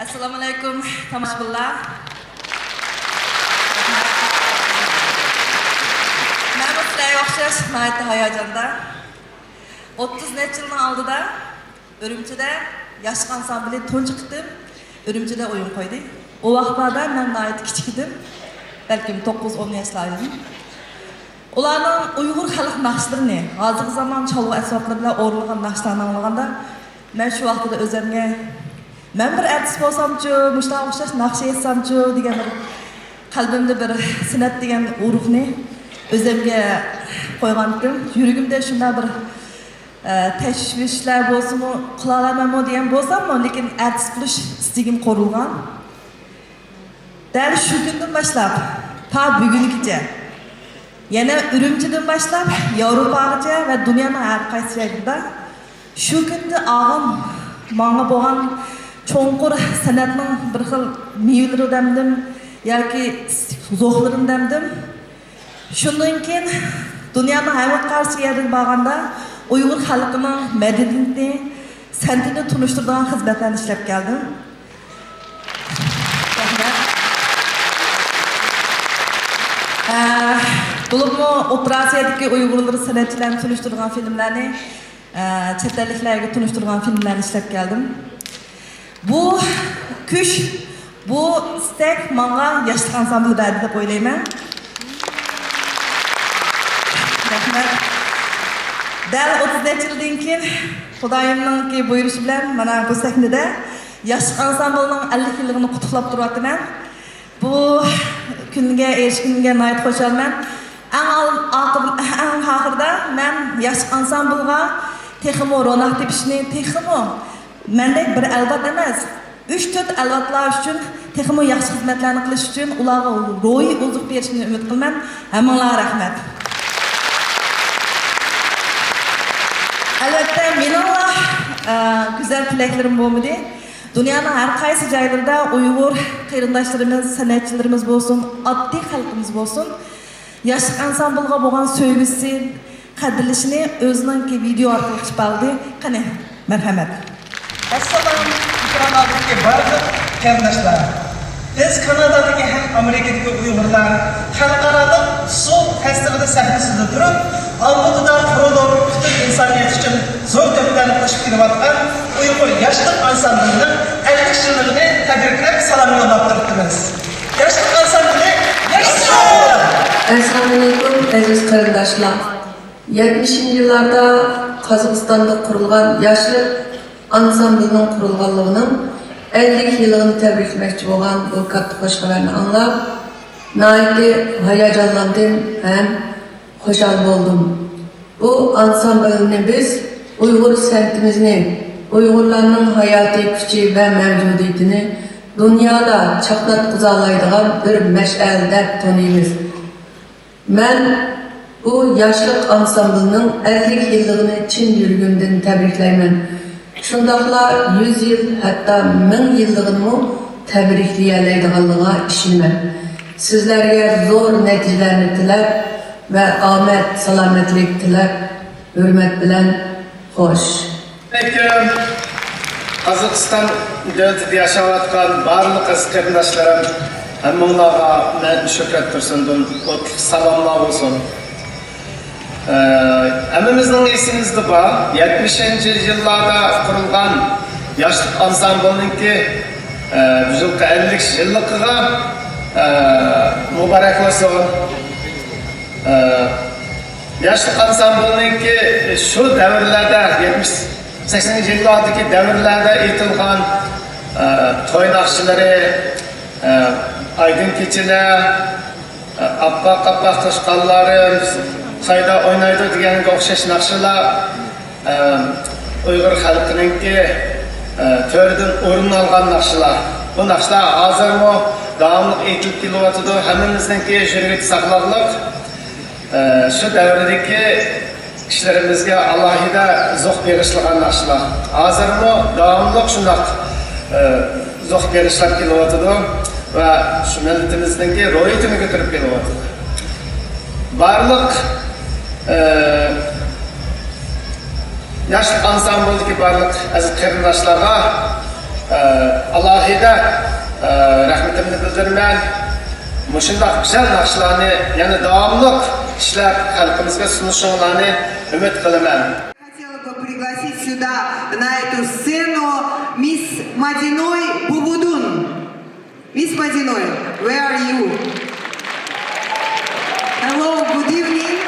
Assalamu alaikum, tamashbillah. Ben bu sizlerle okşaş, nayette hayajanda. 30 net yılın aldıda, Ürümçi'de yaşlı ansambili toncu kıttım. Ürümçi'de oyun koydu. O vaxtlarda ben nayette küçük idim. Belki 9-10 yaşlarıydım. Onların Uyghur halk nakşlarını, hazır zaman çalgı esvaplarıyla orlanan nakşlarını anlaganda, ben şu vaxtada özlemge ben bir artist bolsamçı, muştağa o'xshash naqsh aytsamçı degan bir qalbimda bir sinat degan ruhni o'zimga qo'ygan edim. Yuragimda shunday bir tashvishlar bo'lsa-mu, qila olamanmi degan bo'lsam-mu, lekin artist bo'lish istigim qo'rilgan. Dal shu kundan boshlab ta bugungacha yana Ürümchidan boshlab Yevropagacha va dunyoning har qaysi joyida shu kunda og'am menga bo'lgan cho'nqur san'atning bir xil mevlari demdim yoki zo'qlarini demdim. Shundan keyin dunyoning har qaysi yerdan borganda Uyg'ur xalqining madaniyatini, san'atini tunishtiradigan xizmatlarni ishlab keldim. Bo'libmi O'rta Osiyodagi Uyg'urlar san'atchilarini tunishtirgan filmlarni, chet elliklarga tunishtirgan filmlarni ishlab keldim. Bu kuch, bu istak menga yoshlik ansambli berdi deb o'ylayman. Rahmat. Dal 30 yildan keyin Xudoyimning buyurishi bilan mana bu sahnada yoshlik ansamblining 50 yilligini qutlab turyapman. Bu kunga erishganimga nihoyat xursandman. Eng oxirida men yoshlik ansambliga texmo ro'naq tepishni, texmo mendek bir albat emas, 3-4 albatlar uchun texmo yaxshi xizmatlarni qilish uchun ularga ro'yi oziq berishni umid qilaman. Hammanglarga rahmat. Albatta meningla go'zal tilaklarim bo'lmadi. Dunyoning har qaysi joylarida Uyg'ur qarindoshlarimiz, san'atchilarimiz bo'lsin, oddiy xalqimiz bo'lsin, yoshlik ansambliga bo'lgan sevgisi, qadrlashini o'zining video orqali chiqardi. Qani, marhamat. Assalomu alaykum barcha qarindoshlar. Biz Kanadadagi ham Amerikadagi Uyg'urlar xalqaro suv festivali sahnasida turib, Almatyda qurulib butun insoniyat uchun zo'r to'plarni qo'shib kelayotgan Uyg'ur yoshlik ansamblining 50 yilligini tabriklab salom yo'llab turibmiz. Yoshlik ansambli yaşasın! Assalamu alaykum aziz qarindoshlar. 70 yıllarda Kazakistan'da kurulan yaşlı ansamblinin kurulganlığının 50 yılını tebriklemekçi olan bu katlı hoş haberini anlap, naiti hayacanlandım hem hoşal oldum. Bu ansamblini biz Uygur semtimizin, Uygurlarının hayati gücü ve mevcudiyetini dünyada çatlatqızalaydıgan bir meş'al deb tanıyımız. Ben bu yaşlık ansamblinin 50 yıllığını Çin yürgünden tebrikleymen. Şundakla 100 yıl hatta 1000 yıllığını tebrikleyeleydiğanlığa işinmen. Sizlerge zor neticelerini tilep ve ahmet, salametlik tilep, hürmet bilen hoş. Peki, Kazakistan devletinde yaşayotgan barliq qarindoshlarım, hammanglarga men Shuhrat Tursundan salomlar olsun. Hammamizning esimizda bor, 70-yillarda qurilgan yoshlik ansamblininki bu yilgi 50 yilligiga muborak bo'lsin. Yoshlik ansamblininki shu davrlarda 80-ci illardaki devirlerde eğitilgan toy nakşileri, aydın keçiler, appaq toşqanları, sayda oynaydı degenge okşaş nakşiler Uyghur halkınınki törden orun algan nakşiler. Bu nakşiler hazır mı? Davamlıq eğitilip kelyapti. Hemmimizningki jürgit saqlaqlıq. Şu devredeki kişilerimizge alohida zoq berishligan nakşiler. Hazır mı? Davamlıq şundaq zoq berishlar kelyapti ve şu milletimizningki ro'yitini ko'tarib kelyapti. Barliq yaşlı ansambldagi barliq aziz qarindoshlarga alohida rahmatimni bildiraman. Mushundaq güzel naqshlarni yana davomliq ishlab xalqimizga sunishinglarni umid qilaman. Хотела бы пригласить сюда, на эту сцену, мисс Мадиной Бубудун. Мисс Мадиной, where are you? Hello, good evening.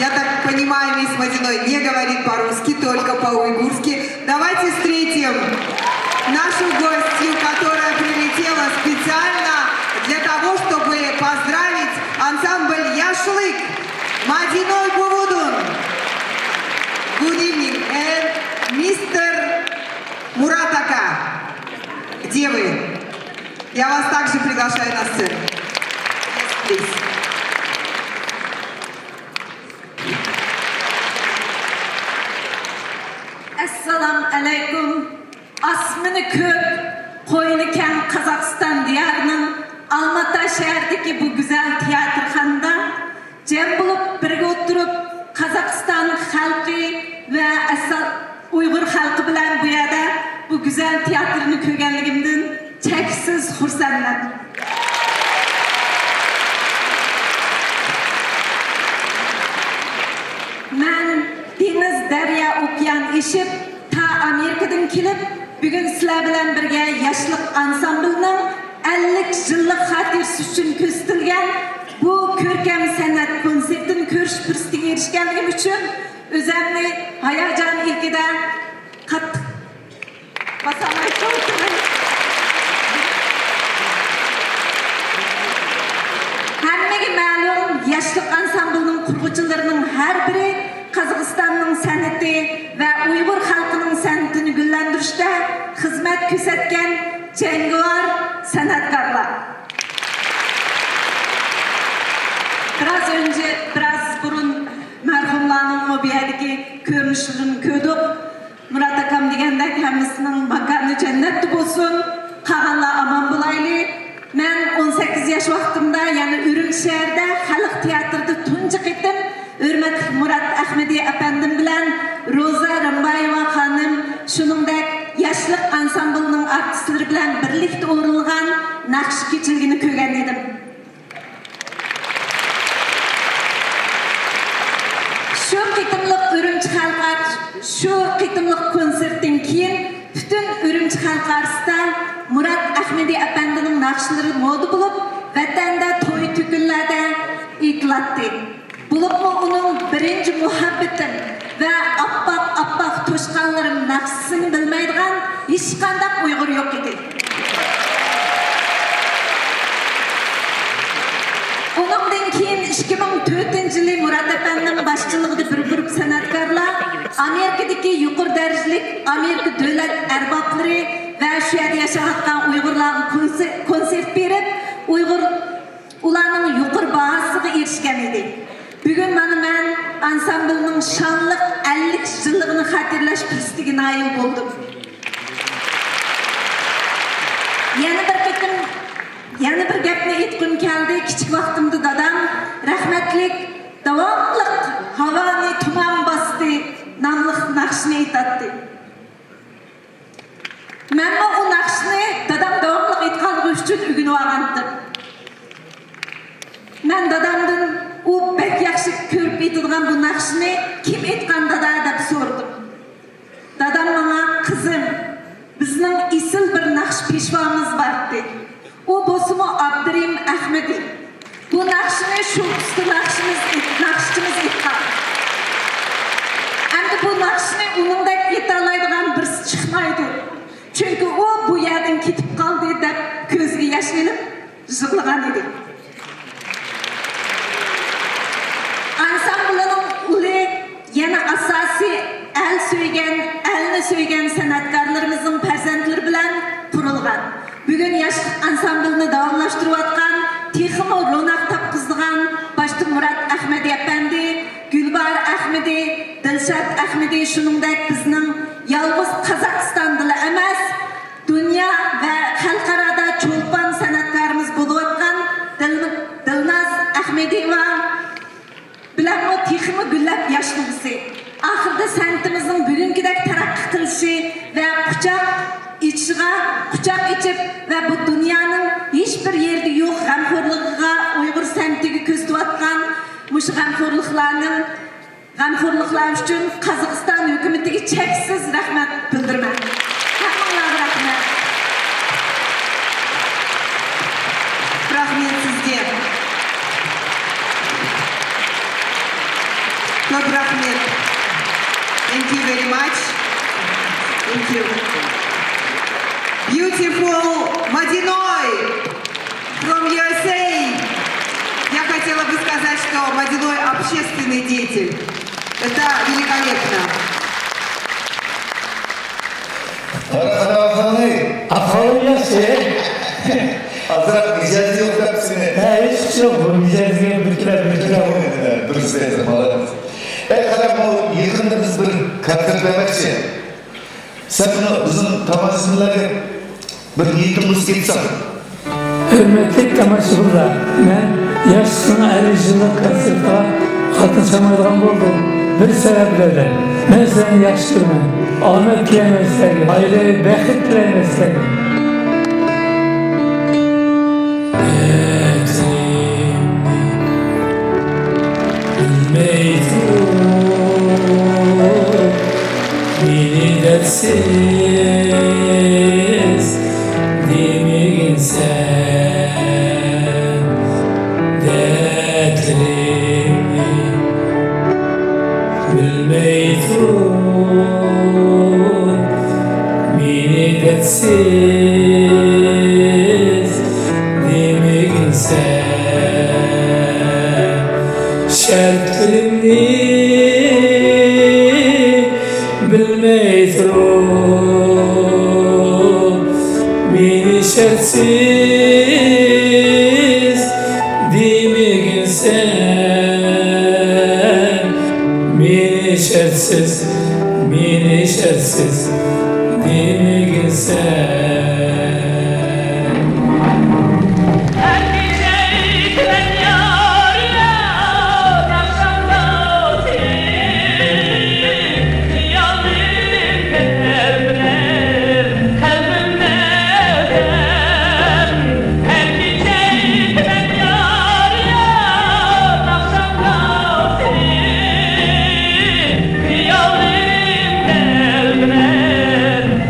Я так понимаю, мисс Мадиной не говорит по-русски, только по-уйгурски. Давайте встретим нашу гостью, которая прилетела специально для того, чтобы поздравить ансамбль «Яшлык» Мадиной Бубудун. Good evening. And Mr. Муратака, где вы? Я вас также приглашаю на сцену. Please. Assalamu alaikum. Asmını kök, koyunu ken Kazakistan diyarının Almatı şehrdeki bu güzel tiyatrxanda cem bulup birge oturup Kazakistan halkı ve asal Uyghur halkı bilen bu yerda bu güzel tiyatrını kögenligimden cheksiz xursandman. Men deniz, daryo, okean eshib ta Amerikadan kelib, bugun sizlar bilan birga yoshlik ansamblining 50 yillik xotirasi uchun ko'rsatilgan bu ko'rkam san'at konsertini ko'rish fursatiga erishganligim uchun o'zimni hayajon ilkida qattiq basamay qo'ydim. Hammaga ma'lum, yoshlik ansamblining qurg'uvchilarining har biri Qozog'istonning san'ati va Uyg'ur xalqining san'atini gullantirishda xizmat ko'rsatgan jangovar san'atkorlar. Biraz burun marhumlarning mobiyadagi ko'rinishini ko'rdik. Murat akam degandek hammasining makoni jannatda bo'lsin, qolganlar omon bo'layli. Men 18 yosh vaqtimda, ya'ni Urumchi shahrida xalq teatrida tunji qitim hurmatli Murat Ahmediy apandim bilan Roza Rambayeva xonim, shuningdek yoshlik ansamblining artistlari bilan birlikda o'rilgan naqsh kechiligini ko'rgan edim. Shu qitimliq Urumchi xalqi, shu qitimliq konsertdan keyin butun Urumchi xalqi orasida Murat Ahmediy apandining naqshlari moda bo'lib, vatanda to'y to'kinlarda aytiladi. Bulupmu onun birinci muhabbetim ve appaq toşqanlarım naqshisini bilmaydigan hech qanday Uyg'ur yo'q edi. Onundan keyin 2004-yili Murat apanning boshchiligida bir guruh san'atkorlar Amerikadagi yuqori darajali Amerika davlat arboblari va shu yerda yashayotgan Uyg'urlarga konsert berib, Uyg'ur ularning yuqori bahosiga erishgan edi. Bugün men ansamblining şanliq 50 yilligini xotirlash fursatiga nail bo'ldim. Yana bir gapni aytgim keldi. Kichik vaqtimda dadam rahmatlik davomliq havoni tuman bosdi nomli naqshni aytadi. Men o naqshni dadam davomliq aytganligi uchun o'rganib olgandim. Men dadamdan u pek yaxshi ko'rib aytadigan bu naqshni kim aytgan dada deb so'radim. Dadam menga qizim, bizning isil bir naqsh peshvomiz bor dedi. U bo'lsa Abdurim Ahmediy. Bu naqshni shu usta naqshchimiz aytgan. Endi bu naqshni uningdek yetalaydigan birisi chiqmaydi. Chunki u bu yerdan ketib qoldi deb ko'ziga yosh ilib yig'lagan edi. Ansamblining uli yana asosiy elni söygen san'atkorlarimizning farzandlari bilan qurilgan. Bugun yosh ansamblni davomlashtirayotgan, texmo ro'naq topqizgan boshda Murat Ahmadi apandi, Gulbar Ahmadi, Dilshod Ahmadi shuningdek bizning yolg'iz Qozog'istondala emas, dunyo va xalqaroda cho'lpon san'atkorimiz bo'layotgan Dilnaz Ahmediyeva bilan o texmo gullab yashnisi. Ahirda san'atimizning bugünkidek taraqqiy qilishi va quchoq ichib va bu dunyoning hech bir yerda yo'q g'amxo'rligiga Uyg'ur san'atiga ko'z tutayotgan mush g'amxo'rliklar uchun Qozog'iston hukumatiga cheksiz rahmat bildiraman. Hammalarga rahmat. Rahmet sizga. Ko'p rahmet. Thank you very much. Thank you. Beautiful Мадиной from USA. Я хотела бы сказать, что Мадиной общественный деятель. Это великолепно. Azırak mizazi yok hepsini. Hiç yok bu mizaziye birkiler. Dürüst edin, malınız. Kadar bu yakında biz bir katkı vermekçi. Sen bunu bizim tamamsızları bir yiğitimiz gitsen. Hürmetlik amaç burada. Ben yaşsına 50 yıllık konsert'a katılsamaydıgan buldum. Bir sebeplerden. Ben seni yaştırmam. Ahmet diyemezsek, aileyi bekit diyemezsek. Beni dersiz demegin sen dertlerimi bilmey dur beni dersiz demegin sen şartlarımı bilmey dur beni şartsız demegin sen beni şartsız demegin sen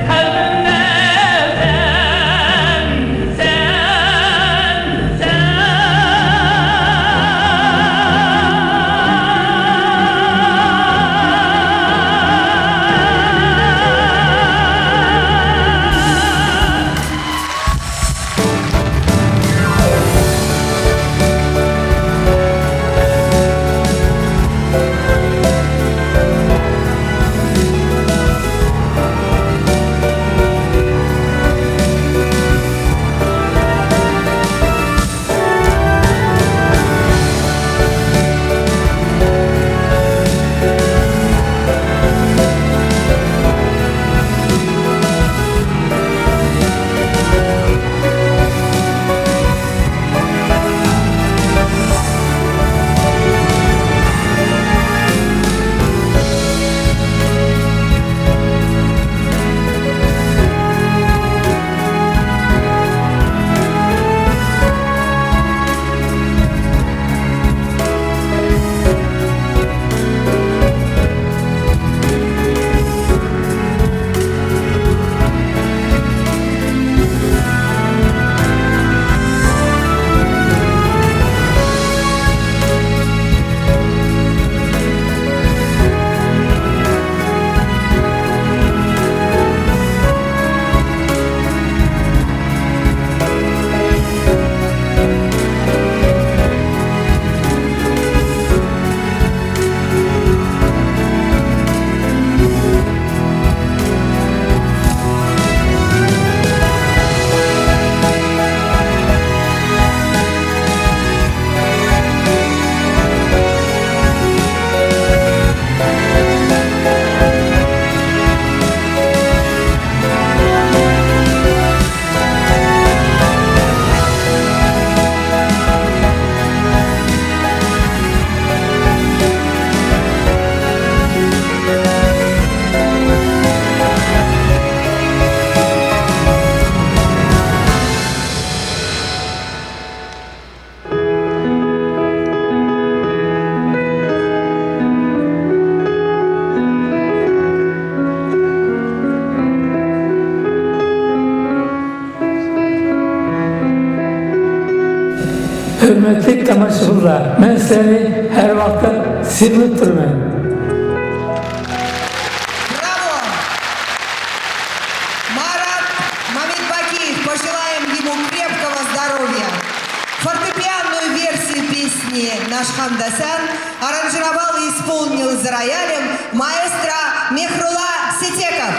Kalbimden Hürmetli tamaşaçılar, ben seni her vakit sevip durmam. Марат Мамедбакиев, пожелаем ему крепкого здоровья. Фортепианную версию песни «Наш Хамдасан» аранжировал и исполнил за роялем маэстро Мехрула Ситеков.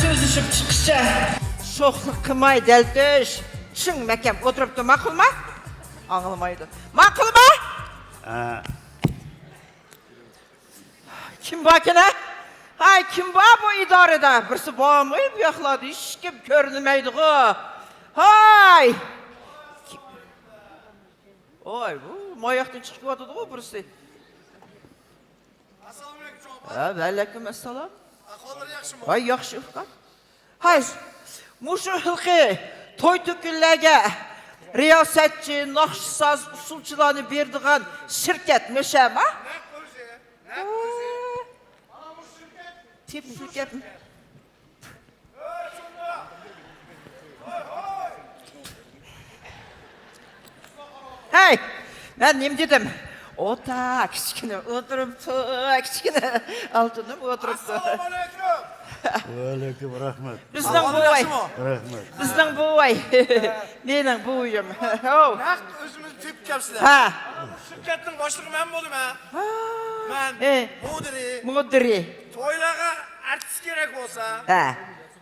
Sözleşip çıkışa şokluk kımay deltöş. Şın mekem oturup da makul mu? Anlamaydı. Makul mu? Kim bakene? Hay kim var bu idarede? Birisi bağımlayıp yakladı. Hiç kim görünmeydi o. Hay! Oy bu mayaktan çıkıp atıdı o birisi. Aleyküm esselam. Hay yaxşı uqan. Hay, muşu hılqı toy tükülləgə riyasetçi, naxşsaz, usulçularını berdiğən şirket meşəm, ha? Ne proje? Tip şirket mi? Hey, ben neyim dedim? O da kiçkine oturuptu, kiçkine altınım oturuptu. Aleyküm rahmet. Bizden boy. Rahmet. Bizden boy. Neyle boyum? Naq özümüz tep kapsizlar. Ha. Şirketning boshlig'i men bo'ldim ha. Men Mudiri. To'ylarga artist kerak bo'lsa, Ha.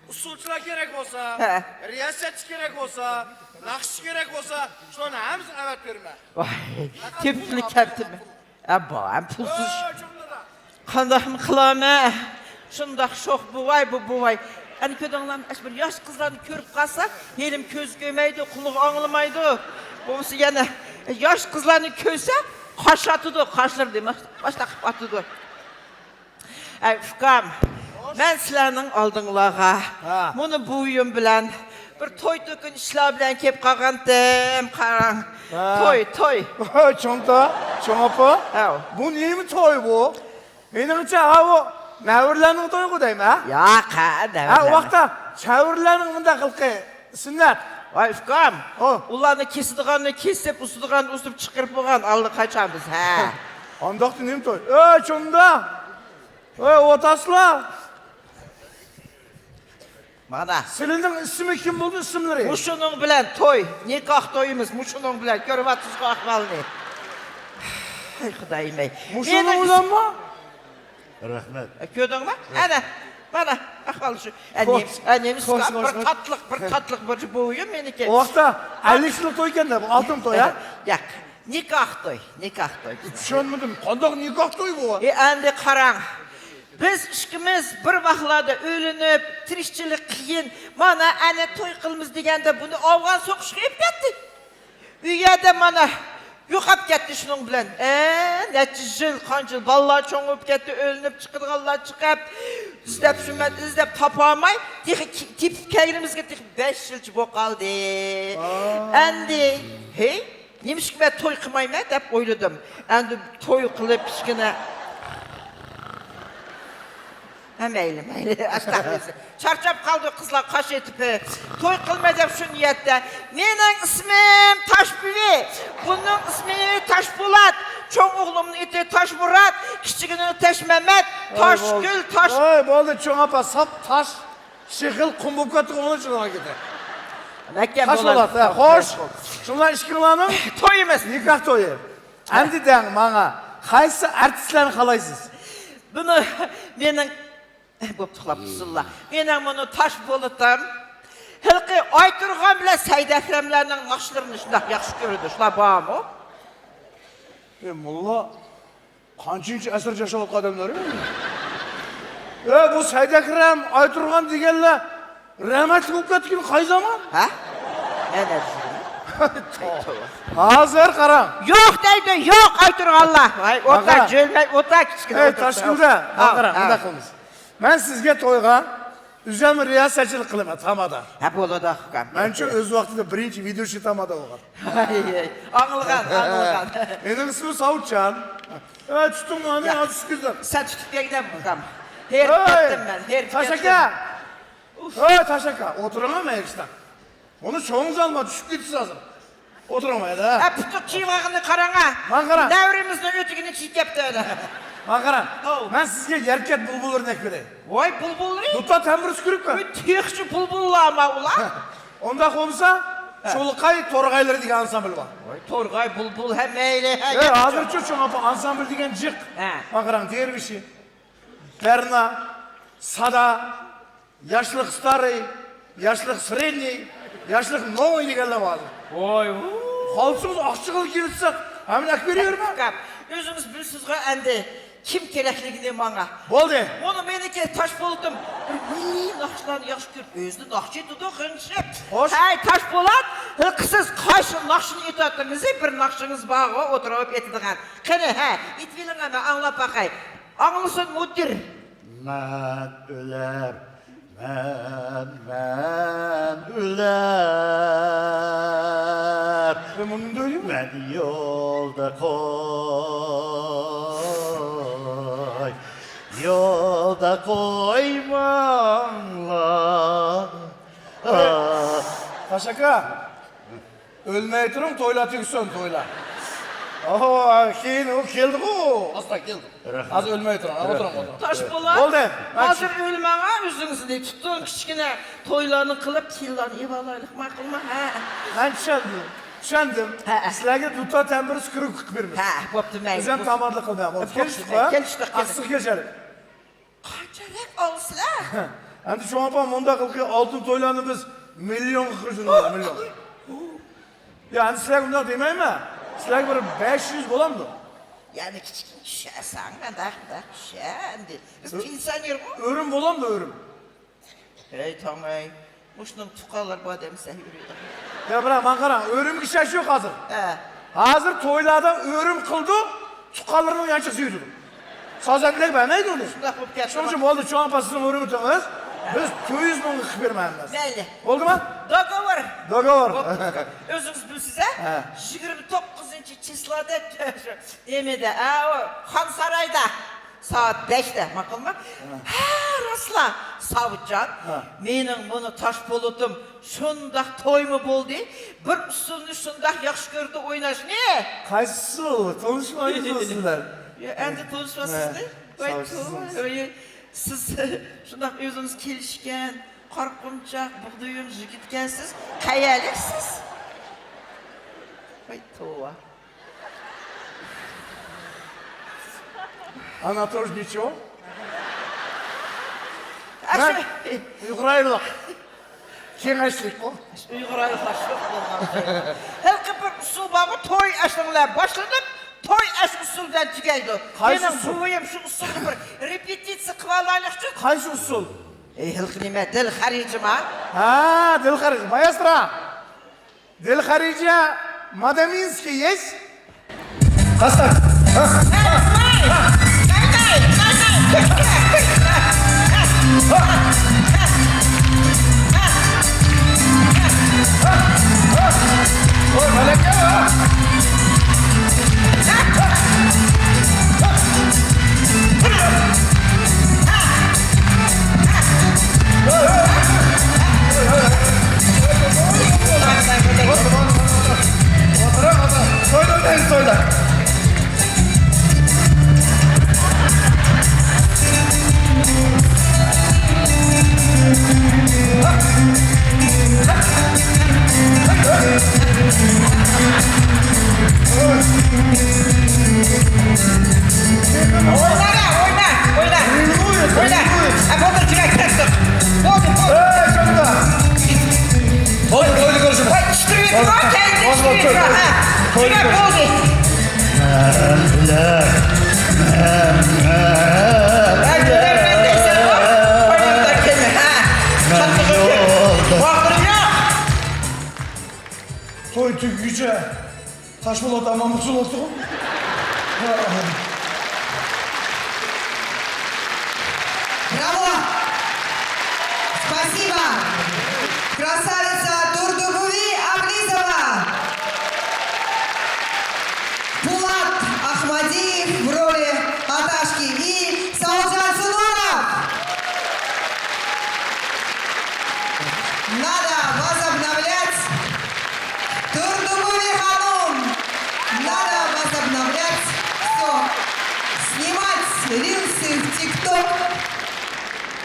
usulchilar kerak bo'lsa, Ha. riyosatchi kerak bo'lsa, Nakış gerek olsa şuna hemiz evet verme. Vay, tepkili keptimi. Abam pulsuz. Qandaqmı qılama? Şundaq şox buvay bu buvay. Hani ködənglam bir yaş qızlarını körüp qalsa, yelim köz göməydi, quluq anlamaydı. Bomusu yana yaş qızlarını kösə, qaş atıdı, qaşlar demək, başda atıdı. Ay Fukam, mən sizlərinin aldığınlağa, bunu bu uyum bilən, bir toy tökün işler bilen kep qalğandım, qaran. Toy. Çonta, çoğapa. Bu niye mi toy bu? Menimce ha bu Nəvürlərin toyu deyim ha? Ya nəvürlərin. Ha, o vaxtda çəvürlərin bunda qılqı sünnet. Ay Fukam, ulanı kesidiğanını kesip, usuduğanını usup çıkırıp boğan aldı kaçan biz, he. Andaqdı neyim toy? Çonda. Otasla. Bana. Senin ismi kim buldu isimleri? Muşunun bilen toy, nikah toyumuz, muşunun bilen, görüp atsız kalkmalı ne? Ay Xudayım ey. Muşunun ulan mı? Rahmet. Gördün mü? Bana, akvalı şu. Annemiz bir tatlık bir boyum meniki. O vaxtda 50 yıllık toyken de bu altın toy ha? Yak, nikah toy. Düşünmedim, qandaq nikah toy bu? Endi qaran. Biz işkimiz bir vaxtlarda ölünüp, tirişçilik qiyin, mana ana toy qılmız degende bunu Afgan soquşqa ep ketdi. Uyada mana yo'qab ketdi şunun bilan. Neçe yıl, qancha yıl ballar çoğup ketdi, ölünüp chiqirganlar chiqib, izlep tapamay, tip kegrimizga 5 yilchi bo'lib qoldi. Endi, hey, nimishki men to'y qilmayman deb o'yladim. Endi to'y qilib kichkina mayli, astag'firullah. Charchab qoldi qizlar qash etib. To'y qilmaydim shu niyatda. Mening ismim Toshbuvi. Bunun ismi Toshpo'lat. Cho'ng o'g'limning iti Toshmurat, kichigini Toshmamat, Toshgul, Tosh. Voy, bo'ldi, cho'ng opa, sap tosh, shig'il qum bo'lib ketdi, uni shunga ketdi. Toshpo'lat, xo'sh. Shunlar ishqilanim to'yimiz, nikah to'yi. Endi deng menga, qaysi artistlarni xohlaysiz? Buni mening bo'p tuxlabsizlar. Mening buni Toshpo'latim. Hilqi Oyturg'on bilan Said Akramlarning naqshlarini shunday yaxshi ko'rdi. Shular bormi? Mulla, qanchınchi asr yashayotgan odamlar? Bu Said Akram, Oyturg'on deganlar rahmat bo'lib ketgan qay zaman? Ha? Ana hozir qarang. Yo'q deydi, yo'q Oyturg'onlar. Voy, o'ta jo'lmay, o'ta kichkina. Toshkentda, qarang, bunday qilamiz. Men sizga to'yga Üzem riyasetçilik kılıma tamada. Hep oldu da Fukam. Mençe öz vaktinde birinci video şu tamada oldu. Anılgan. Benim ismim Savutcan. Evet tuttum hani adı sıkızdım. Sen tutup gidem Fukam. Her gittim ben. Taşaka. Evet Taşaka. Oturamam mı eksten? Onu çoğunuz alma düşüp gitti lazım. Oturamaya da. Hep tutuk çiğvağını karana. Mankara. Devrimizin ötükünü çiğ yaptı öyle. Mankara. Ben sizge yerket bulbul örnek vereyim. Vay bulbulları. Tutta tembürüs kürük mü? Tiyekçi bulbulla ama ulan. Onda olsa Çolukay Torgayları diye ansambl var. Vay Torgay bulbul hem eyle. Hazır çocuğum ama ansambl diyen cık. Makaran diğer bir şey. Perna, Sada, yaşlık starı, yaşlık sredni, yaşlık noy diyenler var. Vay. Halsız akçıkıl girsek hemen ek veriyorum ben. Özünüz bilirsiniz endi. Kim gerekliğini bana? Oldu. Onu menike taş buldum. Milli nakşlarını yaxşı görüp, özünü nakşı tutu kınçıp. Hoş. Hey taş bulat, hıksız kaşı nakşını itattınız, bir nakşınız bağı oturup ettiğin. Kene he, itvilin ama anla bakay. Anlısın müdür. Men öler, men öler. Ben bunu da öyleyim mi? Ben yolda koy, yolda koymanla. Taşaka, ölmeye durun toylatıyorsun toyla. Oho, keyin o keldi o. Asla keldi. Az ölmeye durun, oturun. Taş bulat, Oldu. hazır ölmene özünüzü tutun küçükine toylarını kılıp tillarını evalaylık makılma. Ben Şendim. Sizlerge tuta tembiri skürü kük vermiş. Boptu ben. Bizden tamarlı kılmayalım. Geliştik. Asıl geçelim. Kaçarak olsuzlar. Hem de şu an bana onda kılkı altın toylarını biz milyon kırıcınız. Milyon. Yani sizler bunlar demeyin mi? Sizler bir 500 bulan mı? Yani küçük şişesen da şişendi. Biz pensioner bu. Örüm bulan mı örüm? Hey tamam. Muşnun tukallar bu adamı sen yürüyordu. Ya bırak Ankara, örüm kişiş yok hazır. He. Hazır toylarda örüm kıldı, tukallarının yançık suyudu. Sazanlık ben neydi onu? Şunun için oldu, şu an pasının örümü tanırız. Biz 200 bin ıkı vermemiz. Belli. Oldu mu? Dogovor. Dogovor. Özünüz bu size. 29. çislada emede, o Han Saray'da saat 5'te makul mu? Ha, Rasla, Savutcan. Menin bunu taş bulutum, şundak toy mu buldu? Bir üstünü şundak yakış gördü oynaş ne? Kaysıl, tanışmayız sizler. Endi tanışmasızlar. Öyle siz şundak özünüz kelişken, korkunçak, buğduyun jigitkensiz, hayaliksiz. Vay tuva. Anatoly ничего? Ben Uygur ayrılık. Kengişlik bu. Uygur ayrılık olgan. Her bir usul bağı toy aşkınlar başlanıp toy aşk usuldan çıkaydı. Benim suvuyum şu usulü bir repetitsiya kıvalaylıkçı. Kaysi usul? Hilknime dil haricima. Ha, dil harici. Maestro. Dil harici Madaminski есть? Kastak. Oy, melek ya. Soyda. Oyna. Apodur çıkar kıraktım. Toylu görüşürüz. Çıkırıyor, kendi çıkırıyor. Çıkar bozu. Toy tük yüce. Taşmalı ama mutsuz oldum. Браво! Спасибо! Красавица Турдугуви Аблизова! Пулат Ахмадиев в роли Аташки и Сауджан Сулонов! Надо возобновлять Турдугуви Ханум! Надо возобновлять все! Снимать рилсы в ТикТок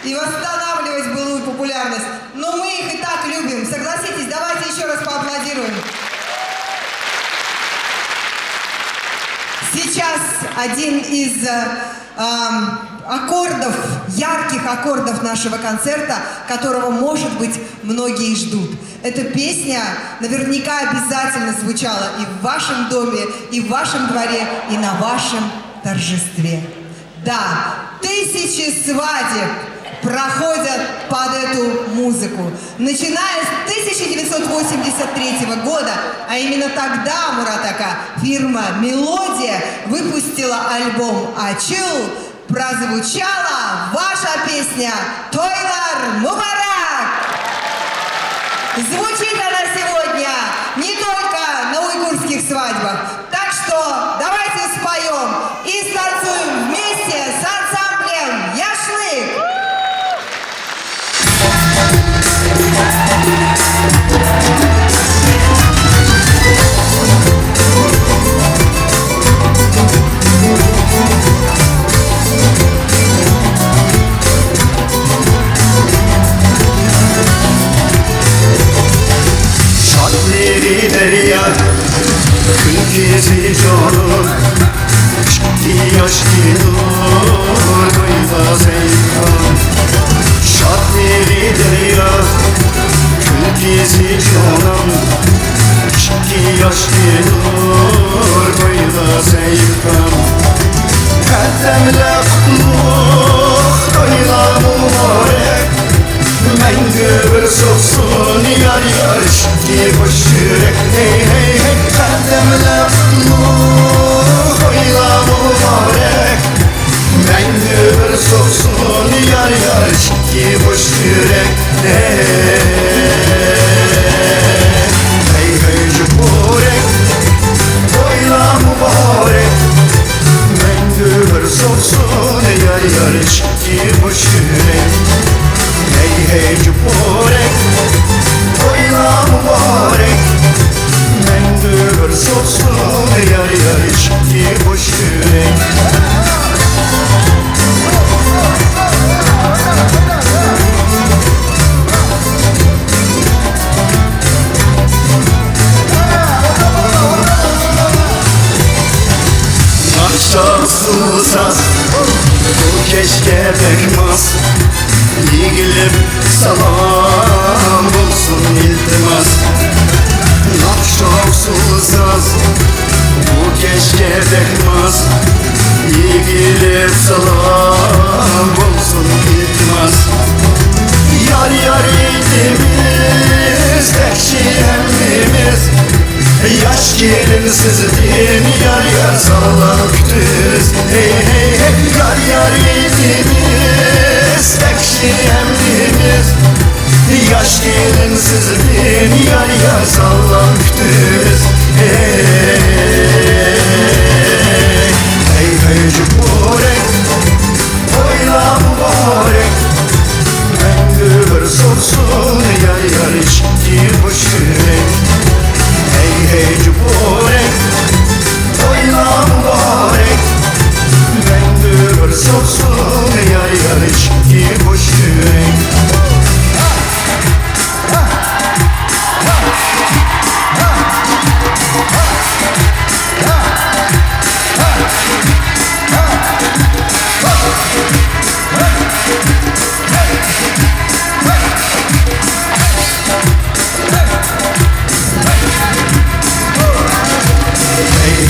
и восстанавливать былую популярность. Но мы их и так любим. Согласитесь, давайте еще раз поаплодируем. Сейчас один из аккордов, ярких аккордов нашего концерта, которого, может быть, многие ждут. Эта песня наверняка обязательно звучала и в вашем доме, и в вашем дворе, и на вашем торжестве. Да, 1000 свадеб проходят под эту музыку. Начиная с 1983 года, а именно тогда, Муратака, фирма «Мелодия» выпустила альбом «Ачыл», прозвучала ваша песня «Тойлар Мубарак». Звучит она сегодня не только на уйгурских свадьбах. Так что давайте споем и станцуем вместе с ансамблем «Яшлык». Şadleri derya, kılgezi canım, çıktı yaşlı nur, duyda zeytan. Şadleri derya, kılgezi canım, çıktı yaş gelir Toyda seyirkan Kaddemle kutluk Toyda mübarek Mengü bir soksun yar yar Şki boş yürek Hey hey hey Kaddemle kutluk Toyda mübarek Mengü bir soksun yar yar Şki boş yürek Hey hey cüburek Toyla mübarek Mengü bir soksun yar yar Şki boş yürek Hey hey cüburek Toyla mübarek Mengü bir soksun yar yar Şki boş yürek Şansızaz Bu keşke bekmez Yigilip salam bulsun iltimas Nakşaksızaz Bu keşke bekmez Yigilip salam bulsun iltimas Yar yar idimiz Tekşi emmimiz Yaş gelin sizin yar yar salaktız Hey hey hey yar yar idimiz Tekşi emrimiz Yaş gelin sizin yar yar salaktız Hey hey hey cüburek Toyla mübarek Mengü bir sorsun yar yar içki boş yürek Hey hey cüburek Toyla mübarek Mengü bir sorsun yar yar içki boş yürek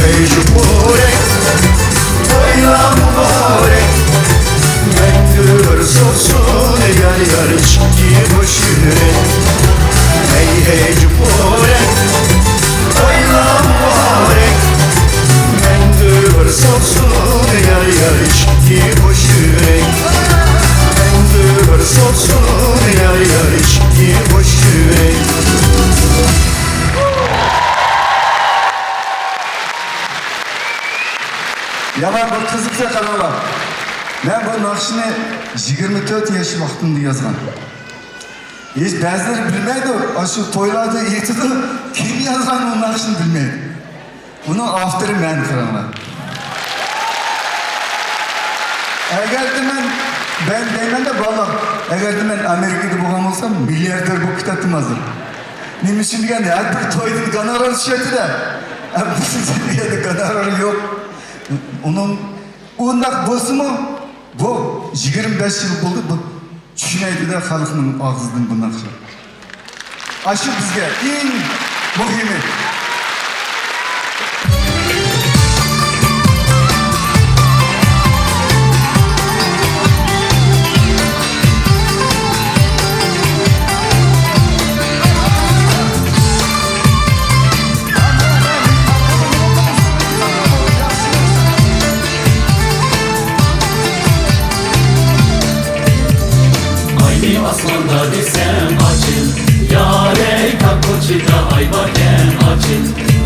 Hey cüburek Toyla mübarek Mengü bir sorsun yar yar içki boş yürek Hey hey cüburek Toyla mübarek Mengü bir sorsun yar yar içki boş yürek Mengü bir sorsun yar yar içki boş yürek Yaman bir kızıkça kanalar. Ben bu nakşini 24 yaş vaxtında yazgan. Hiç bazıları bilmeydi, aşı toyladı, yetidi, kim yazgan o nakşini bilmeydi. Bunun avtörü ben kanalar. Eğer de ben deymen de valla, eğer de ben Amerika'da boğam olsam, milyarder bu kitabım hazır. Neyim için diyende, her bir toydun kanararı şöyle de, her bir diyende kanararı yok. Onun ondak bolsa mı? Bu 25 yıl oldu bu düşüneydi de halkının ağzından bu nakşı. Aşı bizge en muhimi. Aslanda desem açın Yare kapuçida aybaken açın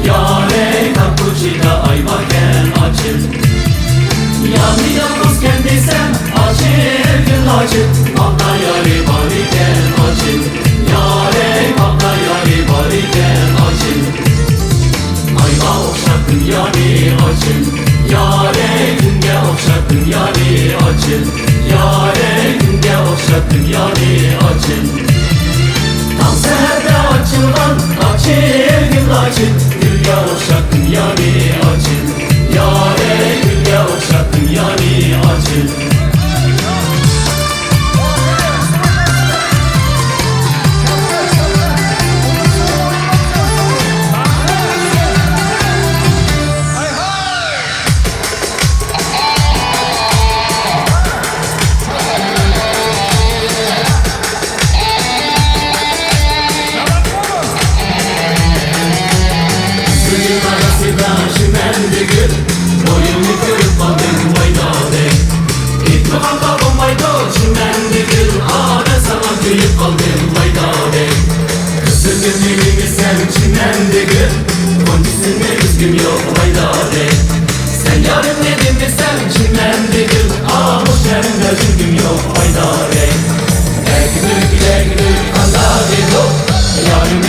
Yare kapuçida aybaken açın Yani yalnızken desem açın gün açın Bakta yari bariken açın Yare bakta yari bariken açın Ayva okşatın yani açın Yare günge okşatın yani açın Yare günge okşatın yani açın Tam seherde açılan açın gün açın Gülge okşatın yani açın Yare gülge okşatın yani açın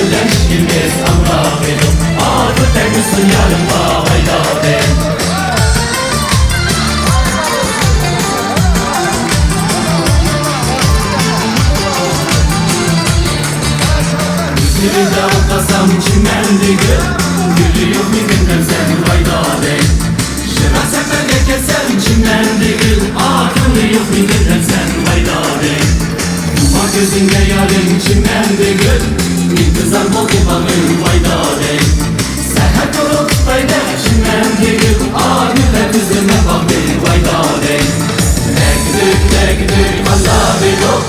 yarımız eşkimiz amrak edip adı tekmişsin yarımda hayda de Üzerinde okasam çimendiği Gülü yok mi gündem sen hayda de Şıra seferge kesem çimendiği Akıllı yok mi gündem sen hayda de Uma gözünde yarın çimendiği İntizar bol kitabın hayda de Seher kuru tutayda çimendiği Ağrılar üzerine bakın hayda de Degdük Allah yok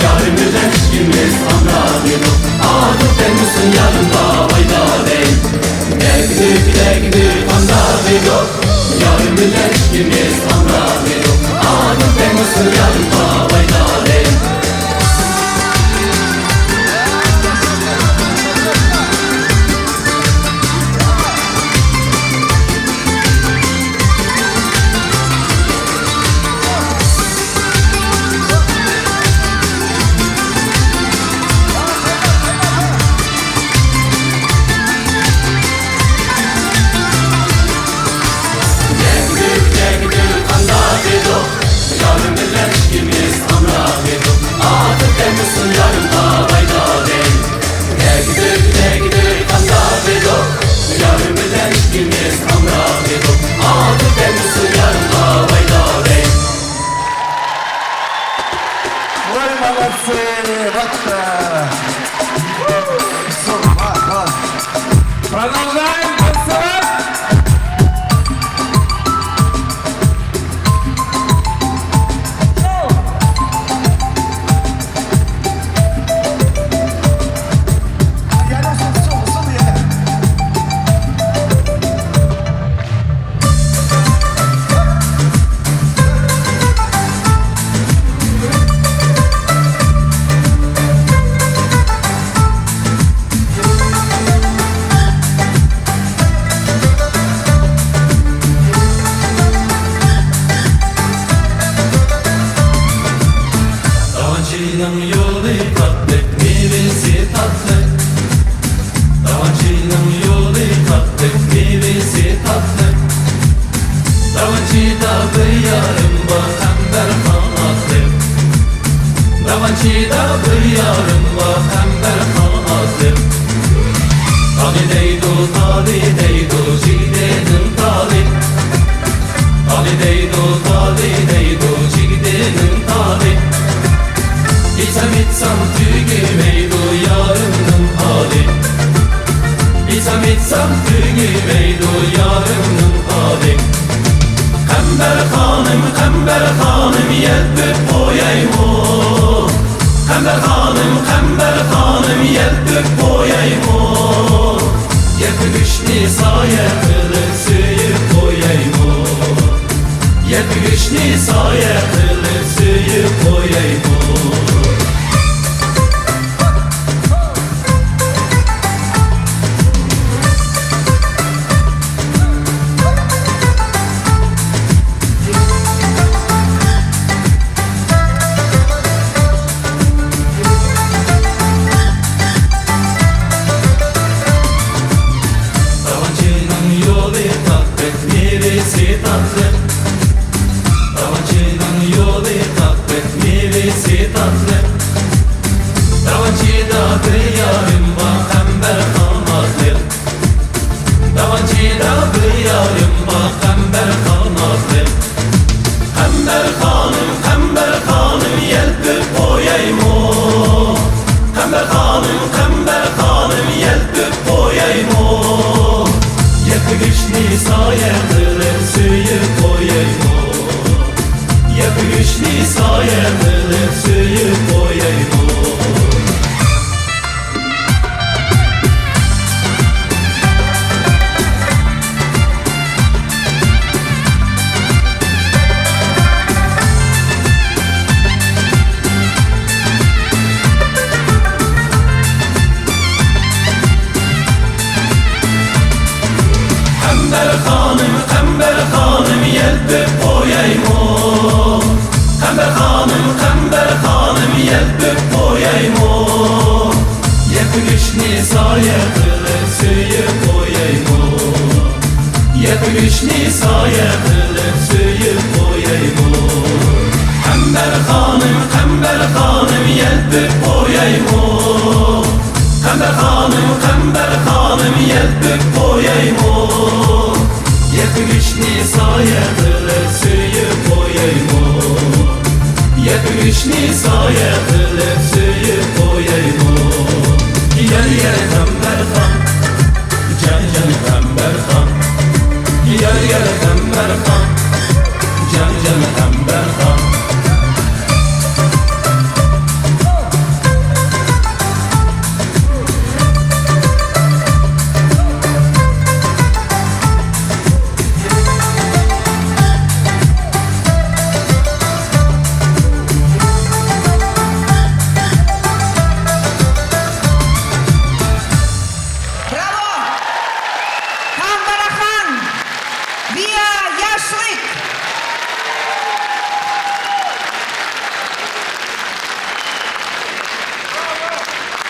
Yarımız eşkimiz amrak yok Adı temizsin yarımda hayda dey Degdük Allah yok Yarımız eşkimiz amrak yok Adı temizsin yarımda hayda dey Продолжаем танцевать! Davançının yolu tatlı, meyvesi tatlı Davançının yolu tatlı, meyvesi tatlı Davançıda bir yarım var, hember kanatlı Davançıda bir yarım var, hember kanatlı Tali deydu, cidenin tali Tali deydu, cidenin tali İtsem tügümeydu yarımın hali İtsem tügümeydu yarımın hali Hember hanım yelpüp koyayım Hember hanım yelpüp koyayım Yepgüşni saye kılıp suyup koyayım Yepgüşni saye kılıp suyup koyayım Yetmişni saye kılıp söyüp koyayım. Yetmişni saye kılıp söyüp koyayım. Kember hanım yelpip koyayım. Kember hanım yelpip koyayım. Yetmişni saye kılıp söyüp koyayım. Yetmişni saye kılıp söyüp koyayım. Gel kember han, gel kember han. Gel kember han, gel kember han.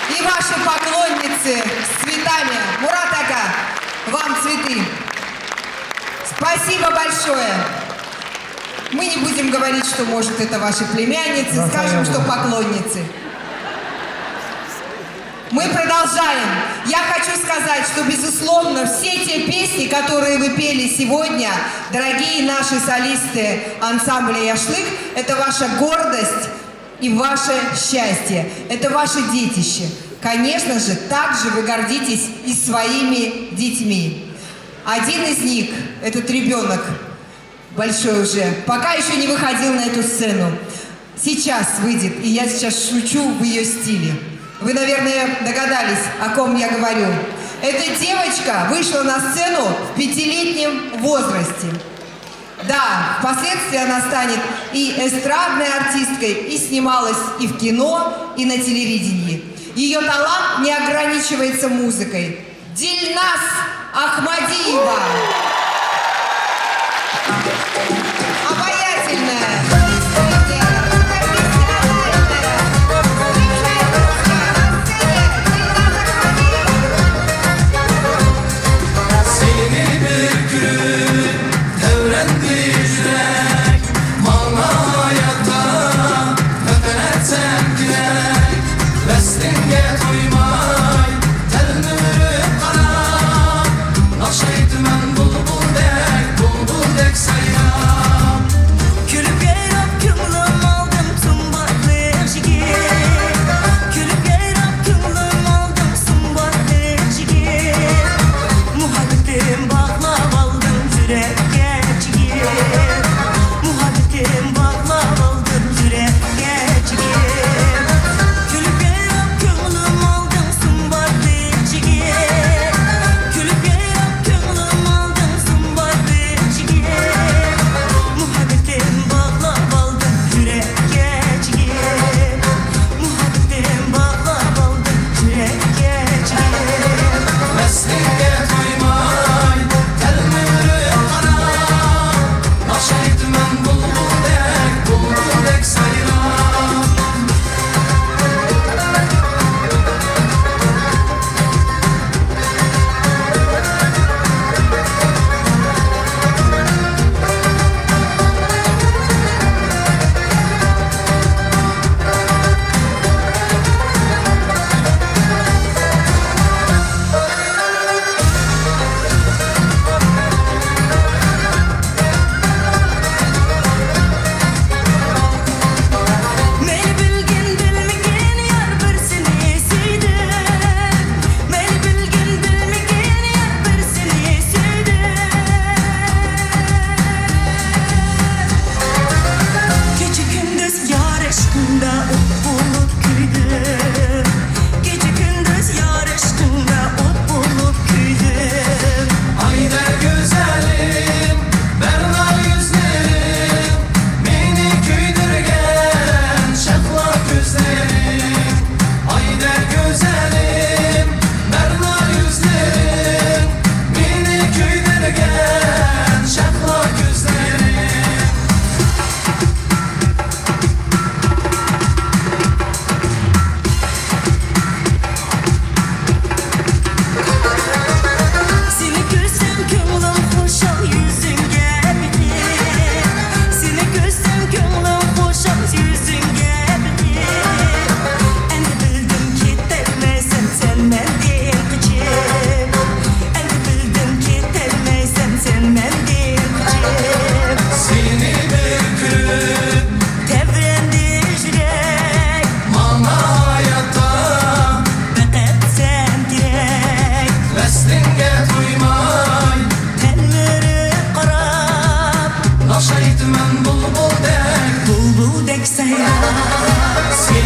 И ваши поклонницы с цветами. Мурат ака, вам цветы. Спасибо большое. Мы не будем говорить, что, может, это ваши племянницы, скажем, что поклонницы. Мы продолжаем. Я хочу сказать, что, безусловно, все те песни, которые вы пели сегодня, дорогие наши солисты ансамбля «Яшлык», это ваша гордость и ваше счастье. Это ваше детище. Конечно же, также вы гордитесь и своими детьми. Один из них, этот ребенок, большой уже, пока еще не выходил на эту сцену. Сейчас выйдет, и я сейчас шучу в ее стиле. Вы, наверное, догадались, о ком я говорю. Эта девочка вышла на сцену в 5-летнем возрасте. Да, впоследствии она станет и эстрадной артисткой, и снималась и в кино, и на телевидении. Ее талант не ограничивается музыкой. Дильназ Ахмадиева. Обаятельная. Şeytmen bulup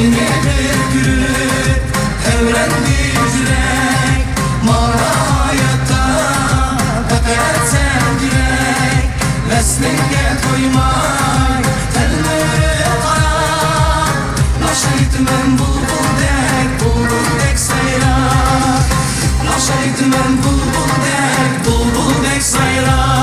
Yeni bir gülüp evrendi yürek Mara hayatta fakat sevgilek Veslinge koymay telleri kara Naşaytmen bulbul dek sayrak Naşaytmen bulbul dek sayrak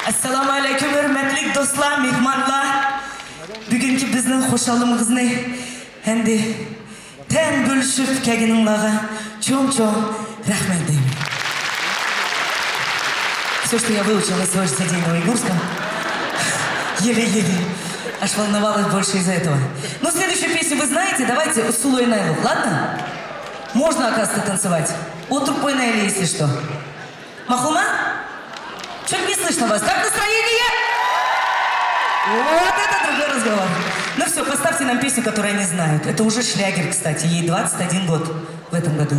Assalomu alaykum hurmatli do'stlar, mehmonlar. Bugungi bizning xushalligimizni endi tan bo'lishib kelganinglarga cho'ng-cho'ng rahmat deyman. Все, что я выучила свое сидение на уйгурском, еле-еле. Аж волновалась больше из-за этого. Но следующую песню вы знаете, давайте Усулу и Найлу, ладно? Можно, оказывается, танцевать. Отруп Найли, если что. Махума? Чё-то не слышно вас. Как настроение? Вот это другой разговор. Ну все, поставьте нам песню, которую они знают. Это уже шлягер, кстати. Ей 21 год в этом году.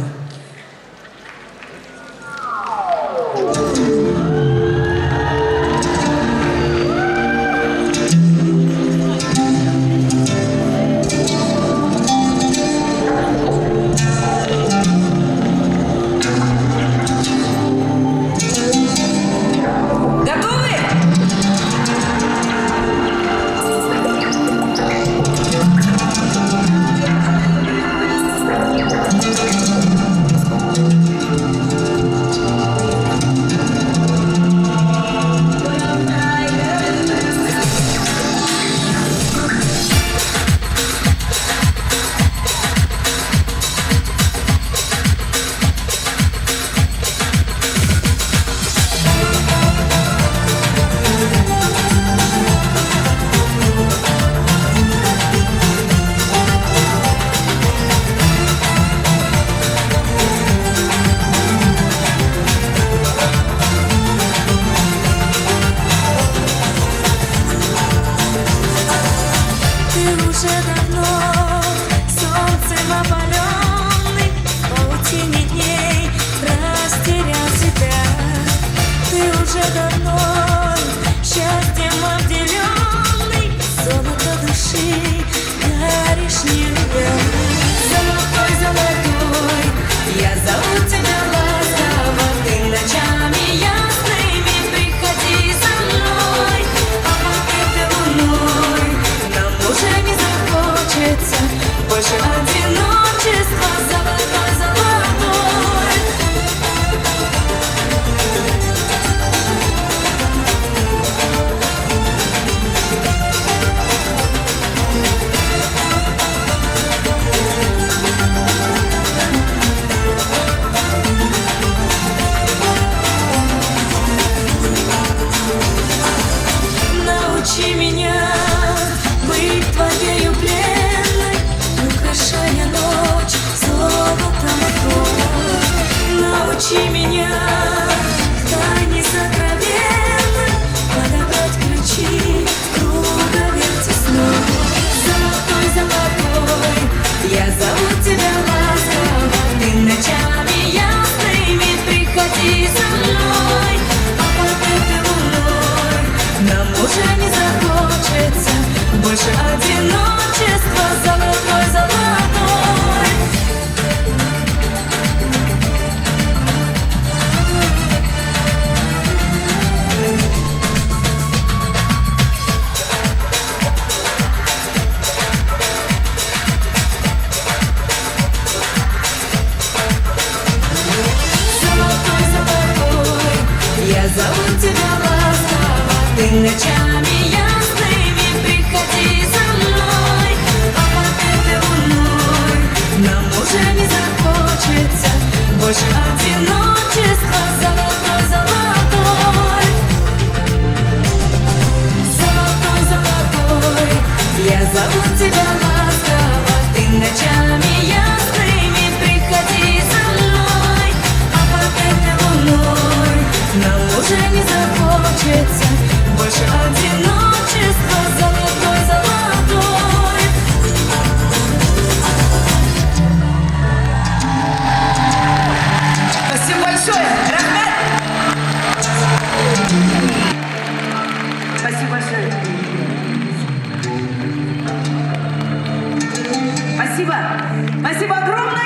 Спасибо огромное!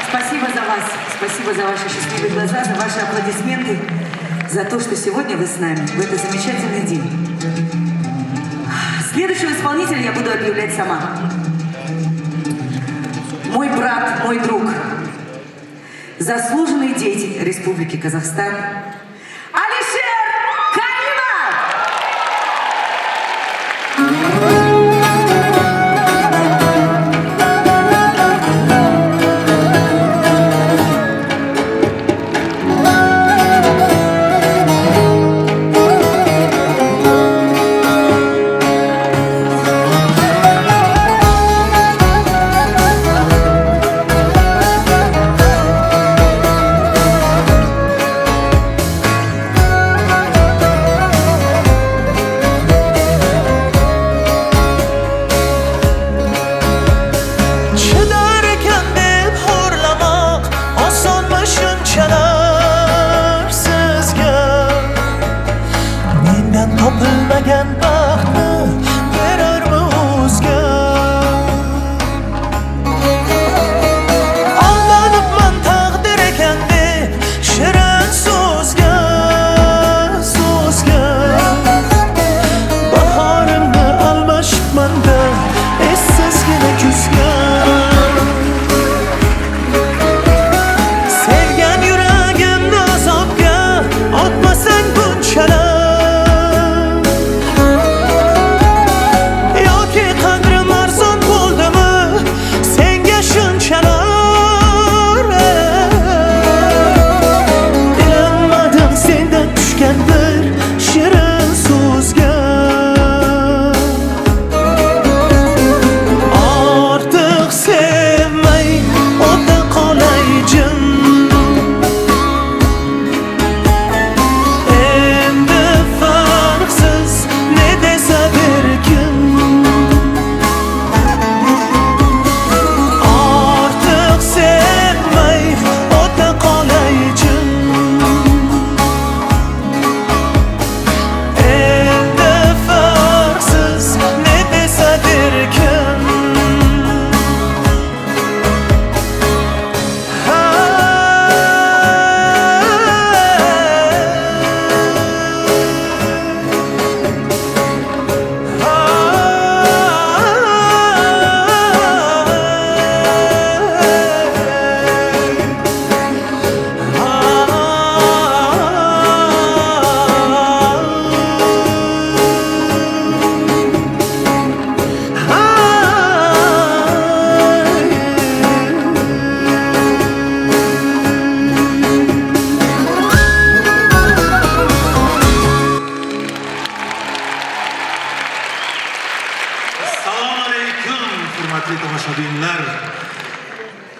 Спасибо за вас, спасибо за ваши счастливые глаза, за ваши аплодисменты, за то, что сегодня вы с нами, в этот замечательный день. Следующего исполнителя я буду объявлять сама. Мой брат, мой друг, заслуженный деятель Республики Казахстан Алишер Каримов!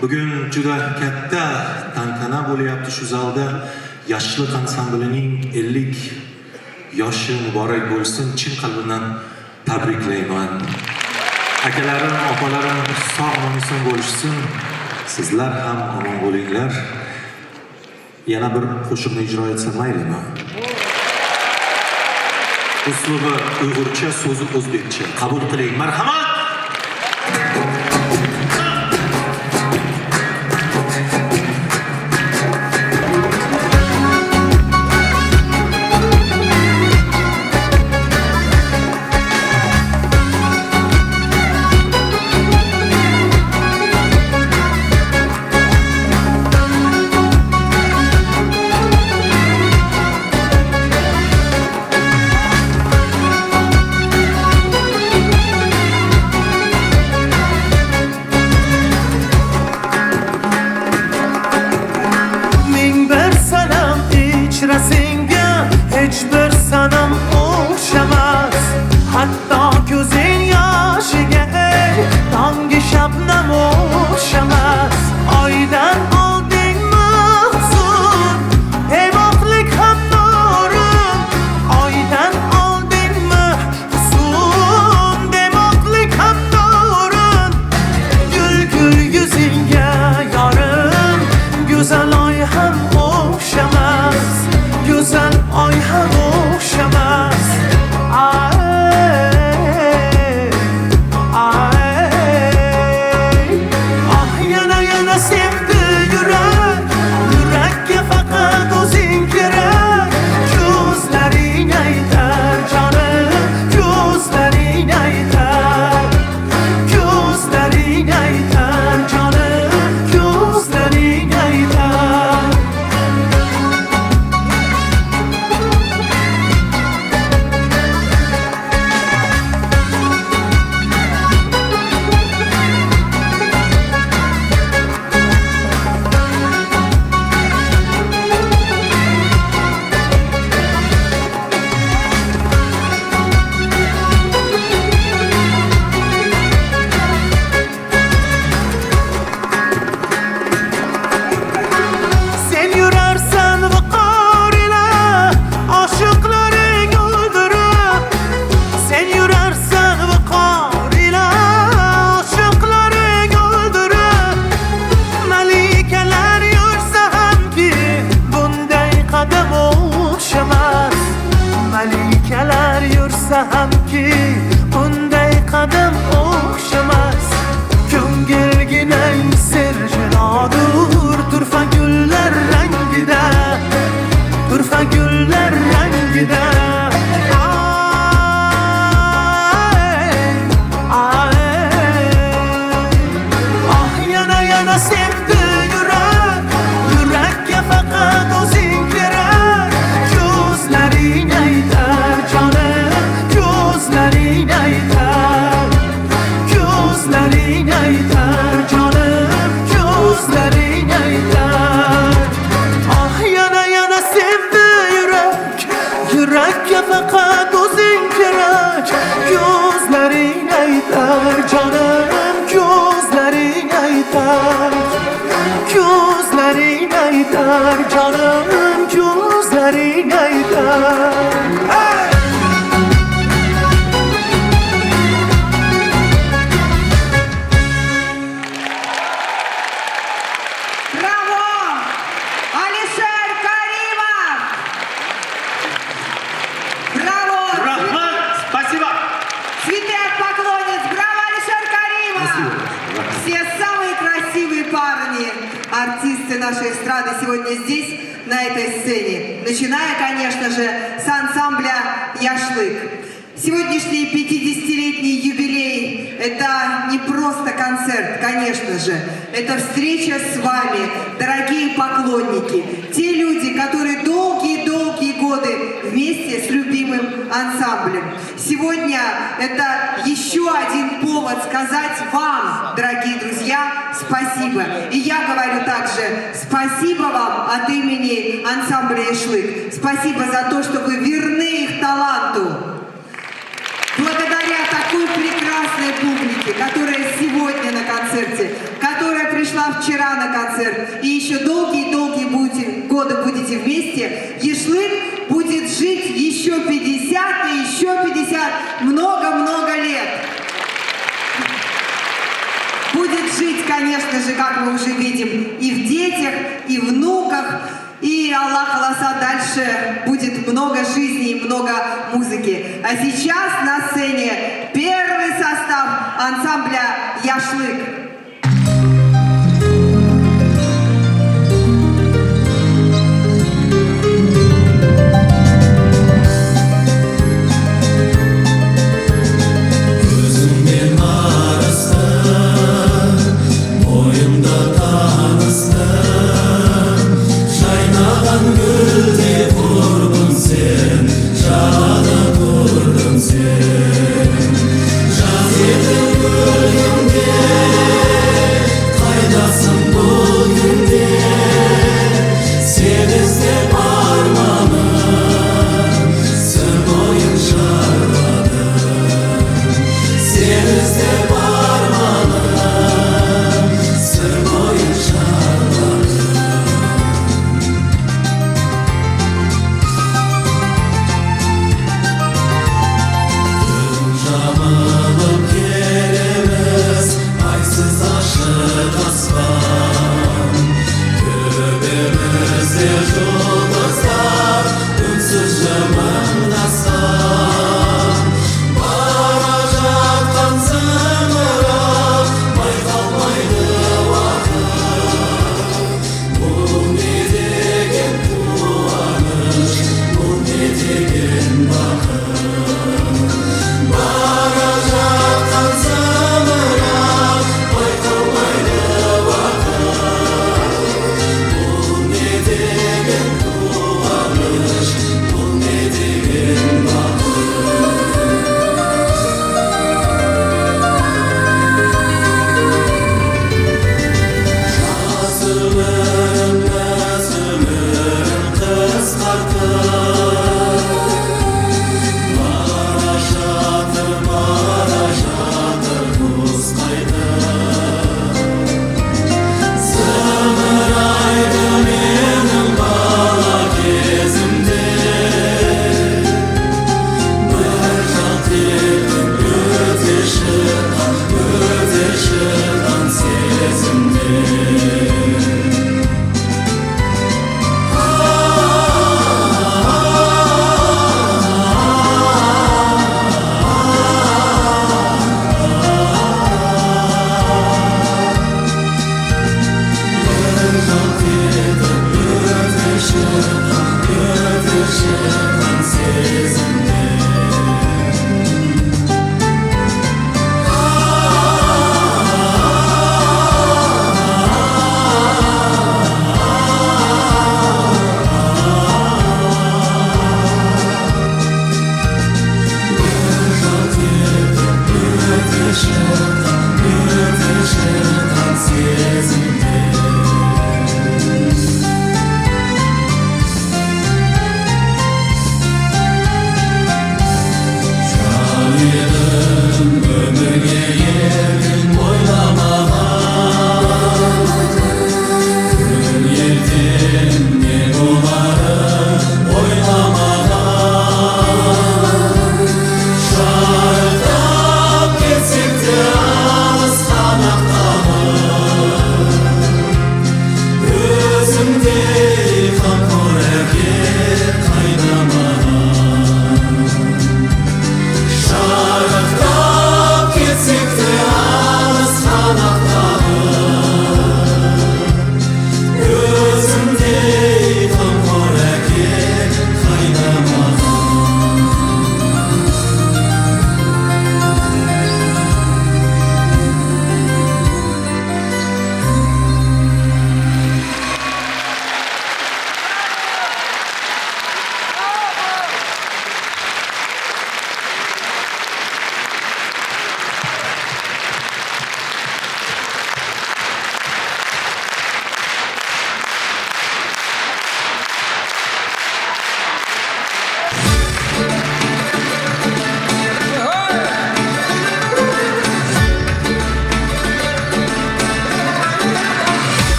Bugun juda katta tantana bo'lyapti shu zalda. Yoshlik ansamblining 50 yoshi muborak bo'lsin. Chin qalbimdan tabriklayman. Akalarim, opalarim sog'-omon bo'lishsin. Sizlar ham omon bo'linglar. Yana bir qo'shiqni ijro etsam maylimi? Uslubi Uyg'urcha, so'zi o'zbekcha. Qabul qiling. Marhamat. gözlerin eyter canım, gözlerin eyter. Ah yana yana sevdi yürek, yürekke fakat özün gerek. Gözlerin eyter canım, gözlerin eyter. Gözlerin eyter canım, gözlerin eyter. Hey! Браво! Алишер Каримов! Браво! Рахмат, спасибо. Цветы от поклонниц! Браво, Алишер Каримов! Все самые красивые парни, артисты нашей эстрады сегодня здесь, на этой сцене. Начиная, конечно же, с ансамбля «Яшлык». Сегодняшний 50-летний юбилей – это не просто концерт, конечно же. Это встреча с вами, дорогие поклонники. Те люди, которые долгие-долгие годы вместе с любимым ансамблем. Сегодня это еще один повод сказать вам, дорогие друзья, спасибо. И я говорю также спасибо вам от имени ансамбля «Яшлык». Спасибо за то, что вы верны их таланту. Благодаря такой прекрасной публике, которая сегодня на концерте, которая пришла вчера на концерт, и еще долгие-долгие годы будете вместе, Яшлык будет жить еще 50 и еще 50, много-много лет. Будет жить, конечно же, как мы уже видим, и в детях, и внуках. И Аллах Аласа дальше будет много жизни и много музыки. А сейчас на сцене первый состав ансамбля «Яшлык». шырқан сезімде жан едім өмірге еркін ойламаған күн ертең не боларын ойламаған шарықтап кетсек те алыстан ақтаған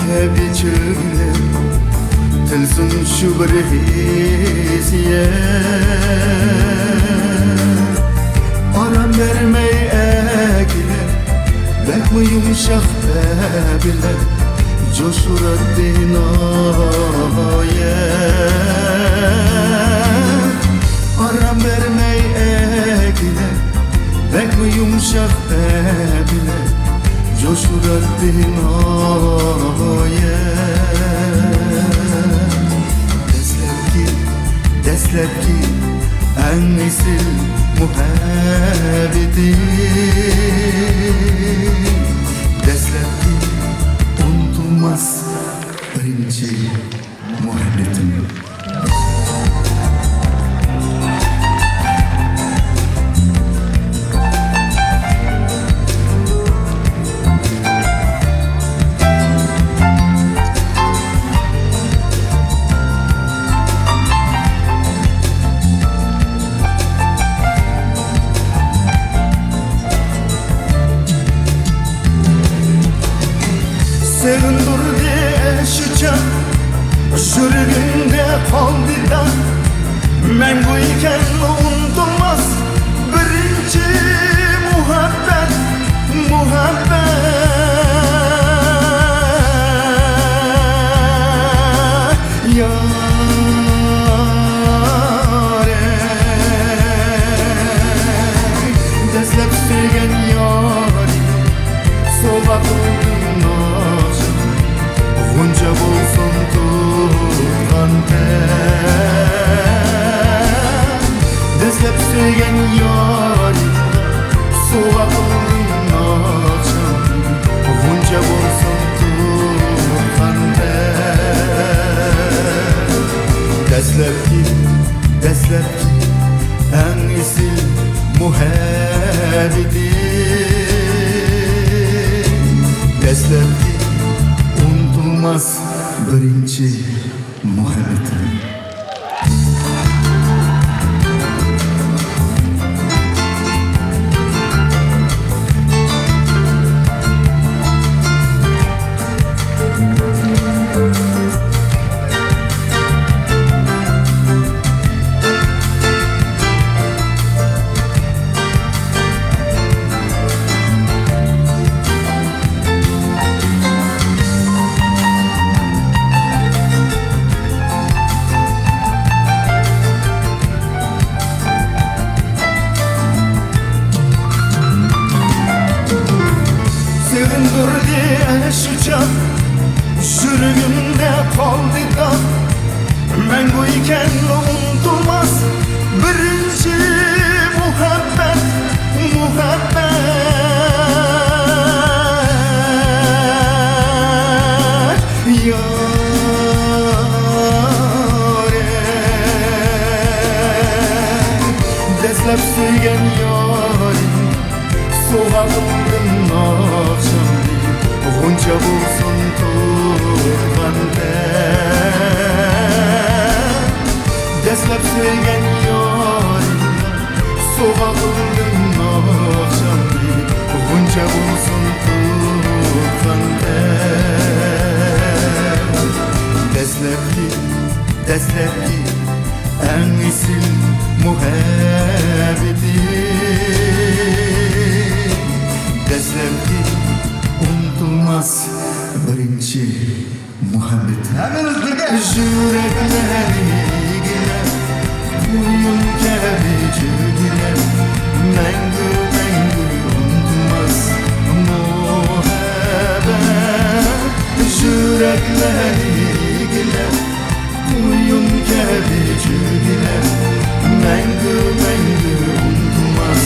kabi çölüm Tilsin şu bir hisiye Aram vermey ekile Bek mi yumuşak bile Coşurar dinaya Aram vermey ekile Bek mi yumuşak bile Coşurar dinaya Deslepki en esil muhabbeti Deslepki unutulmaz birinci muhabbetim Sevindirdi şucan Şürgünde kaldı da Menguyken unutulmaz Birinci muhabbet Yâre Deslep sürgen yâri Soba koydum ağacım Gonca bolsun tuğan ten Deslep sürgen yâri Soba koydum ağacım Gonca bolsun tuğan ten Deslepki en esil muhabbeti Deslepki unutulmaz birinci muhabbetim Sevindirdi şucan Şürgümde kaldı da Menguyken unutulmaz Birinci muhabbet Yâre Deslep sürgen yâri Soğanımdın akşam Gonca bulsun tuğan ten Deslep sürgen yâri Soğanımdın akşam Gonca bulsun tuğan ten Deslepki en esil muhabbeti Deslepki unutulmaz birinci muhabbetim Yürekleri girer Uyum kebi cügiler Mengü unutulmaz muhabbet Yürekleri girer Uyum kebi cügiler Mengü unutulmaz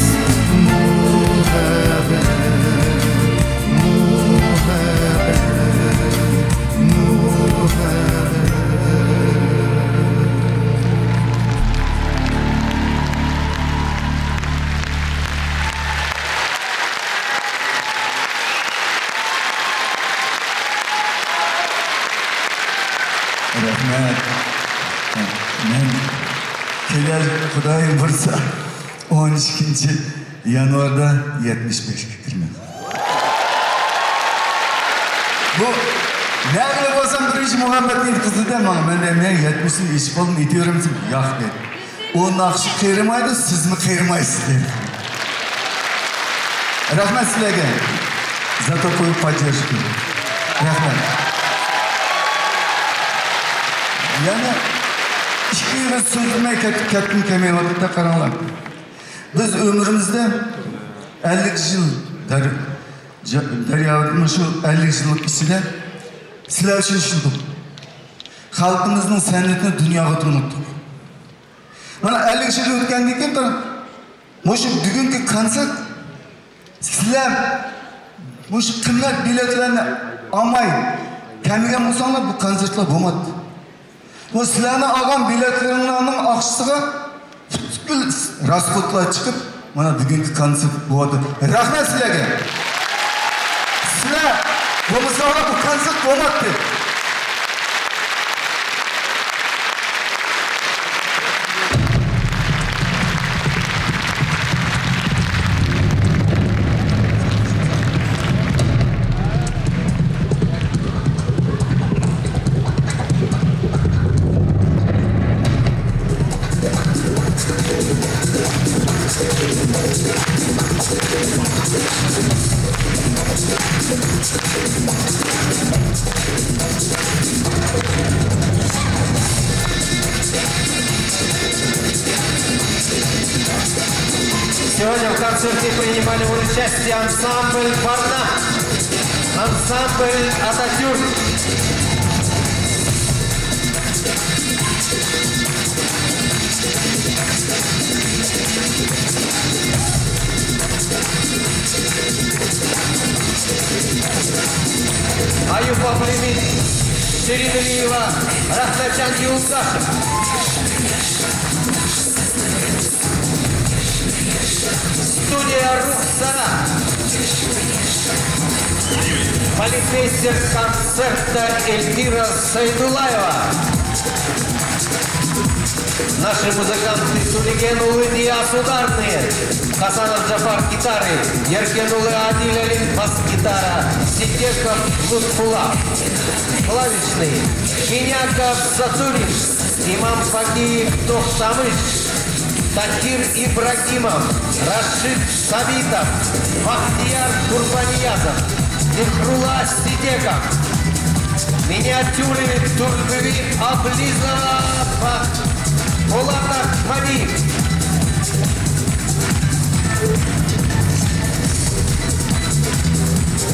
muhabbet Rahmet. Men keler Xudayim bursa 12 yanvarda 75 kirmen. Bu Ne bileyim olsam birinci Muhammed'in kızı da ben 70'in iş kolunu itiyorum. Yak dedi. O nakşı kıyırmaydı, siz mi kıyırmaysınız dedi. Rahmet sizlerge. За такую поддержку. Rahmet. Yani hiçbir sözüme kettim kemiğe vakitte karanlar. Biz ömrümüzde 50 yıl Derya'nın şu 50 yıllık içinde sizler için yaşadık. Halkımızın senetini dünyaya tanıttık. Bana 50 yıl ötkenlikten sonra şu bugünkü konser sizler şu kıymet biletlerini almayı kendiyle olsanlar bu konsertler olmadı. Bu sizlerine algan biletlerinin akışıga raskodlar çıkıp bana bugünkü konsert oldu. Rahmet sizlerge. Sizler bu mesela bu konsert olmadı. Сегодня в концерте принимали участие ансамбль «Барна», ансамбль «Ататюрк». Аюп Аплемин, Ширин Ильева, Рахматжан Юлдашев. Студия «Рухсана». Полицейских концерта Эльвира Сайдулаева. Наши музыканты Сулейгенулы Диас ударные, Хасанов Джафар гитары, Еркенулы Адиль Алин бас-гитара, Сидеков Лутфула, клавишные, Киняков Сатурин, Имам Факиев Тохтамыш, Такир Ибрагимов, Рашид Сабитов, Бахтияр Курбаниязов, Нихрула Сидеков, миниатюры Турбеви Облизова, Полат Ахмадиев.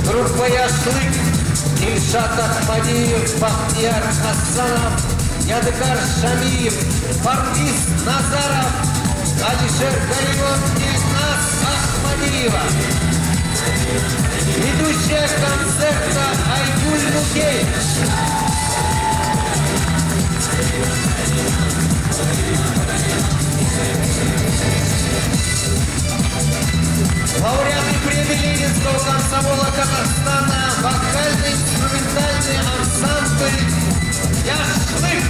Группа Яшлык, Ильшат Ахмадиев, Бахтияр Хасанов, Ядыгар Шамиев, Парвиз Назаров, Алишер Гарион, Ильнас Ахмадиева. Ведущая концерта Айгуль Мукей. Лауреаты премии Ленинского комсомола Казахстана, вокально-инструментальный ансамбль «Яшлык».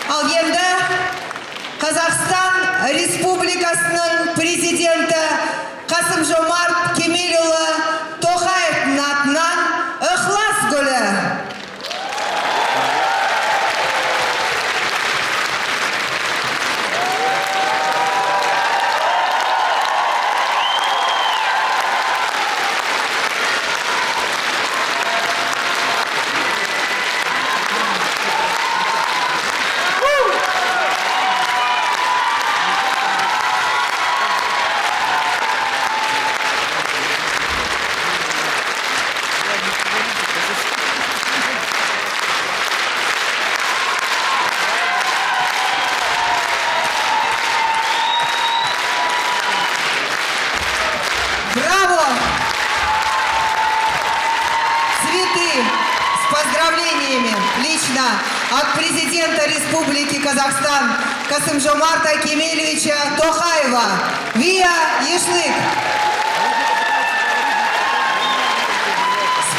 Ал енді Қазақстан Республикасының президенті Қасым-Жомарт Кемелұлы Тоқаевтың атынан ықылас гүлі. цветы с поздравлениями лично от президента Республики Казахстан Касым-Жомарта Кемелевича Тохаева. Вия Ешлык.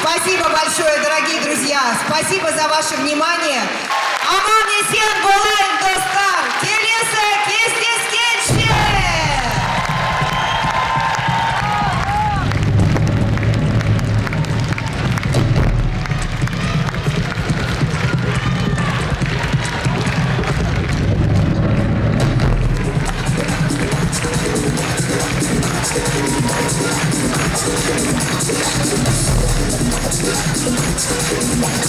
Спасибо большое, дорогие друзья. Спасибо за ваше внимание. Аман есен болайын, достар. Келесі кездескенше. We'll be right back.